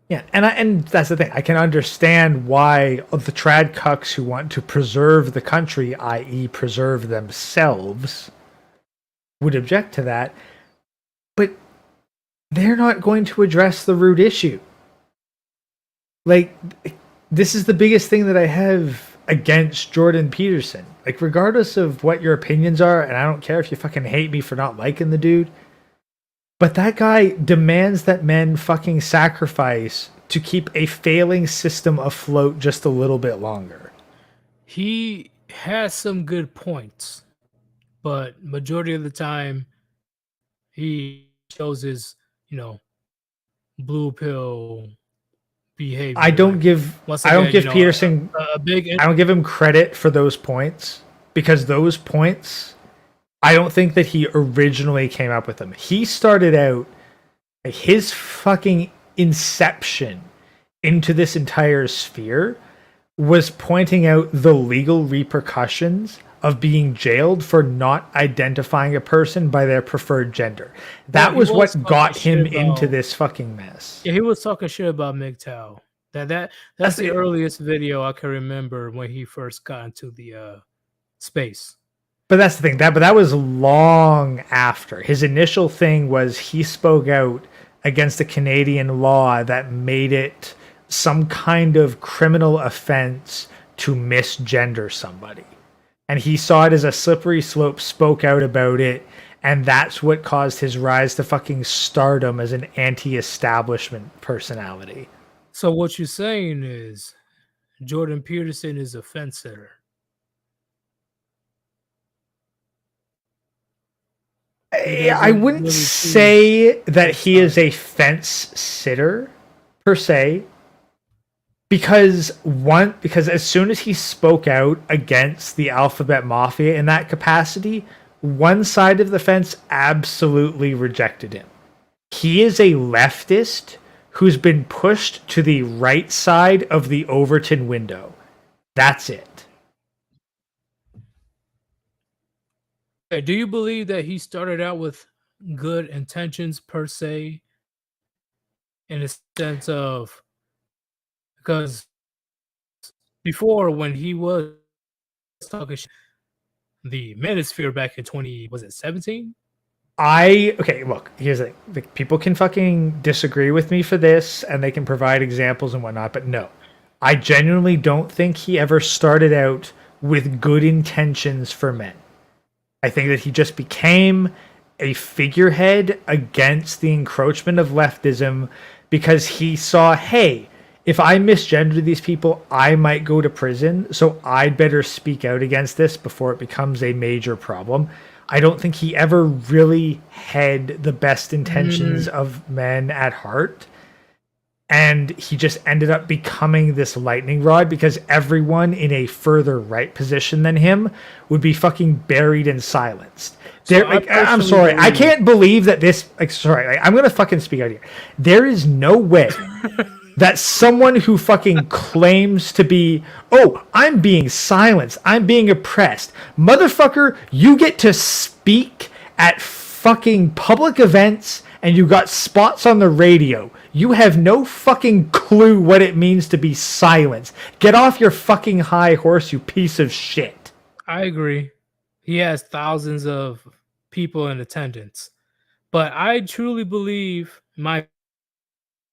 Yeah, and that's the thing. I can understand why the tradcucks who want to preserve the country, i.e., preserve themselves, would object to that, but they're not going to address the root issue. Like, this is the biggest thing that I have against Jordan Peterson. Like, regardless of what your opinions are, and I don't care if you fucking hate me for not liking the dude, but that guy demands that men fucking sacrifice to keep a failing system afloat just a little bit longer. He has some good points, but majority of the time he shows his, blue pill behavior. I don't give Peterson I don't give him credit for those points, because those points, I don't think that he originally came up with them. He started out, like, his fucking inception into this entire sphere was pointing out the legal repercussions of being jailed for not identifying a person by their preferred gender. That was what got him into this fucking mess. Yeah, he was talking shit about MGTOW. That's the earliest video I can remember when he first got into the space. But that's the thing. That was long after. His initial thing was he spoke out against a Canadian law that made it some kind of criminal offense to misgender somebody. And he saw it as a slippery slope, spoke out about it, and that's what caused his rise to fucking stardom as an anti-establishment personality. So what you're saying is Jordan Peterson is a fence sitter. I wouldn't say that he is a fence sitter per se, because as soon as he spoke out against the Alphabet Mafia in that capacity, one side of the fence absolutely rejected him. He is a leftist who's been pushed to the right side of the Overton window. That's it. Do you believe that he started out with good intentions per se, in a sense of, because before, when he was talking the Manosphere back in 17? Okay, look, here's the thing. People can fucking disagree with me for this, and they can provide examples and whatnot, but no. I genuinely don't think he ever started out with good intentions for men. I think that he just became a figurehead against the encroachment of leftism because he saw, hey, if I misgender these people, I might go to prison, so I'd better speak out against this before it becomes a major problem. I don't think he ever really had the best intentions of men at heart. And he just ended up becoming this lightning rod because everyone in a further right position than him would be fucking buried and silenced. I'm sorry. I can't believe that this... I'm going to fucking speak out here. There is no way that someone who fucking claims to be, oh, I'm being silenced, I'm being oppressed. Motherfucker, you get to speak at fucking public events and you got spots on the radio. You have no fucking clue what it means to be silenced. Get off your fucking high horse, you piece of shit. I agree. He has thousands of people in attendance. But I truly believe, in my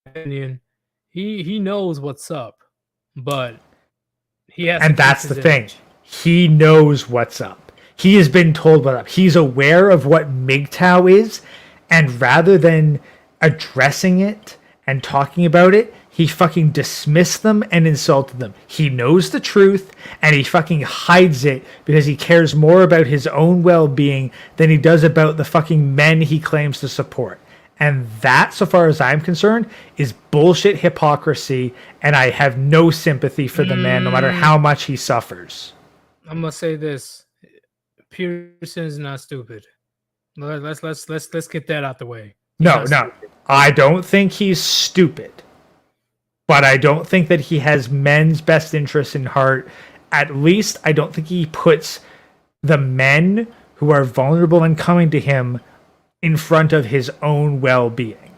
opinion, he knows what's up. But he has... And that's the thing. He knows what's up. He has been told what's up. He's aware of what MGTOW is, and rather than addressing it and talking about it, he fucking dismissed them and insulted them. He knows the truth and he fucking hides it because he cares more about his own well-being than he does about the fucking men he claims to support. And that, so far as I'm concerned, is bullshit hypocrisy, and I have no sympathy for the man no matter how much he suffers. I'm gonna say this. Peterson is not stupid. Let's get that out the way. No. I don't think he's stupid. But I don't think that he has men's best interests in heart. At least I don't think he puts the men who are vulnerable and coming to him in front of his own well-being.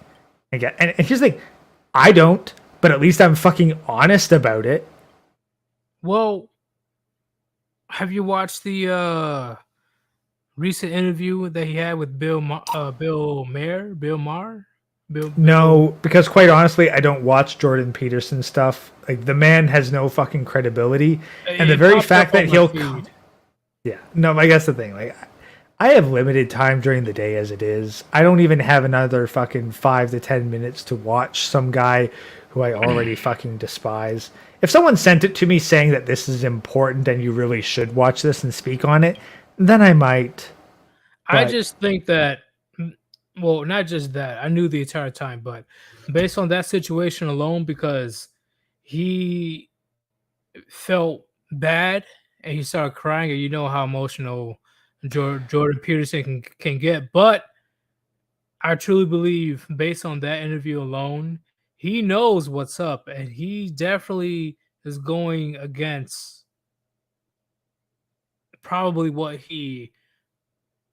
Again, and here's the thing. I don't, but at least I'm fucking honest about it. Well, have you watched the recent interview that he had with Bill Maher? No, because quite honestly, I don't watch Jordan Peterson stuff. Like, the man has no fucking credibility, and the very fact that he'll yeah, no, I guess the thing, like, I have limited time during the day as it is. I don't even have another fucking 5 to 10 minutes to watch some guy who I already fucking despise. If someone sent it to me saying that this is important and you really should watch this and speak on it, then I might. I just think that, well, not just that. I knew the entire time, but based on that situation alone, because he felt bad and he started crying, and you know how emotional Jordan Peterson can get. But I truly believe, based on that interview alone, he knows what's up, and he definitely is going against probably what he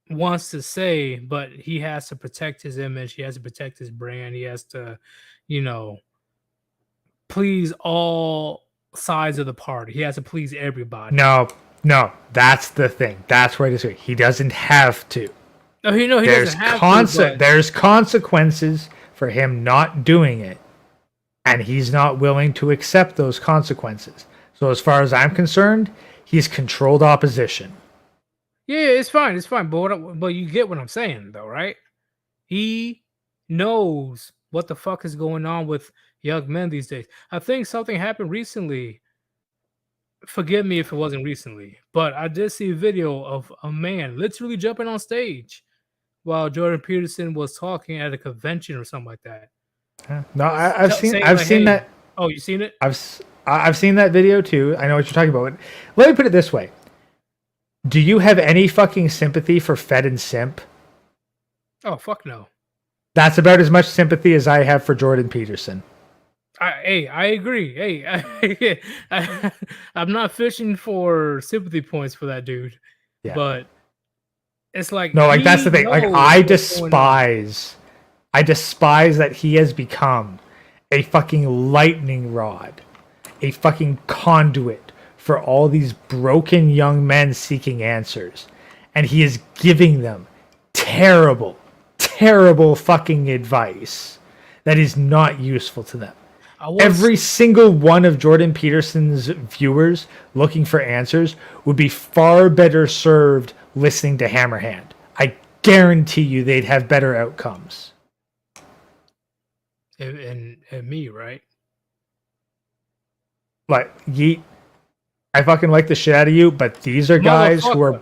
wants to say, but he has to protect his image. He has to protect his brand. He has to, please all sides of the party. He has to please everybody. No, that's the thing. That's where I disagree. He doesn't have to. No, he doesn't have to. There's consequences for him not doing it, and he's not willing to accept those consequences. So as far as I'm concerned, he's controlled opposition. Yeah, it's fine. But you get what I'm saying, though, right? He knows what the fuck is going on with young men these days. I think something happened recently. Forgive me if it wasn't recently, but I did see a video of a man literally jumping on stage while Jordan Peterson was talking at a convention or something like that. No, I've seen that. Oh, you seen it? I've seen that video too. I know what you're talking about. Let me put it this way. Do you have any fucking sympathy for Fed and Simp? Oh, fuck no. That's about as much sympathy as I have for Jordan Peterson. I agree. Hey, I'm not fishing for sympathy points for that dude. Yeah. But it's like, no, like, that's the thing. Like, I despise that he has become a fucking lightning rod, a fucking conduit for all these broken young men seeking answers. And he is giving them terrible fucking advice that is not useful to them. Every single one of Jordan Peterson's viewers looking for answers would be far better served listening to Hammerhand. I guarantee you they'd have better outcomes. And me, right? Like, Yeet, I fucking like the shit out of you, but these are guys who are...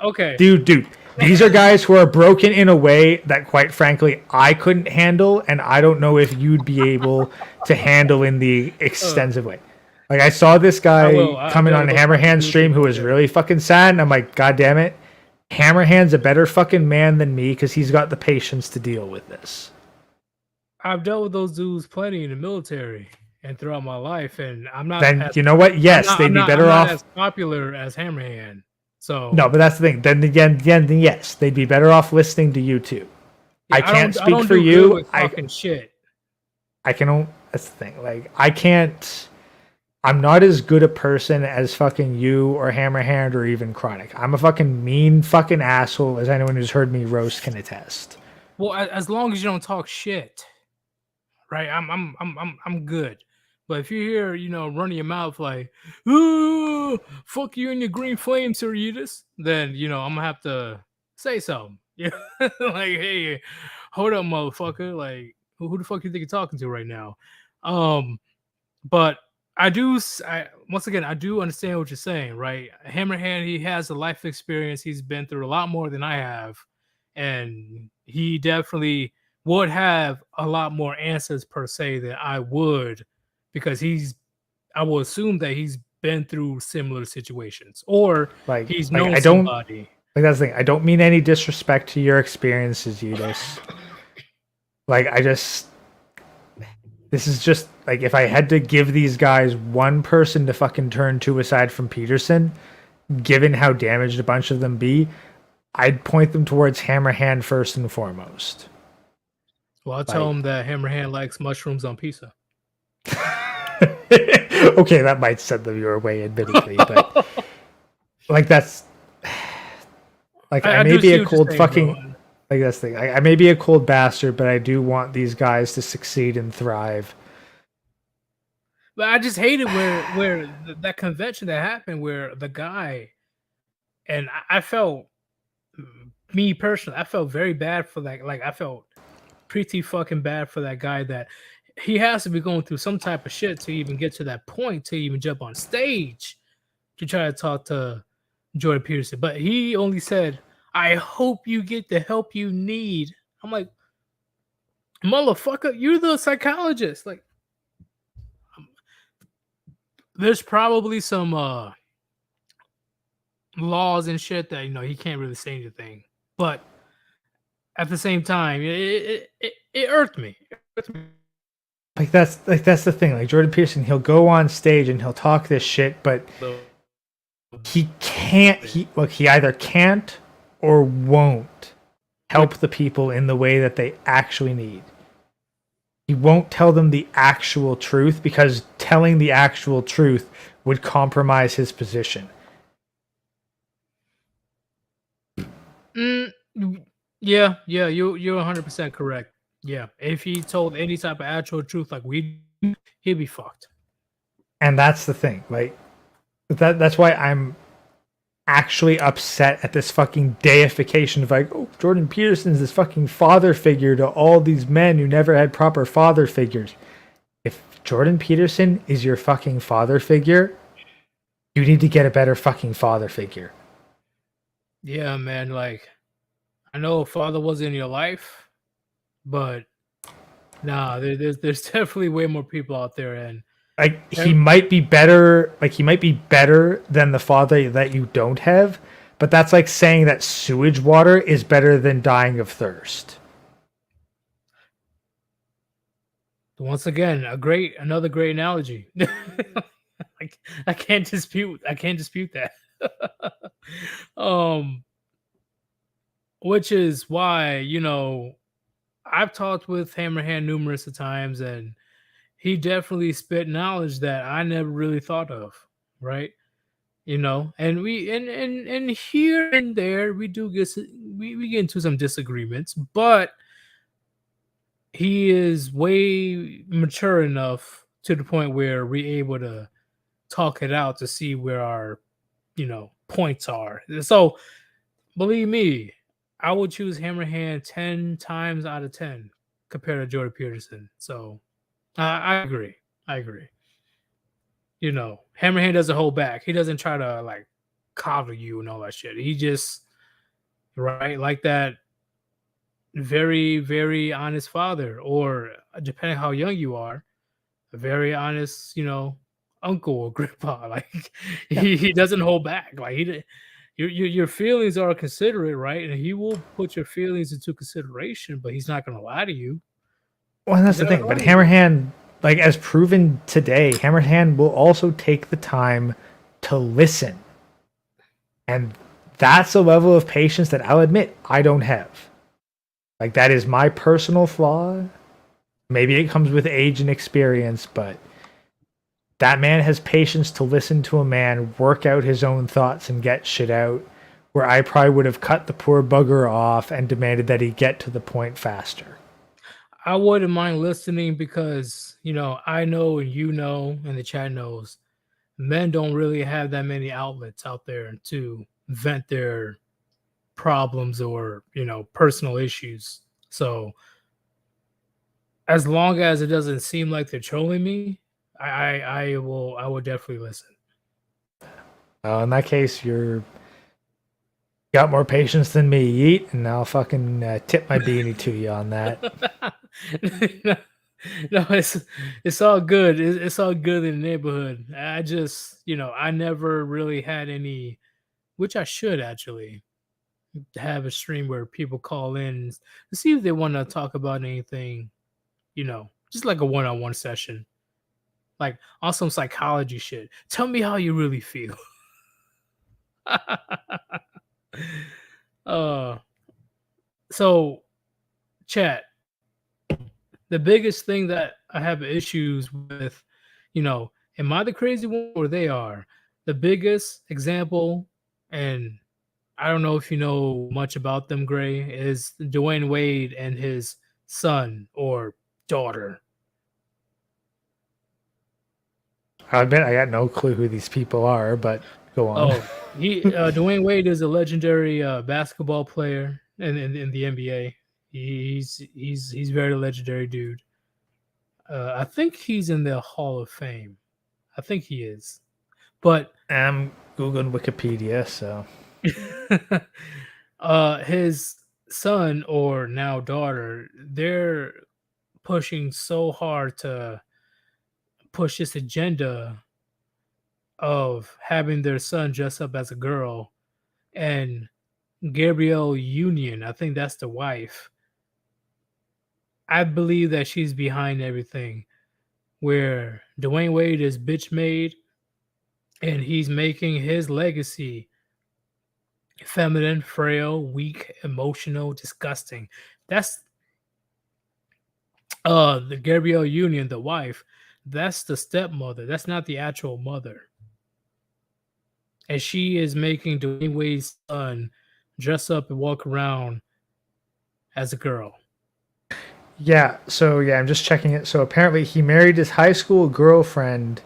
Okay. Dude. These are guys who are broken in a way that, quite frankly, I couldn't handle, and I don't know if you'd be able to handle in the extensive way. Like, I saw this guy coming on a Hammerhand stream who was really fucking sad, and I'm like, God damn it. Hammerhand's a better fucking man than me because he's got the patience to deal with this. I've dealt with those dudes plenty in the military and throughout my life, and I'm not... Then, you know what? Yes, they'd be better off... I'm not as popular as Hammerhand. So no, but that's the thing. Then again, yes, they'd be better off listening to you too. Yeah, I can't speak for you. Shit. I can. That's the thing. Like, I can't. I'm not as good a person as fucking you or Hammerhand or even Chronic. I'm a fucking mean fucking asshole, as anyone who's heard me roast can attest. Well, as long as you don't talk shit, right? I'm good. But if you're here, running your mouth like, "Ooh, fuck you and your green flames, Sir Yeetus," then I'm gonna have to say something. Yeah, like, hey, hold up, motherfucker. Like, who the fuck you think you're talking to right now? But I do. Once again, I do understand what you're saying, right? Hammerhand, he has a life experience. He's been through a lot more than I have, and he definitely would have a lot more answers per se than I would, because I will assume that he's been through similar situations, or he's known I don't somebody. like that's the thing. I don't mean any disrespect to your experiences, Yeetus. Like this is just like, if I had to give these guys one person to fucking turn to aside from Peterson, given how damaged a bunch of them be, I'd point them towards Hammerhand first and foremost. Well, I'll tell him that Hammerhand likes mushrooms on pizza. Okay, that might send them your way, admittedly, but like that's like I may be a cold fucking like that's the thing. I may be a cold bastard, but I do want these guys to succeed and thrive. But I just hated where that convention that happened, where the guy, and I felt, me personally, I felt very bad for that. Like, I felt pretty fucking bad for that guy, that he has to be going through some type of shit to even get to that point, to even jump on stage to try to talk to Jordan Peterson. But he only said, "I hope you get the help you need." I'm like, motherfucker, you're the psychologist. Like, there's probably some laws and shit that, he can't really say anything. But at the same time, it irked me. Like that's the thing. Like Jordan Peterson, he'll go on stage and he'll talk this shit, but he can't. He either can't or won't help the people in the way that they actually need. He won't tell them the actual truth, because telling the actual truth would compromise his position. Yeah, you're 100% correct. Yeah, if he told any type of actual truth like we, he'd be fucked. And that's the thing. Like that's why I'm actually upset at this fucking deification of like, oh, Jordan Peterson's this fucking father figure to all these men who never had proper father figures. If Jordan Peterson is your fucking father figure, you need to get a better fucking father figure. Yeah, man. Like, I know a father was in your life, but nah, there's definitely way more people out there, and like he might be better. Like he might be better than the father that you don't have, but that's like saying that sewage water is better than dying of thirst. Once again, another great analogy. I can't dispute that. Which is why, I've talked with Hammerhand numerous of times, and he definitely spit knowledge that I never really thought of, right? And we and here and there we do we get into some disagreements, but he is way mature enough to the point where we're able to talk it out to see where our points are. So believe me, I would choose Hammerhand 10 times out of 10 compared to Jordan Peterson. So I agree. Hammerhand doesn't hold back. He doesn't try to like coddle you and all that shit. He just, right, like that very, very honest father, or depending how young you are, a very honest, uncle or grandpa. Like he doesn't hold back. Like your feelings are considerate, right? And he will put your feelings into consideration, but he's not going to lie to you. Well, that's the thing. But Hammerhand, like as proven today, Hammerhand will also take the time to listen. And that's a level of patience that I'll admit I don't have. Like that is my personal flaw. Maybe it comes with age and experience, but that man has patience to listen to a man work out his own thoughts and get shit out, where I probably would have cut the poor bugger off and demanded that he get to the point faster. I wouldn't mind listening because, I know and and the chat knows, men don't really have that many outlets out there to vent their problems or, personal issues. So as long as it doesn't seem like they're trolling me, I will definitely listen. In that case, you're got more patience than me, Yeet, and I'll fucking tip my beanie to you on that. no, no, it's all good. It's all good in the neighborhood. I just, I never really had any, which I should actually have a stream where people call in to see if they want to talk about anything, just like a one-on-one session, like on some psychology shit. Tell me how you really feel. uh, so chat. The biggest thing that I have issues with, am I the crazy one or they are? The biggest example, and I don't know if you know much about them, Gray, is Dwayne Wade and his son or daughter. I admit I got no clue who these people are, but go on. Oh, Dwayne Wade is a legendary basketball player in the NBA. He's very legendary dude. I think he's in the Hall of Fame. I think he is, but I'm googling Wikipedia, so his son or now daughter, they're pushing so hard to push this agenda of having their son dress up as a girl, and Gabrielle Union, I think that's the wife. I believe that she's behind everything. Where Dwayne Wade is bitch made and he's making his legacy feminine, frail, weak, emotional, disgusting. That's the Gabrielle Union, the wife. That's the stepmother. That's not the actual mother. And she is making Dwayne Wade's son dress up and walk around as a girl. yeah. So yeah, I'm just checking it. So apparently, he married his high school girlfriend,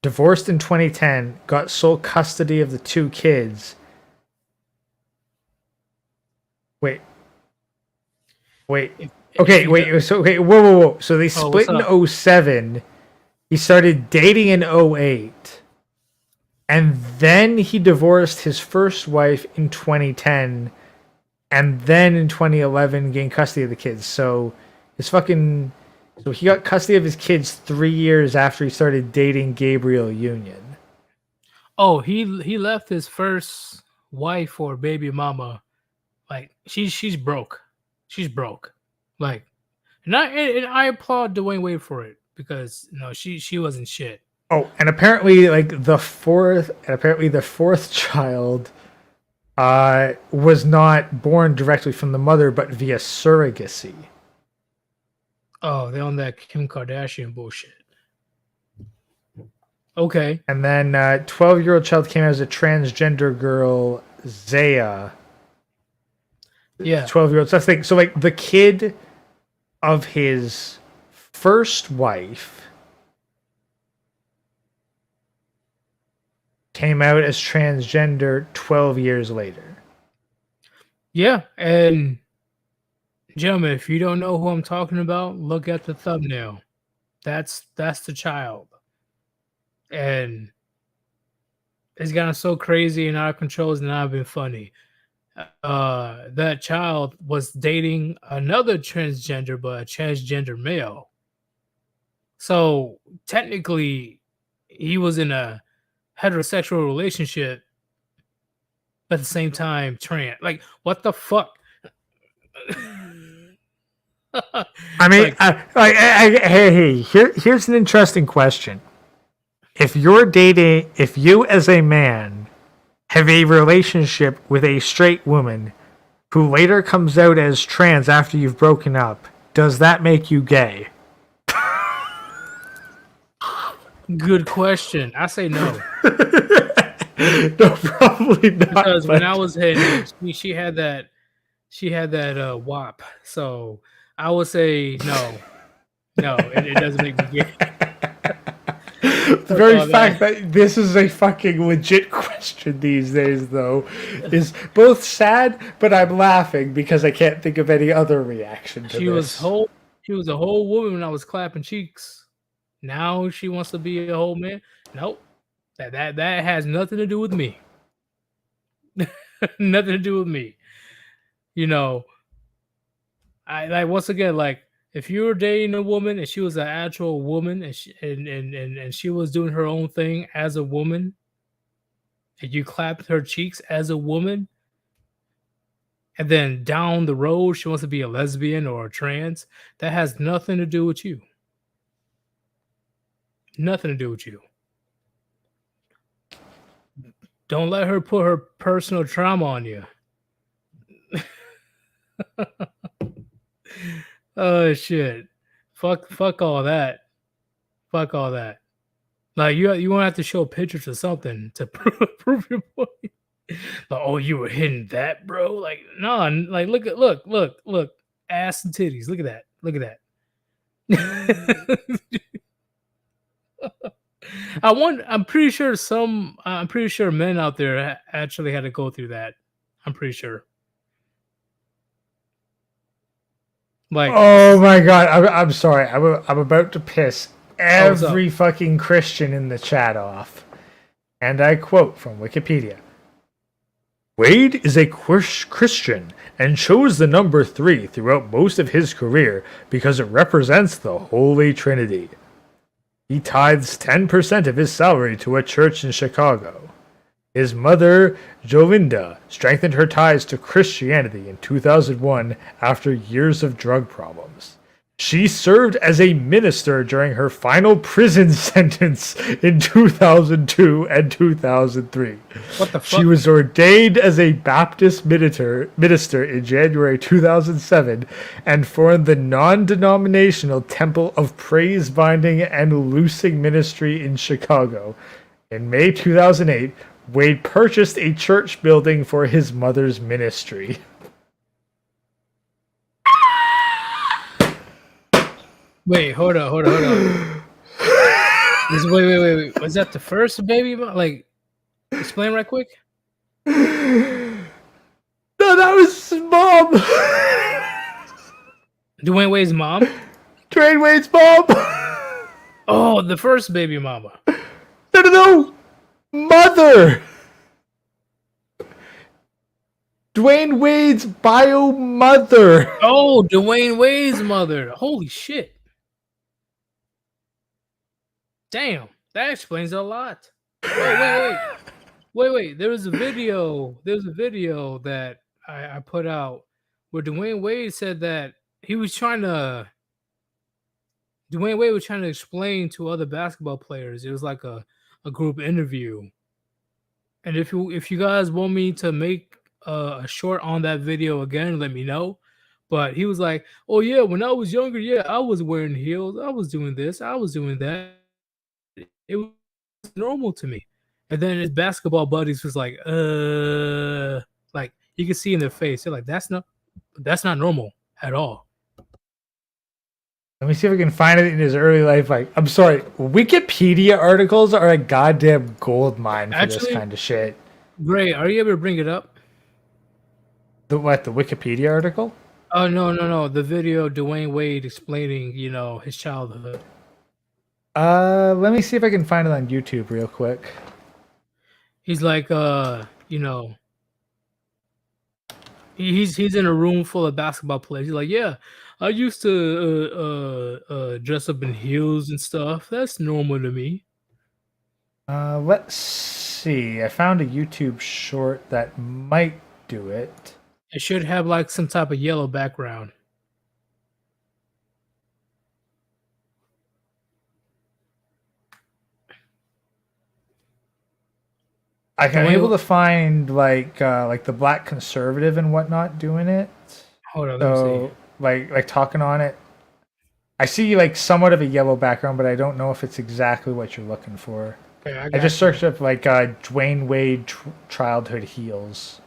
divorced in 2010, got sole custody of the two kids. Wait. Okay, wait. So whoa. So they split in 07. He started dating in 08. And then he divorced his first wife in 2010, and then in 2011 gained custody of the kids. So so he got custody of his kids 3 years after he started dating Gabrielle Union. Oh, he left his first wife or baby mama. Like she's broke. She's broke. Like, and I applaud Dwayne Wade for it because she wasn't shit. Oh, and apparently the fourth child was not born directly from the mother, but via surrogacy. Oh, they on that Kim Kardashian bullshit. Okay. And then 12-year-old child came out as a transgender girl, Zaya. Yeah. 12-year-old. So that's so the kid of his first wife came out as transgender 12 years later. Yeah, and gentlemen, if you don't know who I'm talking about, look at the thumbnail. That's the child. And it's gotten so crazy and out of control, it's not been funny. That child was dating another transgender, but a transgender male. So technically, he was in a heterosexual relationship, but at the same time, trans. Like, what the fuck? I mean, hey, here's an interesting question. If you as a man have a relationship with a straight woman who later comes out as trans after you've broken up, does that make you gay? Good question. I say no. No, probably not. Because when I was hitting, she had that WAP. So I would say no. No, it doesn't make me gay. The very fact that this is a fucking legit question these days, though, is both sad, but I'm laughing because I can't think of any other reaction to this. She was holding She was a whole woman when I was clapping cheeks. Now she wants to be a whole man. Nope. That has nothing to do with me. Nothing to do with me. You know, I like once again, like if you were dating a woman and she was an actual woman and she was doing her own thing as a woman, and you clapped her cheeks as a woman, and then down the road she wants to be a lesbian or a trans, that has nothing to do with you. Nothing to do with you. Don't let her put her personal trauma on you. Oh shit. Fuck all that. Fuck all that. Like you won't have to show pictures or something to prove your point. Like, oh, you were hitting that, bro. Like, no, like look, ass and titties. Look at that. Look at that. I'm pretty sure men out there actually had to go through that. I'm pretty sure. Like, oh my god, I'm sorry. I'm about to piss what's up? every fucking Christian in the chat off. And I quote from Wikipedia. Wade is a Christian and chose the number 3 throughout most of his career because it represents the Holy Trinity. He tithes 10% of his salary to a church in Chicago. His mother, Jolinda, strengthened her ties to Christianity in 2001 after years of drug problems. She served as a minister during her final prison sentence in 2002 and 2003. What the fuck? She was ordained as a Baptist minister in January 2007 and formed the non-denominational Temple of Praise Binding and Loosing Ministry in Chicago. In May 2008, Wade purchased a church building for his mother's ministry. Wait, hold on. Wait. Was that the first baby? Like, explain right quick. No, that was his mom. Dwayne Wade's mom? Dwayne Wade's mom. Oh, the first baby mama. No. Mother. Dwayne Wade's bio mother. Oh, Dwayne Wade's mother. Holy shit. Damn, that explains a lot. Oh, wait. There was a video that I put out where Dwayne Wade said that Dwayne Wade was trying to explain to other basketball players. It was like a group interview. And if you guys want me to make a short on that video again, let me know. But he was like, oh yeah, when I was younger, yeah, I was wearing heels. I was doing this. I was doing that. It was normal to me. And then his basketball buddies was like you can see in their face. They're like, that's not normal at all. Let me see if I can find it in his early life. Like, I'm sorry, Wikipedia articles are a goddamn gold mine for this kind of shit. Gray, are you able to bring it up? The Wikipedia article? Oh no. The video Dwayne Wade explaining, his childhood. Let me see if I can find it on YouTube real quick. He's like, he's in a room full of basketball players. He's like, yeah, I used to dress up in heels and stuff. That's normal to me. Let's see. I found a YouTube short that might do it. It should have like some type of yellow background. I'm able to find like the Black Conservative and whatnot doing it. Hold on, let me see. Like talking on it. I see like somewhat of a yellow background, but I don't know if it's exactly what you're looking for. Okay, I just searched up like Dwayne Wade childhood heels.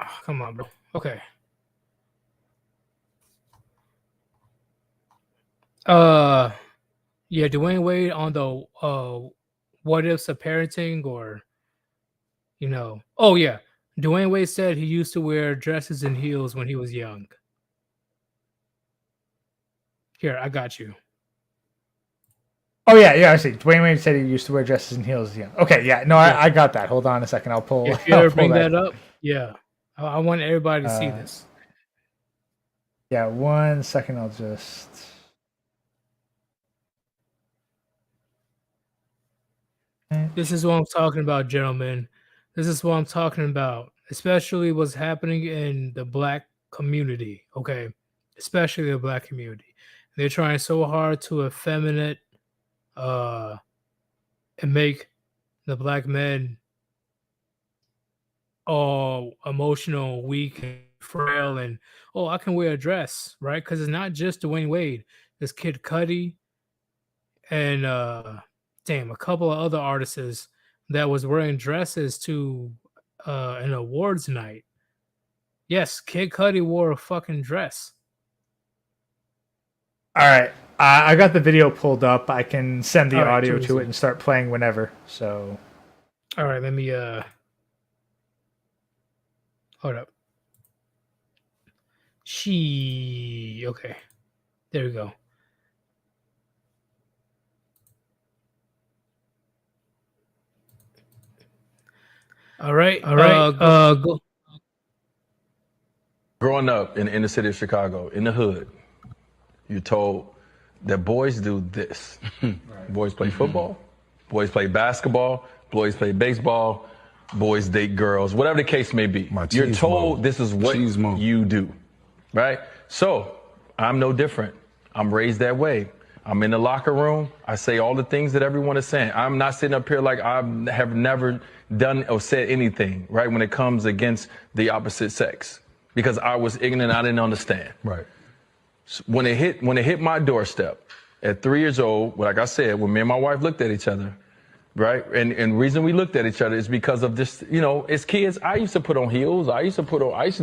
Oh, come on, bro. Okay. Yeah, Dwayne Wade on the what ifs of parenting, or oh yeah, Dwayne Wade said he used to wear dresses and heels when he was young. Here, I got you. Oh yeah, I see. Dwayne Wade said he used to wear dresses and heels. Yeah. Okay, yeah. No, I got that. Hold on a second. I'll pull. If you I'll ever pull bring that up, yeah. I want everybody to see this. Yeah, 1 second. I'll just. This is what I'm talking about, gentlemen. This is what I'm talking about, especially what's happening in the black community, okay? Especially the black community. They're trying so hard to effeminate and make the black men all emotional, weak, and frail, and oh, I can wear a dress, right? Because it's not just Dwayne Wade. There's Kid Cudi and a couple of other artists that was wearing dresses to an awards night. Yes, Kid Cudi wore a fucking dress. All right, I got the video pulled up. I can send the All right, audio to Teresa. it and start playing whenever. So. All right, let me hold up. Okay. There we go. All right. Go. Growing up in the inner city of Chicago, in the hood, you're told that boys do this. Boys play football, boys play basketball, boys play baseball, boys date girls, whatever the case may be. You're told this is what you do, right? So I'm no different. I'm raised that way. I'm in the locker room. I say all the things that everyone is saying. I'm not sitting up here like I have never done or said anything, right, when it comes against the opposite sex, because I was ignorant. I didn't understand. Right. So when it hit my doorstep at 3 years old, like I said, when me and my wife looked at each other, right? And the reason we looked at each other is because of this, as kids, I used to put on heels. I used to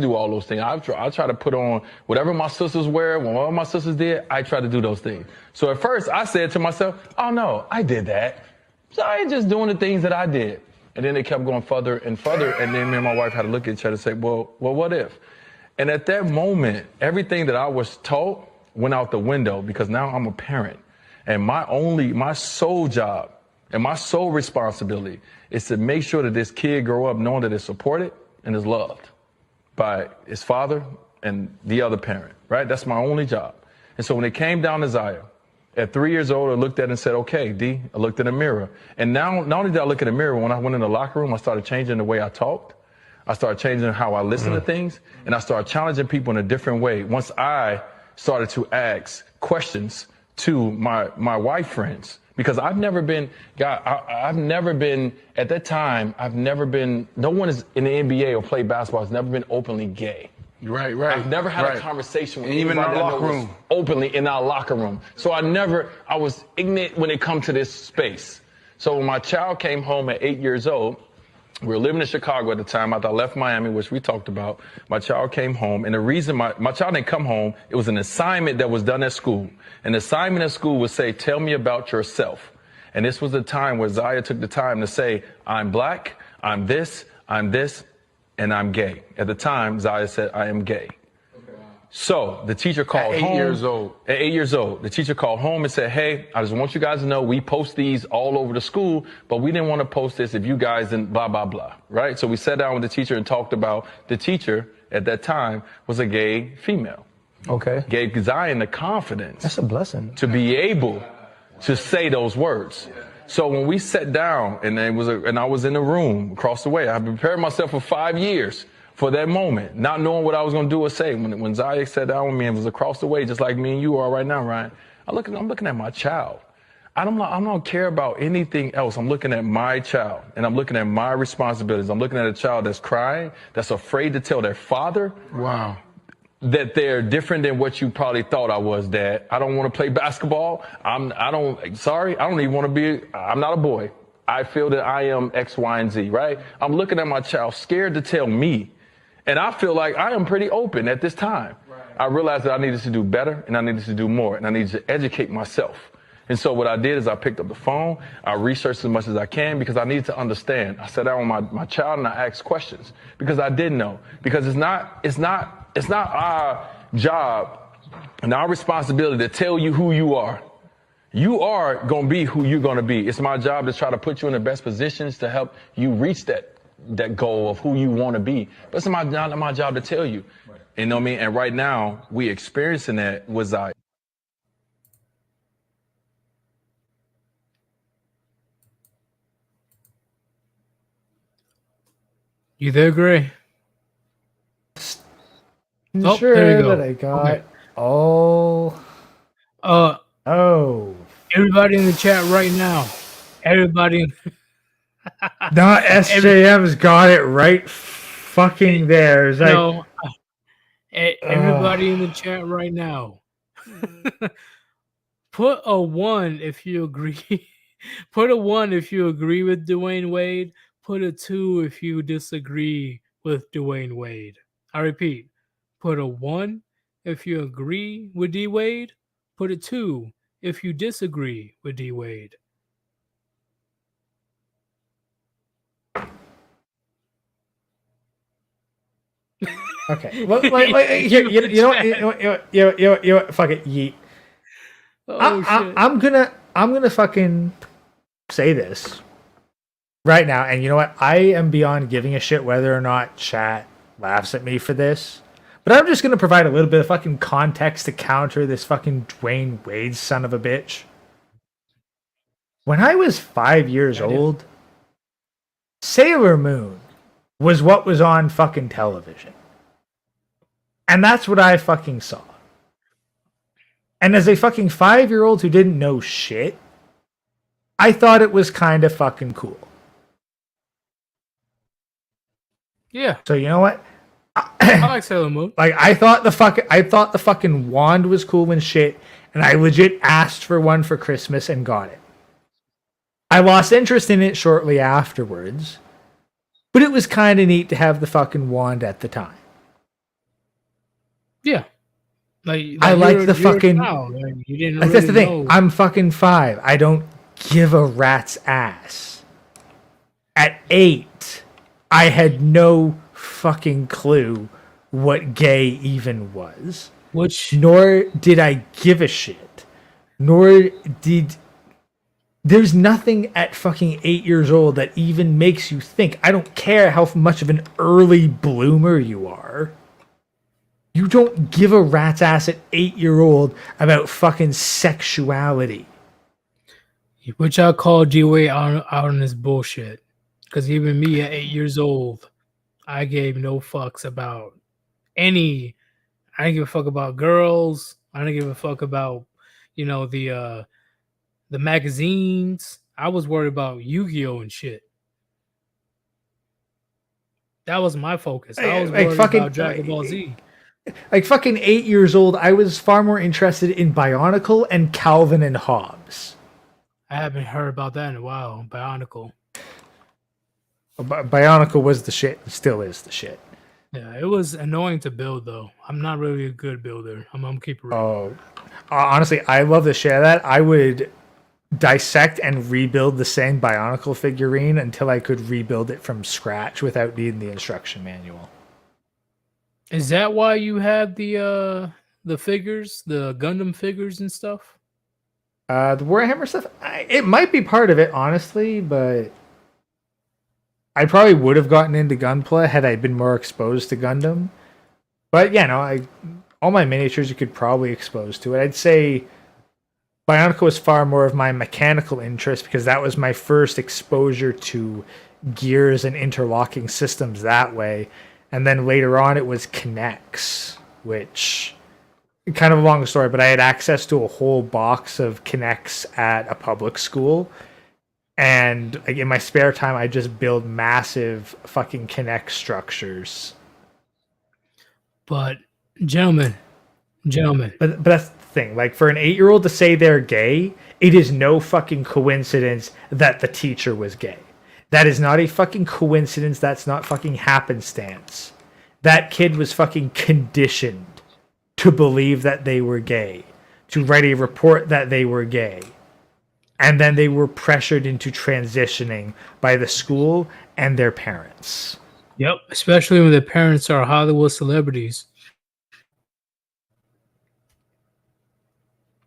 do all those things. I try to put on whatever my sisters wear. When all my sisters did, I try to do those things. So at first I said to myself, oh no, I did that. So I ain't just doing the things that I did. And then it kept going further and further. And then me and my wife had to look at each other and say, well, what if? And at that moment, everything that I was taught went out the window, because now I'm a parent. And my sole job and my sole responsibility is to make sure that this kid grow up knowing that it's supported and is loved by his father and the other parent, right? That's my only job. And so when it came down to Zaya, at 3 years old, I looked at it and said, okay, D, I looked in the mirror. And now, not only did I look in the mirror, when I went in the locker room, I started changing the way I talked. I started changing how I listen to things, and I started challenging people in a different way. Once I started to ask questions to my white friends, because I've never been, at that time, no one is in the NBA or play basketball has never been openly gay. Right. I've never had a conversation with even in anybody our that locker was room. openly in our locker room. So I was ignorant when it comes to this space. So when my child came home at 8 years old, we were living in Chicago at the time after I left Miami, which we talked about. My child came home, and the reason my child didn't come home, it was an assignment that was done at school. An assignment at school would say, tell me about yourself. And this was the time where Zaya took the time to say, I'm black, I'm this, and I'm gay. At the time, Zaya said, I am gay. So the teacher called home. At 8 years old. At 8 years old. The teacher called home and said, hey, I just want you guys to know we post these all over the school, but we didn't want to post this if you guys didn't blah, blah, blah, right? So we sat down with the teacher and talked about the teacher at that time was a gay female. Okay. Gave Zion the confidence. That's a blessing. To be able to say those words. So when we sat down and I was in the room across the way, I prepared myself for 5 years for that moment, not knowing what I was going to do or say. When Zaya sat down with me and was across the way, just like me and you are right now, Ryan, I'm looking at my child. I don't care about anything else. I'm looking at my child, and I'm looking at my responsibilities. I'm looking at a child that's crying, that's afraid to tell their father. Wow. That they're different than what you probably thought I was, Dad. I don't want to play basketball. I'm not a boy. I feel that I am X, Y, and Z, right? I'm looking at my child scared to tell me. And I feel like I am pretty open at this time. Right. I realized that I needed to do better and I needed to do more and I needed to educate myself. And so what I did is I picked up the phone, I researched as much as I can because I needed to understand. I sat down with my child and I asked questions because I didn't know. Because it's not our job and our responsibility to tell you who you are. You are going to be who you're going to be. It's my job to try to put you in the best positions to help you reach that goal of who you want to be. But it's not my job to tell you. Right. You know what I mean? And right now, we experiencing that with Zion. You there, Gray? Oh, sure there you go. That I got okay. all. Oh. Everybody in the chat right now. Everybody. Not SJM's got it right fucking there. It's like, no. Everybody in the chat right now. Put a 1 if you agree. Put a 1 if you agree with Dwayne Wade. Put a 2 if you disagree with Dwayne Wade. I repeat, put a 1 if you agree with D Wade. Put a 2 if you disagree with D Wade. Okay. Well, here, you know what? Fuck it, yeet. I'm gonna fucking say this right now, and you know what? I am beyond giving a shit whether or not chat laughs at me for this, but I'm just gonna provide a little bit of fucking context to counter this fucking Dwayne Wade son of a bitch. When I was 5 years old, Sailor Moon was what was on fucking television. And that's what I fucking saw. And as a fucking 5-year-old who didn't know shit, I thought it was kind of fucking cool. Yeah. So you know what? I like Sailor Moon. Like I thought the fucking wand was cool and shit, and I legit asked for one for Christmas and got it. I lost interest in it shortly afterwards, but it was kind of neat to have the fucking wand at the time. Yeah. Like I like the fucking. Like, you didn't like really that's the thing. know. I'm fucking 5. I don't give a rat's ass. At 8, I had no fucking clue what gay even was. Nor did I give a shit. Nor did. There's nothing at fucking 8 years old that even makes you think. I don't care how much of an early bloomer you are. You don't give a rat's ass at 8-year-old about fucking sexuality. Which I call G-Way out on this bullshit. Because even me at 8 years old, I gave no fucks about any. I didn't give a fuck about girls. I didn't give a fuck about, the magazines. I was worried about Yu-Gi-Oh! And shit. That was my focus. I was worried about Dragon Ball Z. Like fucking 8 years old, I was far more interested in Bionicle and Calvin and Hobbes. I haven't heard about that in a while. Bionicle. Bionicle was the shit and still is the shit. Yeah, it was annoying to build though. I'm not really a good builder. I'm keep it real. Oh, honestly, I love the shit of that. I would dissect and rebuild the same Bionicle figurine until I could rebuild it from scratch without needing the instruction manual. Is that why you have the figures, the Gundam figures and stuff? The Warhammer stuff, it might be part of it, honestly, but I probably would have gotten into Gunpla had I been more exposed to Gundam. But yeah, no, all my miniatures you could probably expose to it. I'd say Bionicle was far more of my mechanical interest because that was my first exposure to gears and interlocking systems that way. And then later on, it was Kinects, which kind of a long story, but I had access to a whole box of Kinects at a public school. And like, in my spare time, I just build massive fucking Kinect structures. But, gentlemen. But that's the thing. Like, for an 8-year-old to say they're gay, it is no fucking coincidence that the teacher was gay. That is not a fucking coincidence. That's not fucking happenstance. That kid was fucking conditioned to believe that they were gay, to write a report that they were gay. and then they were pressured into transitioning by the school and their parents. Yep, especially when their parents are Hollywood celebrities.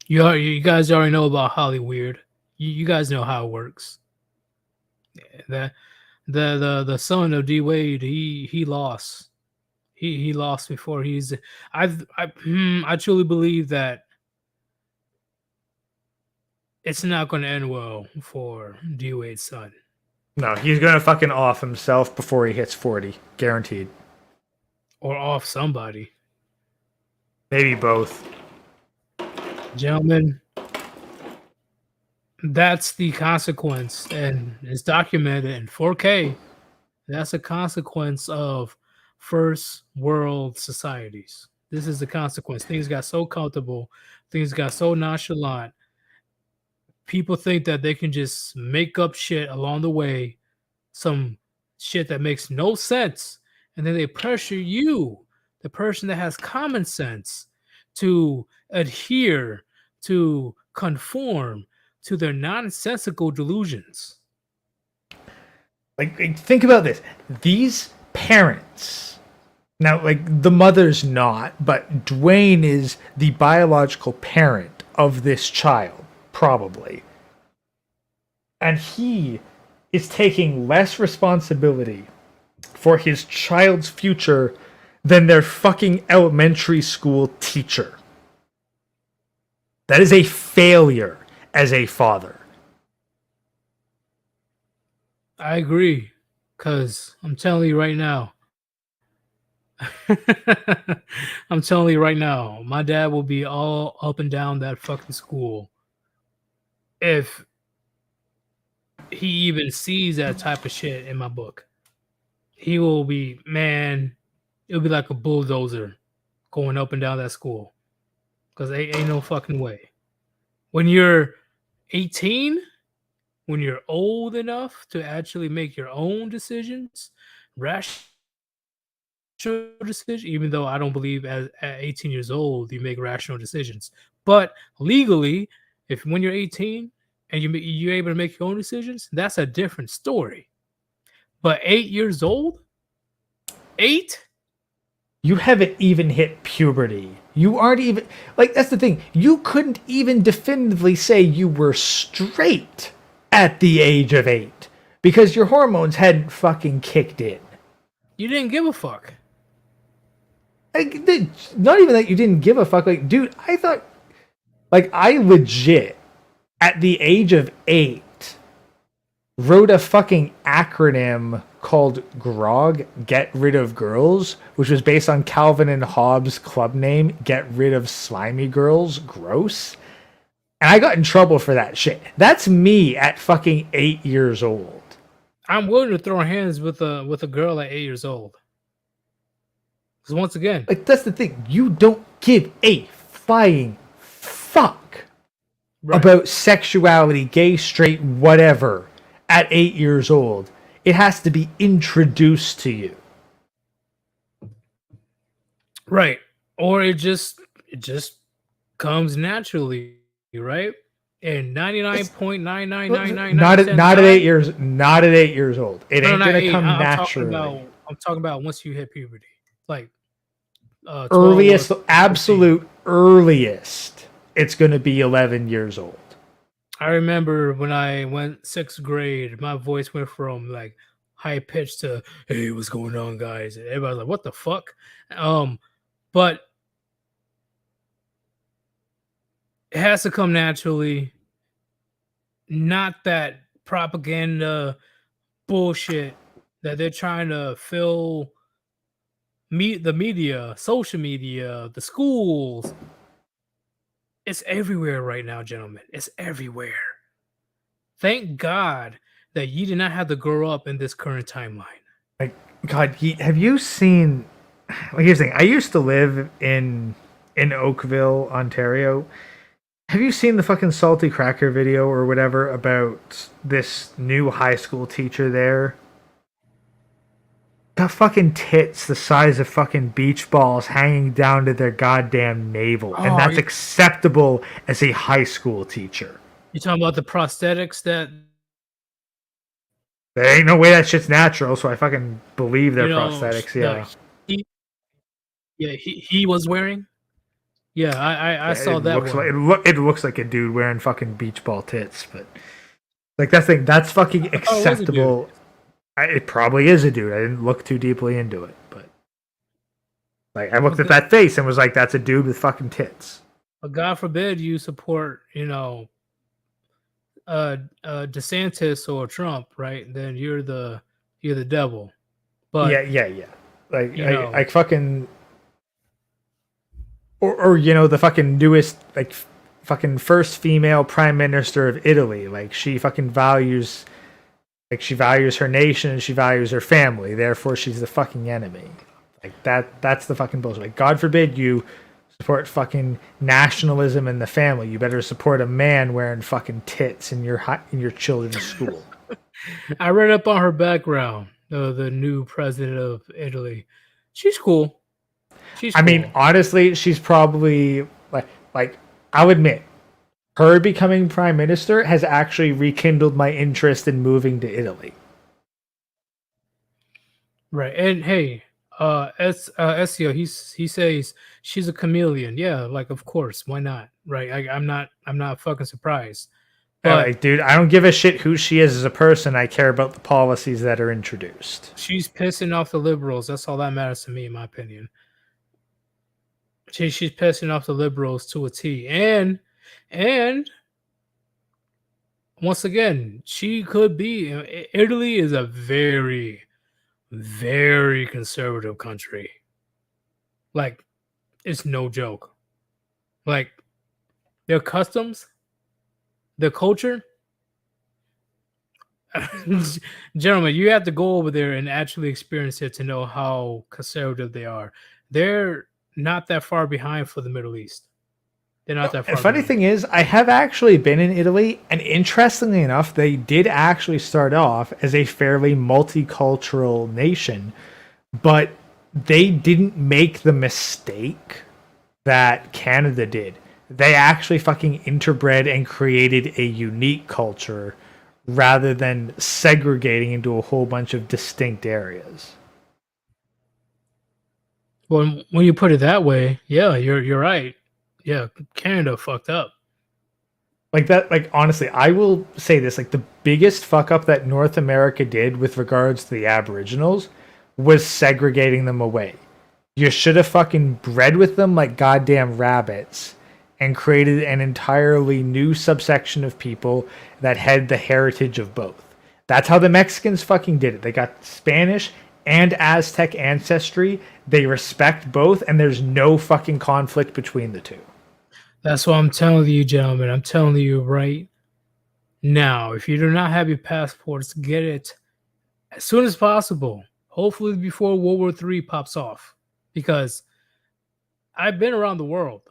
You guys already know about Hollywood. You guys know how it works. The son of D Wade, he lost. He lost before he's. I truly believe that it's not going to end well for D Wade's son. No, he's gonna fucking off himself before he hits 40, guaranteed. Or off somebody. Maybe both. Gentlemen, that's the consequence, and it's documented in 4K. That's a consequence of first world societies. This is the consequence. Things got so comfortable, things got so nonchalant. People think that they can just make up shit along the way, some shit that makes no sense, and then they pressure you, the person that has common sense, to adhere, to conform to their nonsensical delusions. Like, think about this. These parents, now, like, the mother's not, but Dwayne is the biological parent of this child, probably. And he is taking less responsibility for his child's future than their fucking elementary school teacher. That is a failure as a father. I agree, because I'm telling you right now, my dad will be all up and down that fucking school if he even sees that type of shit in my book. He will be, man, it'll be like a bulldozer going up and down that school, because ain't no fucking way. When you're 18, when you're old enough to actually make your own decisions, rational decisions, even though I don't believe at 18 years old you make rational decisions, but legally, when you're 18 and you're able to make your own decisions, that's a different story. But 8 years old, 8. You haven't even hit puberty. You aren't even, like, that's the thing. You couldn't even definitively say you were straight at the age of 8 because your hormones hadn't fucking kicked in. You didn't give a fuck. Like, not even that you didn't give a fuck. Like, dude, I thought, like, I legit, at the age of 8, wrote a fucking acronym called GROG, Get Rid of Girls, which was based on Calvin and Hobbes' club name, Get Rid of Slimy Girls, gross. And I got in trouble for that shit. That's me at fucking 8 years old. I'm willing to throw hands with a girl at 8 years old. Because once again, like, that's the thing. You don't give a flying fuck about sexuality, gay, straight, whatever, at 8 years old. It has to be introduced to you. Right. Or it just comes naturally, right? And 99.99999 not at 8 years, not at 8 years old. It ain't gonna come naturally. I'm talking about once you hit puberty, like earliest, absolute earliest. It's gonna be 11 years old. I remember when I went 6th grade, my voice went from like high pitched to, "Hey, what's going on, guys?" And everybody's like, "What the fuck?" But it has to come naturally. Not that propaganda bullshit that they're trying to fill the media, social media, the schools. It's everywhere right now, gentlemen. It's everywhere. Thank God that you did not have to grow up in this current timeline. Like, God, have you seen? Like, here's the thing. I used to live in Oakville, Ontario. Have you seen the fucking Salty Cracker video or whatever about this new high school teacher there? Got fucking tits the size of fucking beach balls hanging down to their goddamn navel. And that's acceptable as a high school teacher. You talking about the prosthetics that There ain't no way that shit's natural, so I fucking believe they're you know prosthetics. the Yeah, he was wearing? Yeah, I yeah. saw It that looks like one. it looks like a dude wearing fucking beach ball tits, but like that's fucking I thought it was a dude. acceptable. It probably is a dude. I didn't look too deeply into it, but like I looked at But that face and was like, that's a dude with fucking tits. God forbid you support, DeSantis or Trump, right? Then you're the devil. Yeah, But yeah, yeah. Like you I know, fucking or the fucking newest fucking first female prime minister of Italy. Like she fucking values she values her nation and she values her family. Therefore, she's the fucking enemy. Like that's the fucking bullshit. Like God forbid you support fucking nationalism and the family. You better support a man wearing fucking tits in your children's school. I read up on her background. The new president of Italy, she's cool. She's I mean, cool. honestly, she's probably like I'll admit, her becoming prime minister has actually rekindled my interest in moving to Italy. Right. And hey, Ezio, he says she's a chameleon. Yeah, like of course, why not? Right. I'm not fucking surprised. But Like, dude, I don't give a shit who she is as a person. I care about the policies that are introduced. she's pissing off the liberals. That's all that matters to me, in my opinion. She's pissing off the liberals to a T. And once again, she could be. Italy is a very, very conservative country. Like, it's no joke. Like, their customs, their culture. Gentlemen, you have to go over there and actually experience it to know how conservative they are. They're not that far behind for the Middle East. They're not that And far funny behind. thing is, I have actually been in Italy, and interestingly enough, they did actually start off as a fairly multicultural nation, but they didn't make the mistake that Canada did. They actually fucking interbred and created a unique culture rather than segregating into a whole bunch of distinct areas. Well, when you put it that way, yeah, you're right. Yeah, Canada fucked up. Like that, like honestly, I will say this, like the biggest fuck up that North America did with regards to the Aboriginals was segregating them away. You should have fucking bred with them like goddamn rabbits and created an entirely new subsection of people that had the heritage of both. That's how the Mexicans fucking did it. They got Spanish and Aztec ancestry. They respect both, and there's no fucking conflict between the two. That's what I'm telling you, gentlemen. I'm telling you right now. If you do not have your passports, get it as soon as possible. Hopefully before World War III pops off. Because I've been around the world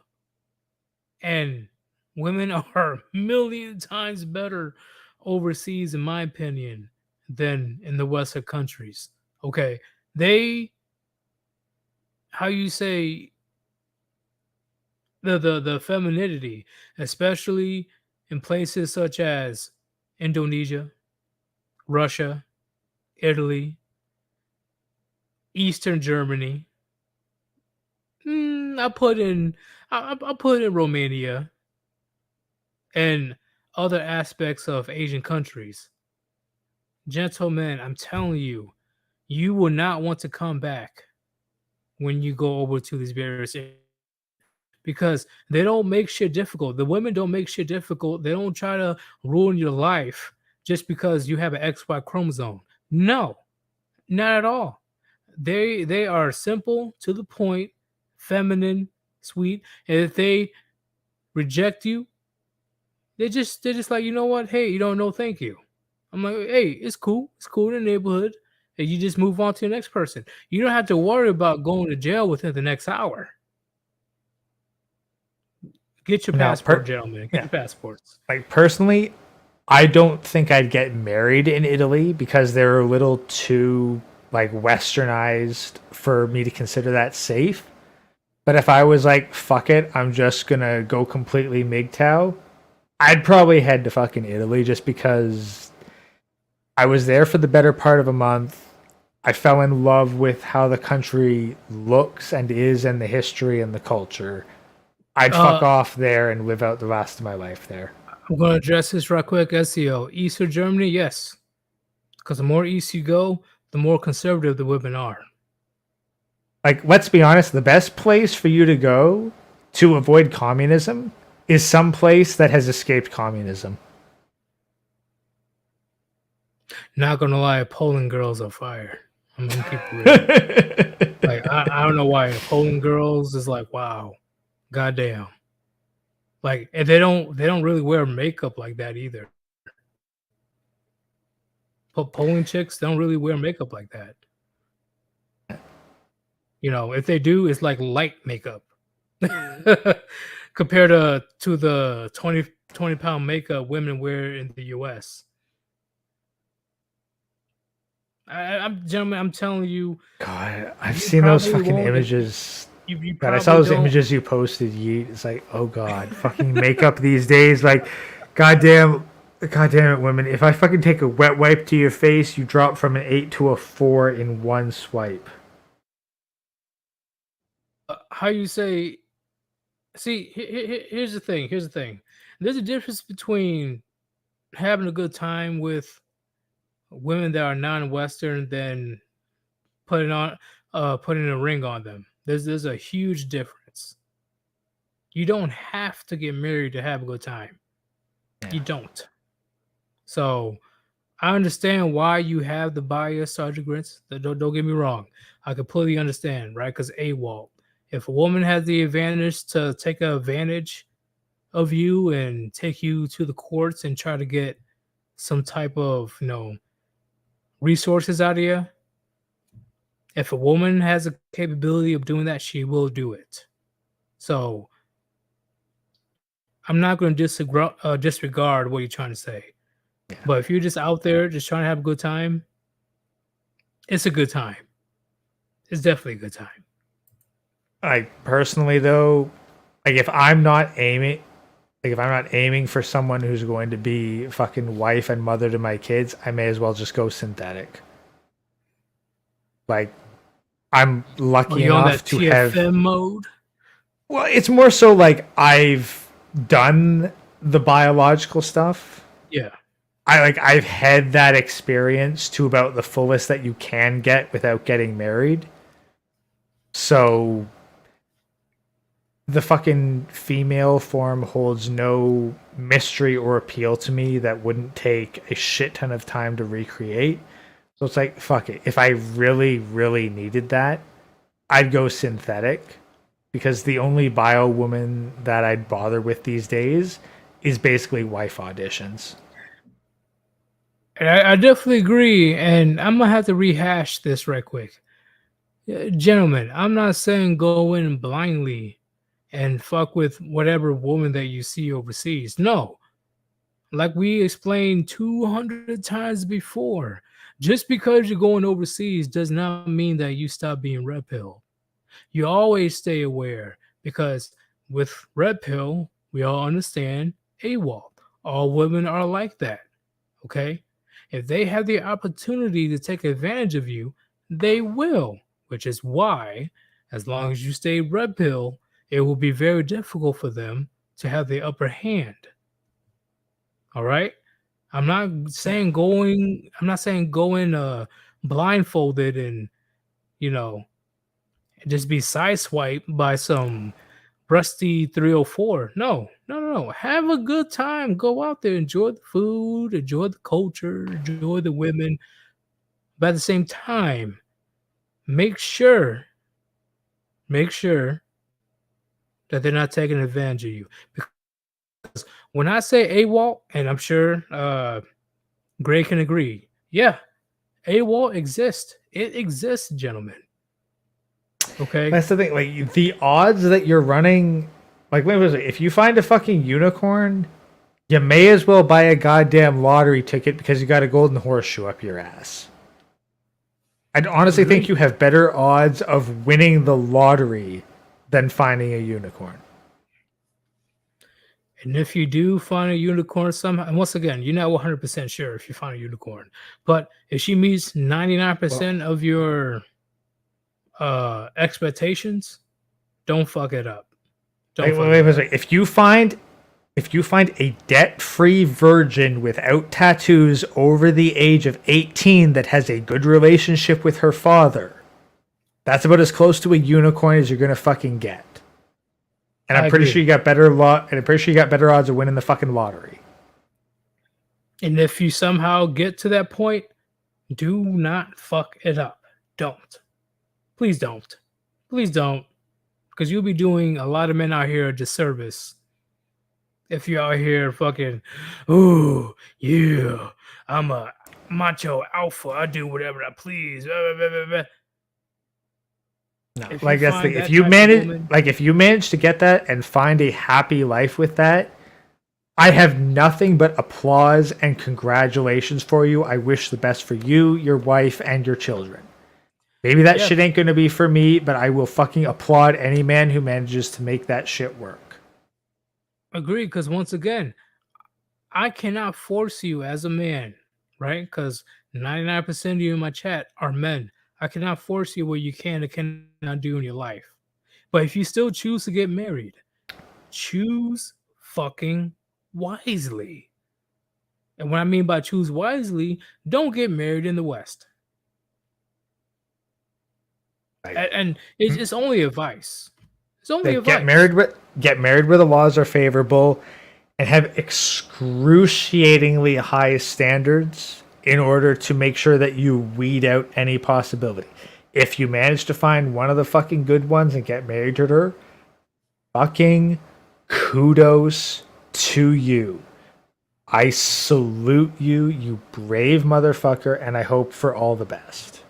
and women are a million times better overseas, in my opinion, than in the Western countries. Okay. They, how you say, the femininity, especially in places such as Indonesia, Russia, Italy, Eastern Germany. I put in Romania and other aspects of Asian countries. Gentlemen, I'm telling you, you will not want to come back when you go over to these various areas because they don't make shit difficult. The women don't make shit difficult. They don't try to ruin your life just because you have an XY chromosome. No, not at all. They are simple, to the point, feminine, sweet. And if they reject you, they're just like, you know what? Hey, you don't know, thank you. I'm like, hey, it's cool. It's cool in the neighborhood. And you just move on to the next person. You don't have to worry about going to jail within the next hour. Get your Now, passport, gentlemen. Get yeah, your passports. like personally, I don't think I'd get married in Italy because they're a little too like westernized for me to consider that safe. But if I was like, fuck it, I'm just gonna go completely MGTOW, I'd probably head to fucking Italy just because I was there for the better part of a month. I fell in love with how the country looks and is, and the history and the culture. I'd fuck off there and live out the rest of my life there. I'm going to address this right quick. SEO. East of Germany, yes. Because the more east you go, the more conservative the women are. Like, let's be honest, the best place for you to go to avoid communism is some place that has escaped communism. Not going to lie, Poland girls are fire. I'm going to keep it real. Like, I don't know why Poland girls is like, wow, goddamn. Like, and they don't really wear makeup like that either. Poland chicks don't really wear makeup like that. You know, if they do, it's like light makeup compared to the 20 pound makeup women wear in the US. Gentlemen, I'm telling you. God, I've seen those fucking images. God, I saw those images you posted, Yeet. It's like, oh God, fucking makeup these days. Like, goddamn it, women. If I fucking take a wet wipe to your face, you drop from an 8 to a 4 in one swipe. How you say? See, here's the thing. There's a difference between having a good time with women that are non-Western than putting a ring on them. There's a huge difference. You don't have to get married to have a good time. Yeah. You don't. So I understand why you have the bias, Sergeant Grits. Don't get me wrong. I completely understand, right? Because AWOL. If a woman has the advantage to take advantage of you and take you to the courts and try to get some type of, resources out of you, if a woman has a capability of doing that, she will do it. So I'm not going to disregard what you're trying to say. Yeah. But if you're just out there just trying to have a good time, it's a good time. It's definitely a good time. I personally, though, like if I'm not aiming for someone who's going to be fucking wife and mother to my kids, I may as well just go synthetic. Like, I'm lucky enough to have TFM mode. Well, it's more so like I've done the biological stuff. Yeah. I've had that experience to about the fullest that you can get without getting married. So the fucking female form holds no mystery or appeal to me that wouldn't take a shit ton of time to recreate. So it's like, fuck it. If I really, really needed that, I'd go synthetic, because the only bio woman that I'd bother with these days is basically wife auditions. And I definitely agree, and I'm going to have to rehash this right quick. Gentlemen, I'm not saying go in blindly and fuck with whatever woman that you see overseas. No. Like we explained 200 times before, just because you're going overseas does not mean that you stop being red pill. You always stay aware, because with red pill, we all understand AWOL. All women are like that. Okay? If they have the opportunity to take advantage of you, they will, which is why, as long as you stay red pill, it will be very difficult for them to have the upper hand. All right? I'm not saying going blindfolded and, just be sideswiped by some rusty 304. No. Have a good time. Go out there, enjoy the food, enjoy the culture, enjoy the women. But at the same time, make sure that they're not taking advantage of you. Because when I say AWOL, and I'm sure Gray can agree, yeah, AWOL exists. It exists, gentlemen. Okay, that's the thing. Like the odds that you're running, like if you find a fucking unicorn, you may as well buy a goddamn lottery ticket because you got a golden horseshoe up your ass. I'd honestly think you have better odds of winning the lottery than finding a unicorn. And if you do find a unicorn somehow, and once again, you're not 100% sure if you find a unicorn, but if she meets 99% of your expectations, don't fuck it up. Wait. If you find a debt-free virgin without tattoos over the age of 18 that has a good relationship with her father, that's about as close to a unicorn as you're gonna fucking get. And I'm pretty sure you got better odds of winning the fucking lottery. And if you somehow get to that point, do not fuck it up. Don't. Please don't. Please don't. Because you'll be doing a lot of men out here a disservice. If you're out here fucking, oh, yeah, I'm a macho alpha. I do whatever I please. No, like that's the if you manage to get that and find a happy life with that, I have nothing but applause and congratulations for you. I wish the best for you, your wife, and your children. Maybe that shit ain't gonna be for me, but I will fucking applaud any man who manages to make that shit work. Agreed, because once again, I cannot force you as a man, right? Because 99% of you in my chat are men. I cannot force you what you can and cannot do in your life. But if you still choose to get married, choose fucking wisely. And what I mean by choose wisely, don't get married in the West. And it's only advice. It's only advice. Get married where the laws are favorable and have excruciatingly high standards in order to make sure that you weed out any possibility. If you manage to find one of the fucking good ones and get married to her, fucking kudos to you. I salute you, you brave motherfucker, and I hope for all the best.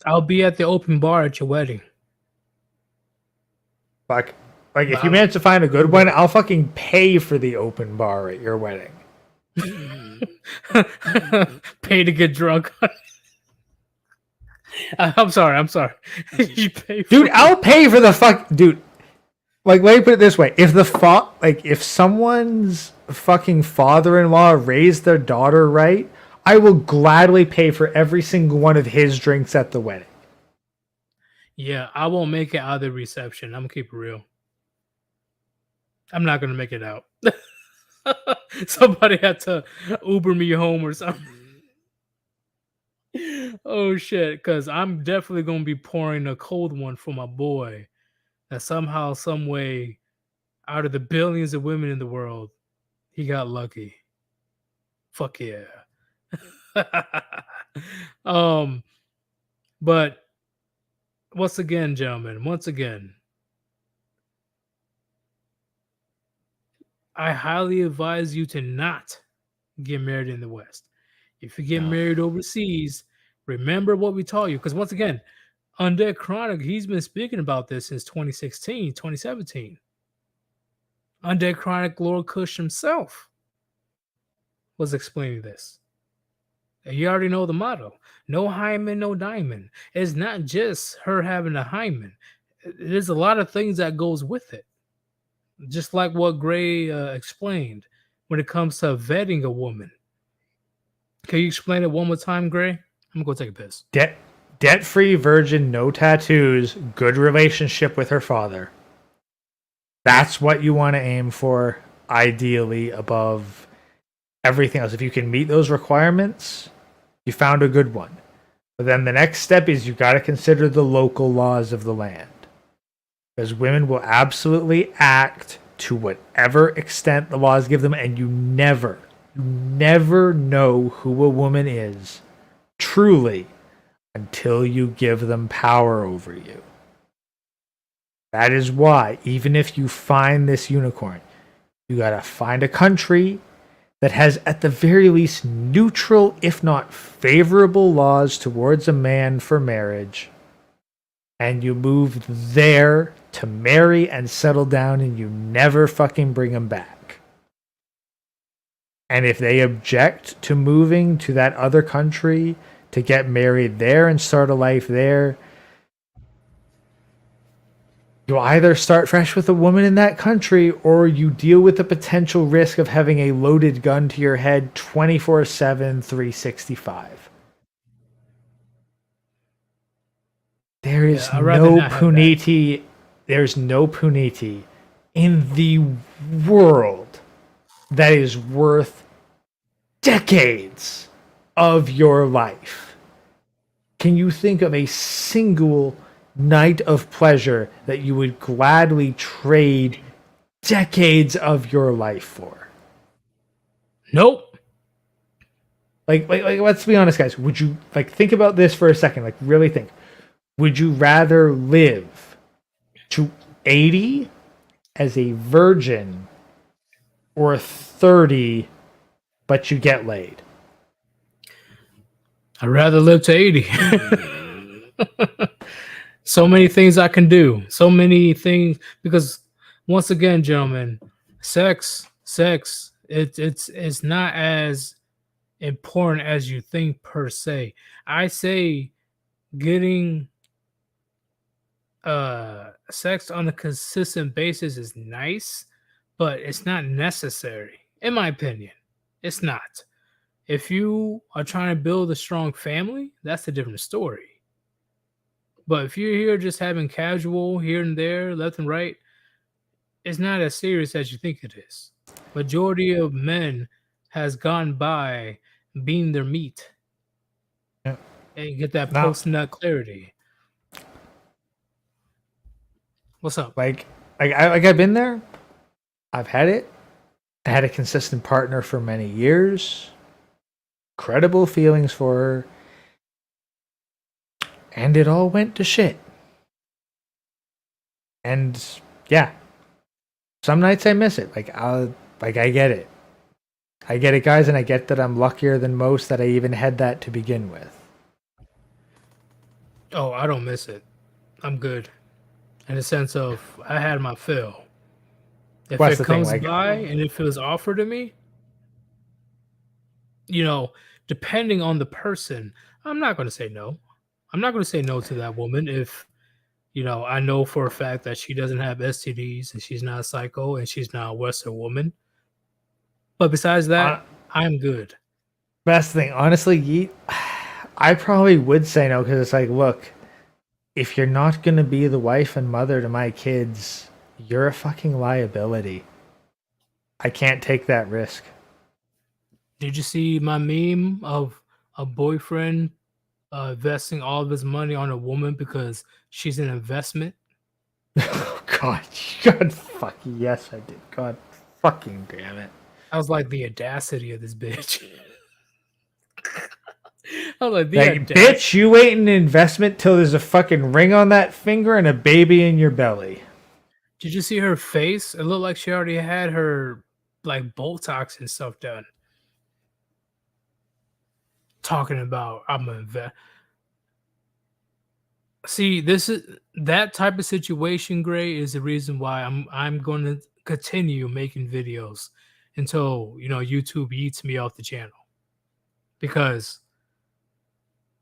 I'll be at the open bar at your wedding. Like if you manage to find a good one, I'll fucking pay for the open bar at your wedding. Pay to get drunk. I'm sorry. You pay for dude, I'll pay for the fuck, dude. Like, let me put it this way: if someone's fucking father-in-law raised their daughter right, I will gladly pay for every single one of his drinks at the wedding. Yeah, I won't make it out of the reception. I'm gonna keep it real. I'm not gonna make it out. Somebody had to Uber me home or something. Oh shit, because I'm definitely gonna be pouring a cold one for my boy. That somehow, some way, out of the billions of women in the world, he got lucky. Fuck yeah. But once again, gentlemen, I highly advise you to not get married in the West. If you get married overseas, remember what we taught you. Because once again, Undead Chronic, he's been speaking about this since 2016, 2017. Undead Chronic Lord Kush himself was explaining this. And you already know the motto. No hymen, no diamond. It's not just her having a hymen. There's a lot of things that goes with it. Just like what Gray explained when it comes to vetting a woman. Can you explain it one more time, Gray? I'm going to go take a piss. Debt-free virgin, no tattoos, good relationship with her father. That's what you want to aim for, ideally, above everything else. If you can meet those requirements, you found a good one. But then the next step is you got to consider the local laws of the land. Because women will absolutely act to whatever extent the laws give them, and you never know who a woman is truly until you give them power over you. That is why, even if you find this unicorn, you gotta find a country that has at the very least neutral, if not favorable, laws towards a man for marriage, and you move there to marry and settle down, and you never fucking bring them back. And if they object to moving to that other country to get married there and start a life there, You either start fresh with a woman in that country or you deal with the potential risk of having a loaded gun to your head 24/7, 365. There is Yeah, I'd rather no not have that. puniti. There's no puniti in the world that is worth decades of your life. Can you think of a single night of pleasure that you would gladly trade decades of your life for? Nope. Like, let's be honest, guys. Would you think about this for a second? Like, really think. Would you rather live to 80 as a virgin or 30 but you get laid? I'd rather live to 80. So many things I can do. So many things, because once again, gentlemen, sex, it's not as important as you think per se. I say getting sex on a consistent basis is nice, but it's not necessary, in my opinion. It's not. If you are trying to build a strong family, that's a different story. But if you're here just having casual here and there, left and right, it's not as serious as you think it is. Majority of men has gone by being their meat. Yeah. And get that Now- post-nut clarity. What's up? Like I've been there. I've had it. I had a consistent partner for many years. Incredible feelings for her. And it all went to shit. And yeah. Some nights I miss it. I get it. I get it, guys, and I get that I'm luckier than most that I even had that to begin with. Oh, I don't miss it. I'm good. In the sense of I had my fill. If Well, it that's the thing, comes like- by and if it was offered to me, depending on the person, I'm not going to say no. I'm not going to say no to that woman if, I know for a fact that she doesn't have STDs and she's not a psycho and she's not a Western woman. But besides that, I'm good. Best thing, honestly, I probably would say no because it's like, look, if you're not going to be the wife and mother to my kids, you're a fucking liability. I can't take that risk. Did you see my meme of a boyfriend investing all of his money on a woman because she's an investment? Oh, God fucking yes, I did. God fucking damn it. I was like, the audacity of this bitch. I was like, Like, bitch, you wait an investment till there's a fucking ring on that finger and a baby in your belly. Did you see her face? It looked like she already had her Botox and stuff done. Talking about I'm gonna invest. See, this is that type of situation, Gray, is the reason why I'm going to continue making videos until YouTube eats me off the channel. Because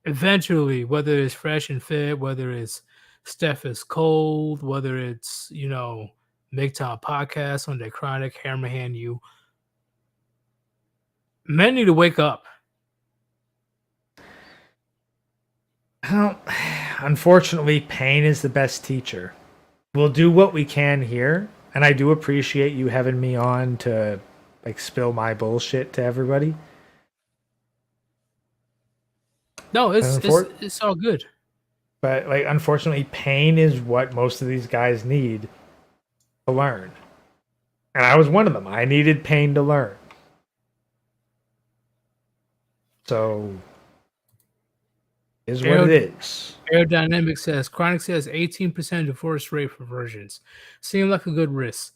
eventually, whether it's Fresh and Fit, whether it's Steph is Cold, whether it's MGTOW podcast on the Chronic Hammerhand You, men need to wake up. Well, unfortunately, pain is the best teacher. We'll do what we can here, and I do appreciate you having me on to spill my bullshit to everybody. No, it's all good. But unfortunately, pain is what most of these guys need to learn. And I was one of them. I needed pain to learn. So is what it is. Aerodynamics says Chronic says 18% divorce rate for virgins. Seemed like a good risk.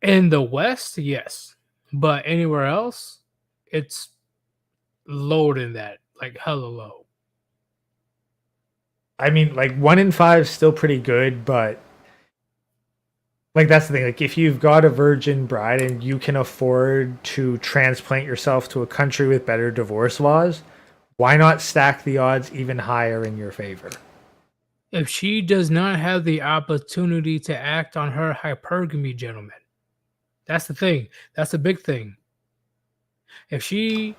In the West, yes. But anywhere else, it's lower than that. Hella low. I mean, 1 in 5 is still pretty good, but that's the thing. If you've got a virgin bride and you can afford to transplant yourself to a country with better divorce laws, why not stack the odds even higher in your favor? if she does not have the opportunity to act on her hypergamy, gentlemen, that's the thing. That's the big thing. If she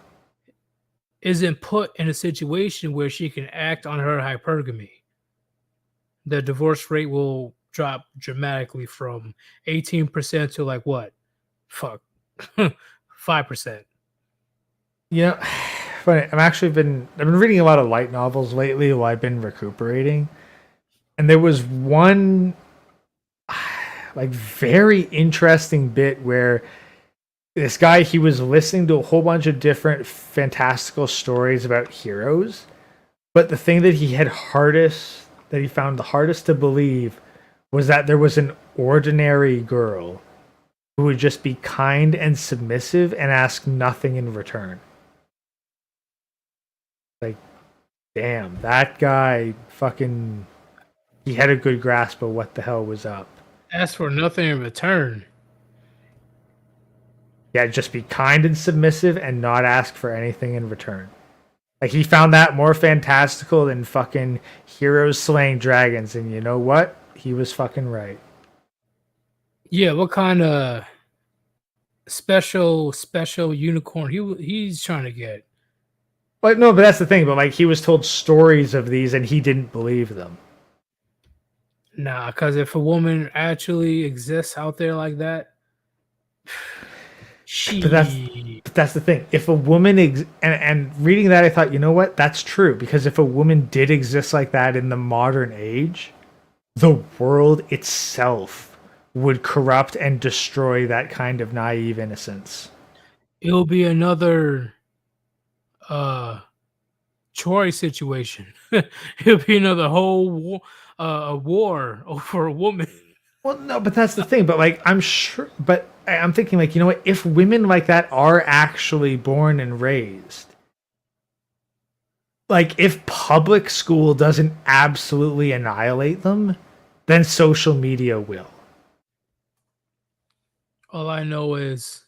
isn't put in a situation where she can act on her hypergamy, the divorce rate will drop dramatically from 18% to like what? Fuck. 5%. You know, funny. I've been reading a lot of light novels lately while I've been recuperating, and there was one like very interesting bit where this guy, he was listening to a whole bunch of different fantastical stories about heroes, but the thing that he found the hardest to believe was that there was an ordinary girl who would just be kind and submissive and ask nothing in return. Like, damn, that guy fucking, he had a good grasp of what the hell was up. Ask for nothing in return. Yeah, just be kind and submissive and not ask for anything in return. Like, he found that more fantastical than fucking heroes slaying dragons, and you know what? He was fucking right. Yeah, what kind of special unicorn he's trying to get? But no, but that's the thing. But like, he was told stories of these, and he didn't believe them. Nah, because if a woman actually exists out there like that, But that's the thing. If a woman and reading that, I thought, you know what? That's true, because if a woman did exist like that in the modern age, the world itself would corrupt and destroy that kind of naive innocence. it'll be another Troy situation. It'll be another whole war over a woman. Well, no, but that's the thing. But like, I'm sure. But I'm thinking, like, you know what? If women like that are actually born and raised, like, if public school doesn't absolutely annihilate them, then social media will. All I know is,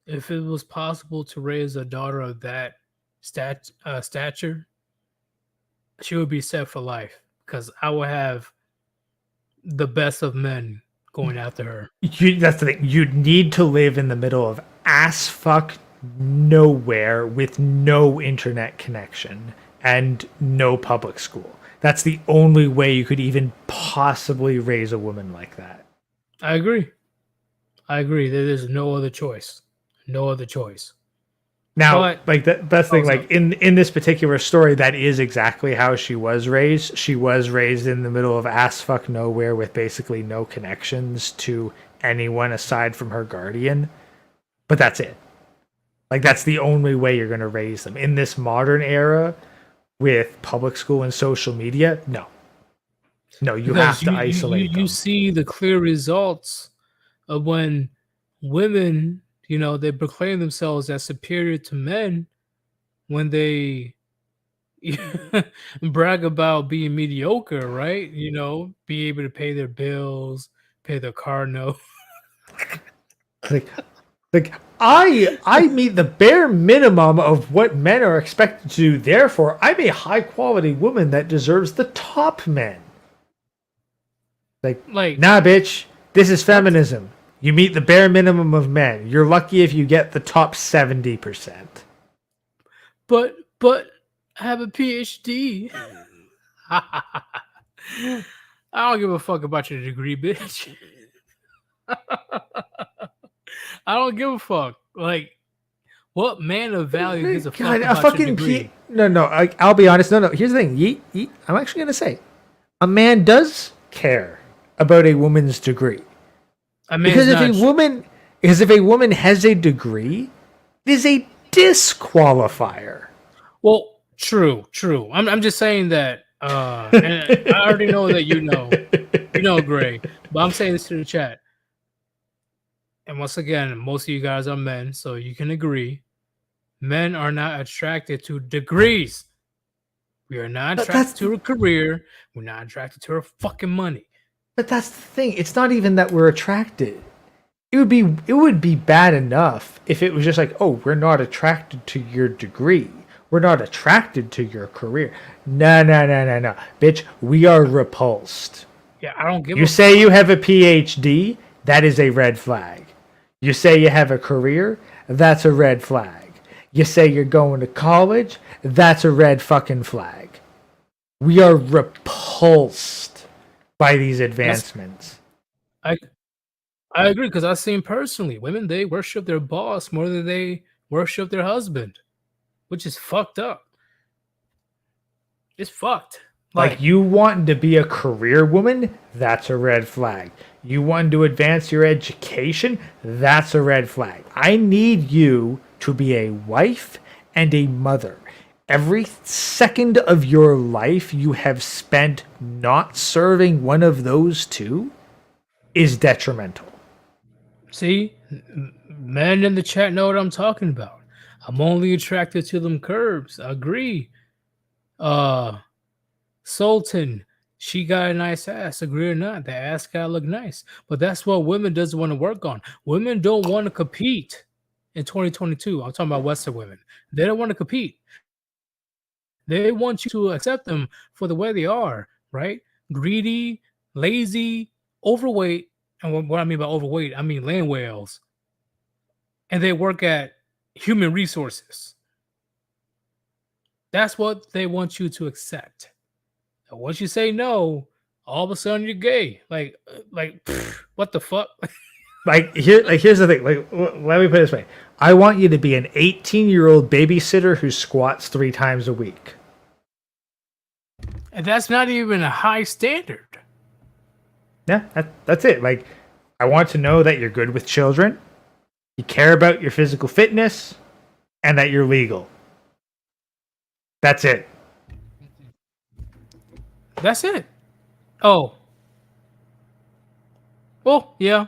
if it was possible to raise a daughter of that stature, she would be set for life, because I will have the best of men going after her. That's the thing. You'd need to live in the middle of ass fuck nowhere with no internet connection and no public school. That's the only way you could even possibly raise a woman like that. I agree. There's no other choice. No other choice. Now, But- like that's the thing. Like in this particular story, that is exactly how she was raised. She was raised in the middle of ass fuck nowhere with basically no connections to anyone aside from her guardian. But that's it. Like, that's the only way you're going to raise them in this modern era with public school and social media. No, you Because have to isolate them. You see the clear results of when women, they proclaim themselves as superior to men when they brag about being mediocre, right? Be able to pay their bills, pay their car note. Like I meet the bare minimum of what men are expected to do. Therefore, I'm a high quality woman that deserves the top men. Like, nah, bitch. This is feminism. You meet the bare minimum of men. You're lucky if you get the top 70%. But I have a PhD. I don't give a fuck about your degree, bitch. I don't give a fuck. Like, what man of value gives a fuck about your degree? No. I'll be honest. No. Here's the thing. I'm actually gonna say, a man does care about a woman's degree. Because if a woman has a degree, it is a disqualifier. Well, true. I'm just saying that. And I already know that you know, Gray. But I'm saying this to the chat. And once again, most of you guys are men, so you can agree. Men are not attracted to degrees. We are not attracted to a career. We're not attracted to her fucking money. But that's the thing. It's not even that we're attracted. It would be bad enough if it was just like, oh, we're not attracted to your degree. We're not attracted to your career. No, no, no, no, no. Bitch, we are repulsed. Yeah, I don't give You a say you have a PhD, that is a red flag. You say you have a career, that's a red flag. You say you're going to college, that's a red fucking flag. We are repulsed by these advancements. I agree, because I've seen personally women, they worship their boss more than they worship their husband, which is fucked up. It's fucked. Like, you wanting to be a career woman, that's a red flag. You wanting to advance your education, that's a red flag. I need you to be a wife and a mother. Every second of your life you have spent not serving one of those two is detrimental. See, men in the chat know what I'm talking about. I'm only attracted to them curves. I agree. Sultan, she got a nice ass. Agree or not, the ass gotta look nice. But that's what women doesn't want to work on. Women don't want to compete in 2022. I'm talking about Western women. They don't want to compete. They want you to accept them for the way they are, right? Greedy, lazy, overweight. And what I mean by overweight, I mean land whales. And they work at human resources. That's what they want you to accept. And once you say no, all of a sudden you're gay. Like, what the fuck? Here's the thing. Let me put it this way. I want you to be an 18-year-old babysitter who squats 3 times a week. And that's not even a high standard. Yeah, that's it. Like, I want to know that you're good with children, you care about your physical fitness, and that you're legal. That's it. That's it. Oh. Well, yeah.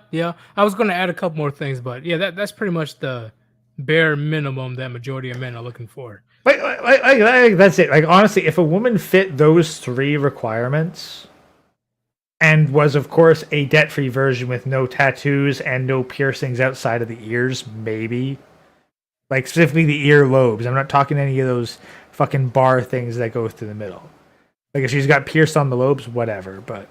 I was going to add a couple more things, but yeah, that's pretty much the bare minimum that majority of men are looking for. That's it. Like, honestly, if a woman fit those 3 requirements and was, of course, a debt-free version with no tattoos and no piercings outside of the ears, maybe. Like, specifically the earlobes. I'm not talking any of those fucking bar things that go through the middle. Like, if she's got pierced on the lobes, whatever. But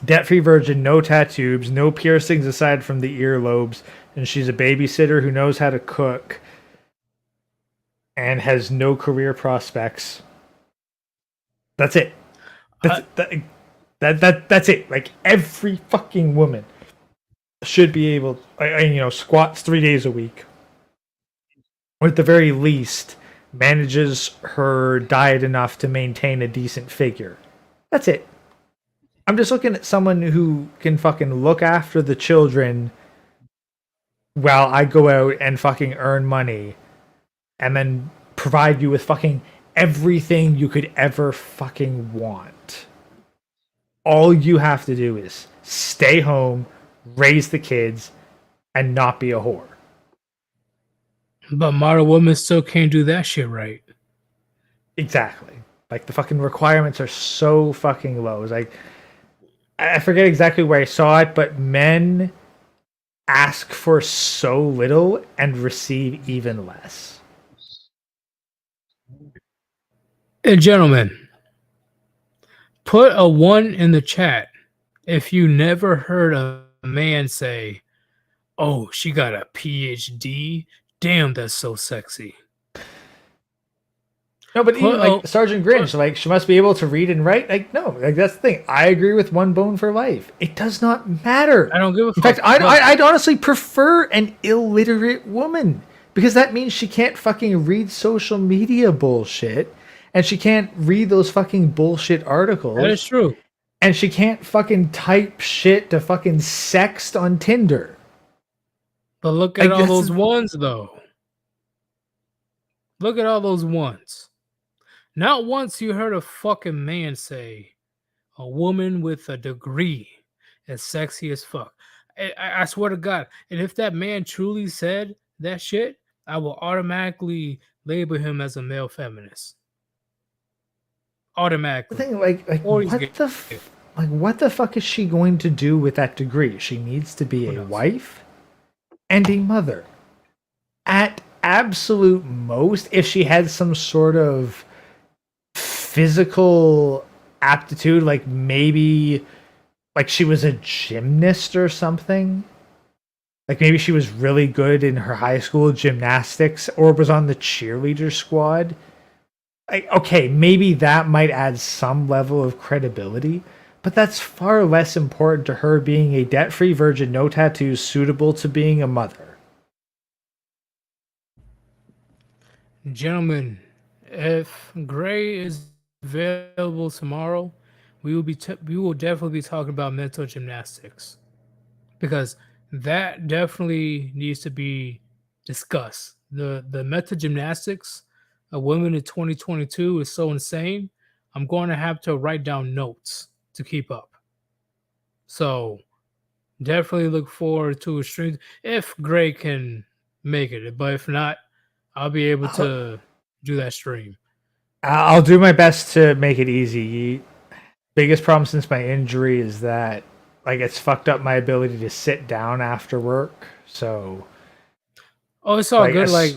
debt-free virgin, no tattoos, no piercings aside from the earlobes, and she's a babysitter who knows how to cook and has no career prospects. That's it. That's it. Like, every fucking woman should be able, squats 3 days a week, or at the very least manages her diet enough to maintain a decent figure. That's it. I'm just looking at someone who can fucking look after the children while I go out and fucking earn money and then provide you with fucking everything you could ever fucking want. All you have to do is stay home, raise the kids, and not be a whore. But modern women still can't do that shit right. Exactly. Like, the fucking requirements are so fucking low. It's like, I forget exactly where I saw it, but men ask for so little and receive even less. And gentlemen, put a 1 in the chat if you never heard a man say, "Oh, she got a PhD. Damn, that's so sexy." No, but even like Sergeant Grinch, like, she must be able to read and write. Like, no, like, that's the thing. I agree with one bone for life. It does not matter. I don't give a fuck. In fact, I'd honestly prefer an illiterate woman, because that means she can't fucking read social media bullshit, and she can't read those fucking bullshit articles. That is true. And she can't fucking type shit to fucking sext on Tinder. But look at all those ones, though. Look at all those ones. Not once you heard a fucking man say a woman with a degree is sexy as fuck. I swear to God. And if that man truly said that shit, I will automatically label him as a male feminist. Automatically. The thing, what the fuck is she going to do with that degree? She needs to be a wife and a mother. At absolute most, if she had some sort of physical aptitude, like maybe like she was a gymnast or something. Like maybe she was really good in her high school gymnastics or was on the cheerleader squad. Like, okay, maybe that might add some level of credibility, but that's far less important to her being a debt-free virgin, no tattoos, suitable to being a mother. Gentlemen, if Gray is available tomorrow, we will definitely be talking about mental gymnastics, because that definitely needs to be discussed. The mental gymnastics of women in 2022 is so insane. I'm going to have to write down notes to keep up. So definitely look forward to a stream if Gray can make it. But if not, I'll be able to do that stream. I'll do my best to make it easy. Biggest problem since my injury is that like it's fucked up my ability to sit down after work. So Oh, it's all like, good. Like,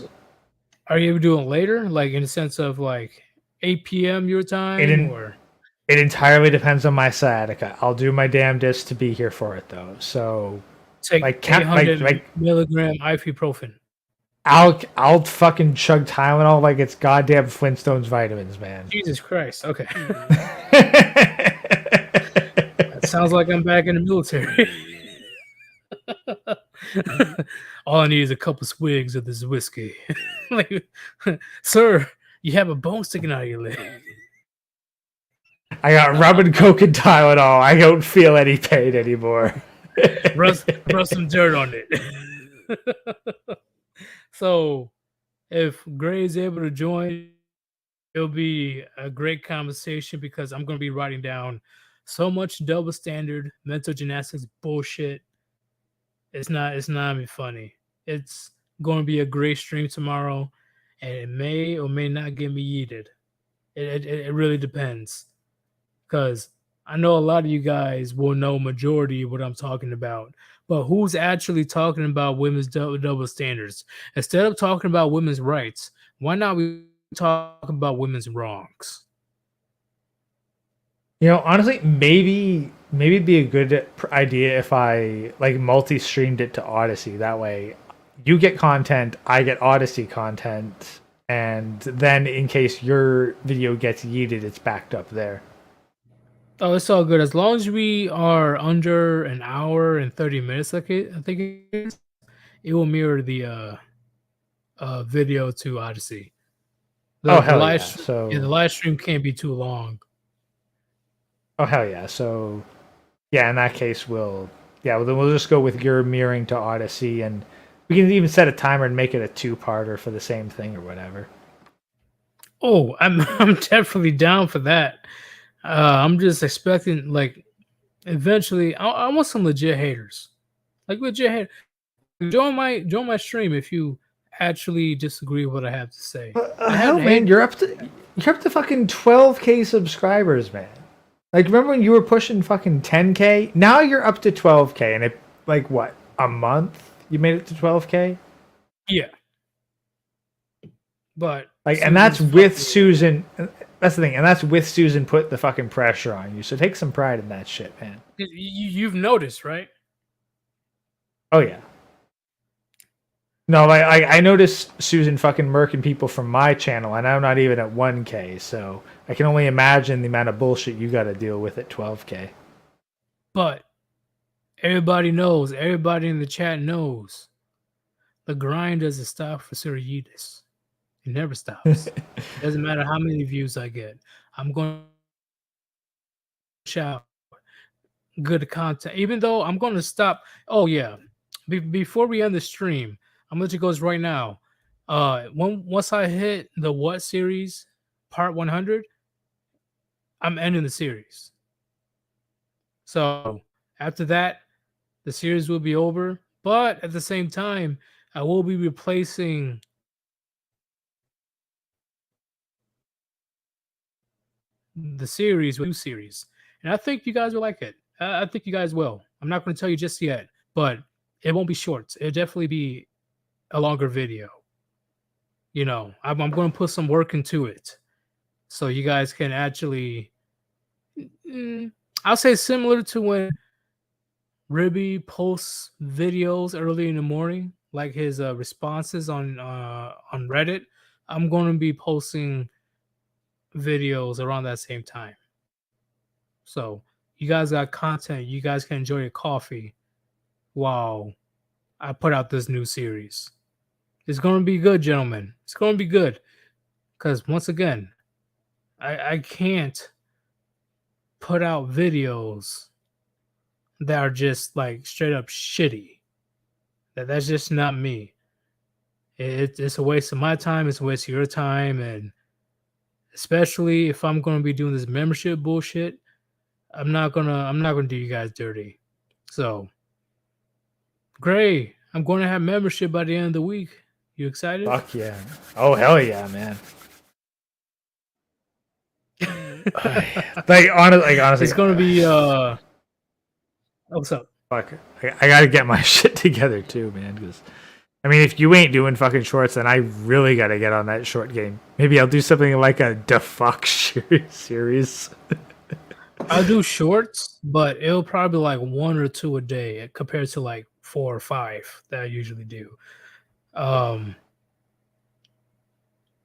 are you able to do it later? Like, in the sense of like 8 p.m. your time, or it entirely depends on my sciatica. I'll do my damnedest to be here for it though. So take like 800 milligram ibuprofen. I'll fucking chug Tylenol like it's goddamn Flintstones vitamins, man. Jesus Christ. Okay. That sounds like I'm back in the military. All I need is a couple swigs of this whiskey. Like, sir, you have a bone sticking out of your leg. I got rum and coke and Tylenol. I don't feel any pain anymore. rub some dirt on it. So, if Gray is able to join, it'll be a great conversation because I'm going to be writing down so much double standard mental gymnastics bullshit. It's not even funny. It's going to be a great stream tomorrow, and it may or may not get me yeeted. It really depends, because I know a lot of you guys will know majority of what I'm talking about, but who's actually talking about women's double standards? Instead of talking about women's rights, why not we talk about women's wrongs? You know, honestly, maybe it'd be a good idea if I like multi-streamed it to Odyssey. That way, you get content, I get Odyssey content, and then in case your video gets yeeted, it's backed up there. Oh, it's all good as long as we are under an hour and 30 minutes. Like I think it is. It will mirror the video to Odyssey. Oh hell yeah! So the live stream can't be too long. Oh hell yeah! So yeah, in that case, we'll just go with your mirroring to Odyssey, and we can even set a timer and make it a two-parter for the same thing or whatever. Oh, I'm definitely down for that. I'm just expecting like eventually. I want some legit haters, like legit haters. Join my stream if you actually disagree with what I have to say. Hell, man, you're up to fucking 12K subscribers, man. Like, remember when you were pushing fucking 10K? Now you're up to 12K, and it like what, a month? You made it to 12K? Yeah. But like, and that's with Susan. That's the thing, and that's with Susan put the fucking pressure on you. So take some pride in that shit, man. You've noticed, right? Oh yeah. No, I noticed Susan fucking murking people from my channel, and I'm not even at 1K, so I can only imagine the amount of bullshit you got to deal with at 12K. But everybody knows, everybody in the chat knows, the grind doesn't stop for Sir Yeetus. It never stops. It doesn't matter how many views I get. I'm going to shout good content, even though I'm going to stop. Oh yeah, before we end the stream, I'm gonna let you go right now. Once I hit the What series part 100, I'm ending the series. So after that, the series will be over. But at the same time, I will be replacing the series with a new series, and I think you guys will like it. I think you guys will. I'm not going to tell you just yet, but it won't be short. It'll definitely be a longer video. I'm going to put some work into it, so you guys can actually. I'll say similar to when Ribby posts videos early in the morning, like his responses on Reddit. I'm going to be posting videos around that same time. So you guys got content. You guys can enjoy your coffee while I put out this new series. It's going to be good, gentlemen. It's going to be good. Because once again, I can't put out videos that are just like straight up shitty. That's just not me. It's a waste of my time. It's a waste of your time. And especially if I'm going to be doing this membership bullshit, I'm not gonna do you guys dirty. So, Gray, I'm going to have membership by the end of the week. You excited? Fuck yeah. Oh, hell yeah, man. Honestly, it's going to be what's up? Fuck, I gotta get my shit together too, man. Because I mean, if you ain't doing fucking shorts, then I really gotta get on that short game. Maybe I'll do something like a defuck series. I'll do shorts, but it'll probably be like 1 or 2 a day compared to like 4 or 5 that I usually do.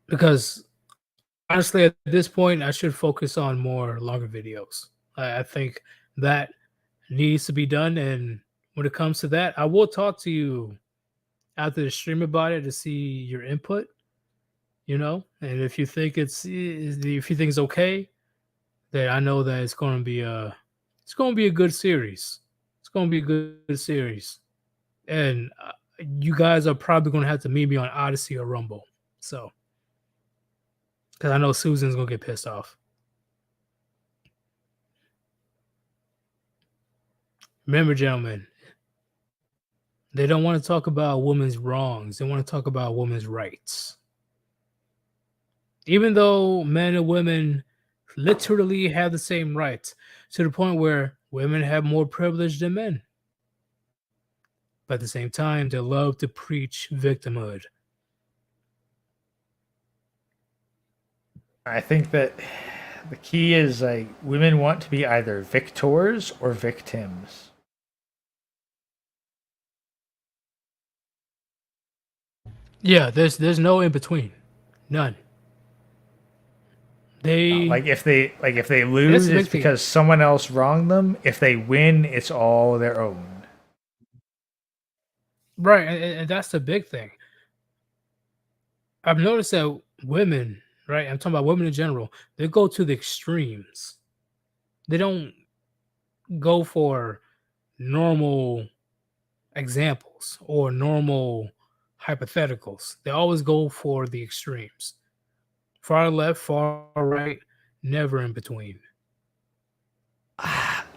Because honestly, at this point, I should focus on more longer videos. I think that needs to be done. And when it comes to that, I will talk to you after the stream about it to see your input, and if you think it's okay, then I know that it's going to be a good series. It's going to be a good series. And you guys are probably going to have to meet me on Odyssey or Rumble. So, because I know Susan's going to get pissed off. Remember, gentlemen, they don't want to talk about women's wrongs. They want to talk about women's rights. Even though men and women literally have the same rights, to the point where women have more privilege than men. But at the same time, they love to preach victimhood. I think that the key is like women want to be either victors or victims. Yeah, there's no in between. None. If they lose, it's because someone else wronged them. If they win, it's all their own. Right, and that's the big thing. I've noticed that women, right? I'm talking about women in general. They go to the extremes. They don't go for normal examples or normal hypotheticals. They always go for the extremes. Far left, far right, never in between.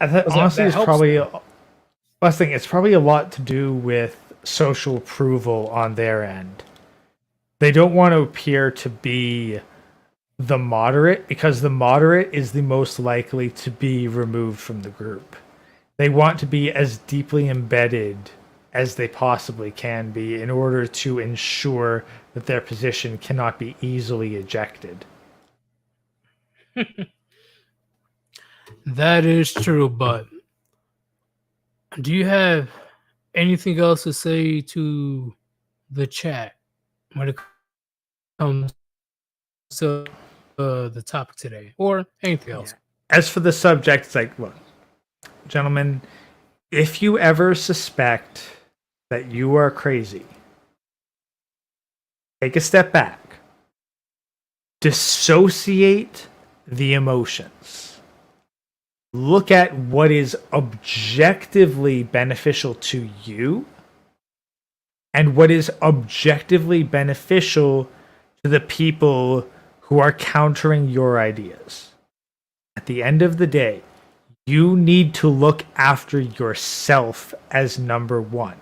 Honestly, it's probably it's probably a lot to do with social approval on their end. They don't want to appear to be the moderate because the moderate is the most likely to be removed from the group. They want to be as deeply embedded as they possibly can be in order to ensure that their position cannot be easily ejected. That is true, but do you have anything else to say to the chat when it comes to the topic today, or anything else? As for the subject, it's like, look, gentlemen, if you ever suspect that you are crazy, take a step back, dissociate the emotions, look at what is objectively beneficial to you and what is objectively beneficial to the people who are countering your ideas. At the end of the day, you need to look after yourself as number one.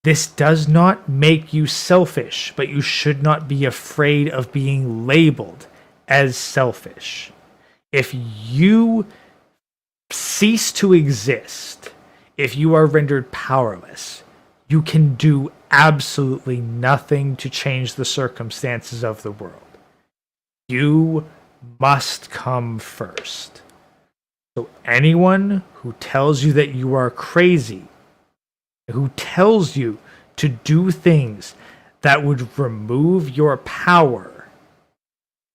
This does not make you selfish, but you should not be afraid of being labeled as selfish. If you cease to exist, if you are rendered powerless, you can do absolutely nothing to change the circumstances of the world. You must come first. So anyone who tells you that you are crazy, who tells you to do things that would remove your power,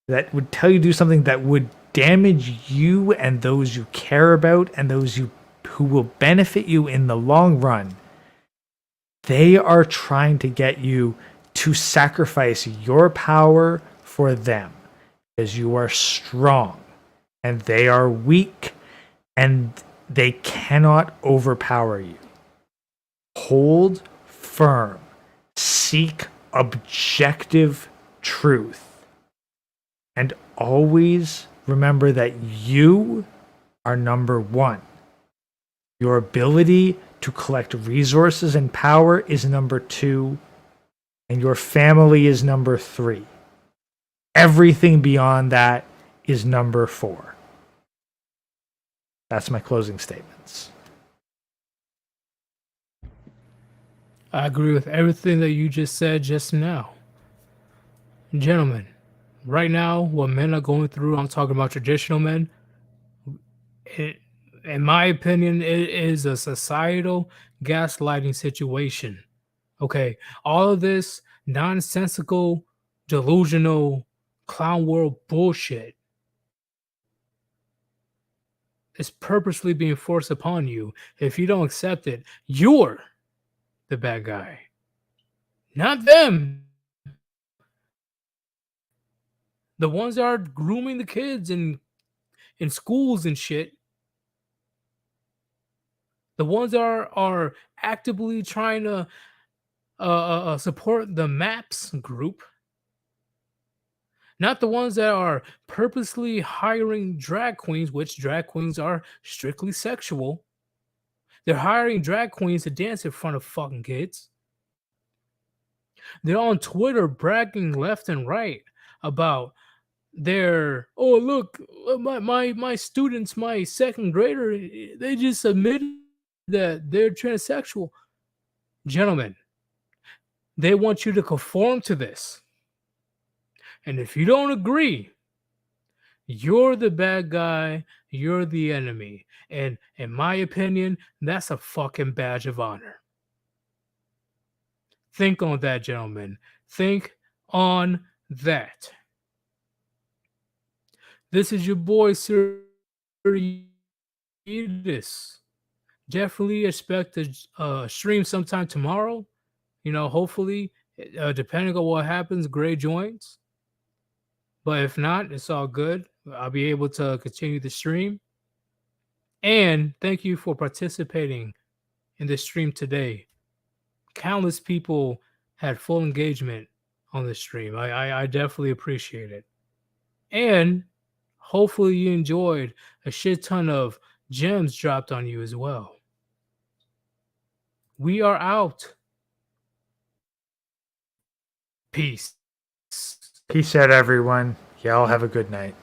that would tell you to do something that would damage you and those you care about and those who will benefit you in the long run, they are trying to get you to sacrifice your power for them, because you are strong and they are weak and they cannot overpower you. Hold firm. Seek objective truth. And always remember that you are number one. Your ability to collect resources and power is number two. And your family is number three. Everything beyond that is number four. That's my closing statements. I agree with everything that you just said just now. Gentlemen, right now, what men are going through, I'm talking about traditional men, in my opinion, it is a societal gaslighting situation. Okay, all of this nonsensical, delusional, clown world bullshit is purposely being forced upon you. If you don't accept it, you're the bad guy, not them. The ones that are grooming the kids in schools and shit. The ones that are actively trying to support the MAPS group. Not the ones that are purposely hiring drag queens, which drag queens are strictly sexual. They're hiring drag queens to dance in front of fucking kids. They're on Twitter bragging left and right about their, oh look, my students, my second grader, they just admitted that they're transsexual. Gentlemen, they want you to conform to this. And if you don't agree, you're the bad guy, you're the enemy. And in my opinion, that's a fucking badge of honor. Think on that, gentlemen. Think on that. This is your boy, Sir Yeetus. Definitely expect to stream sometime tomorrow. You know, hopefully, depending on what happens, Gray joins. But if not, it's all good. I'll be able to continue the stream. And thank you for participating in the stream today. Countless people had full engagement on the stream. I definitely appreciate it. And hopefully you enjoyed a shit ton of gems dropped on you as well. We are out. Peace. Peace out, everyone. Y'all have a good night.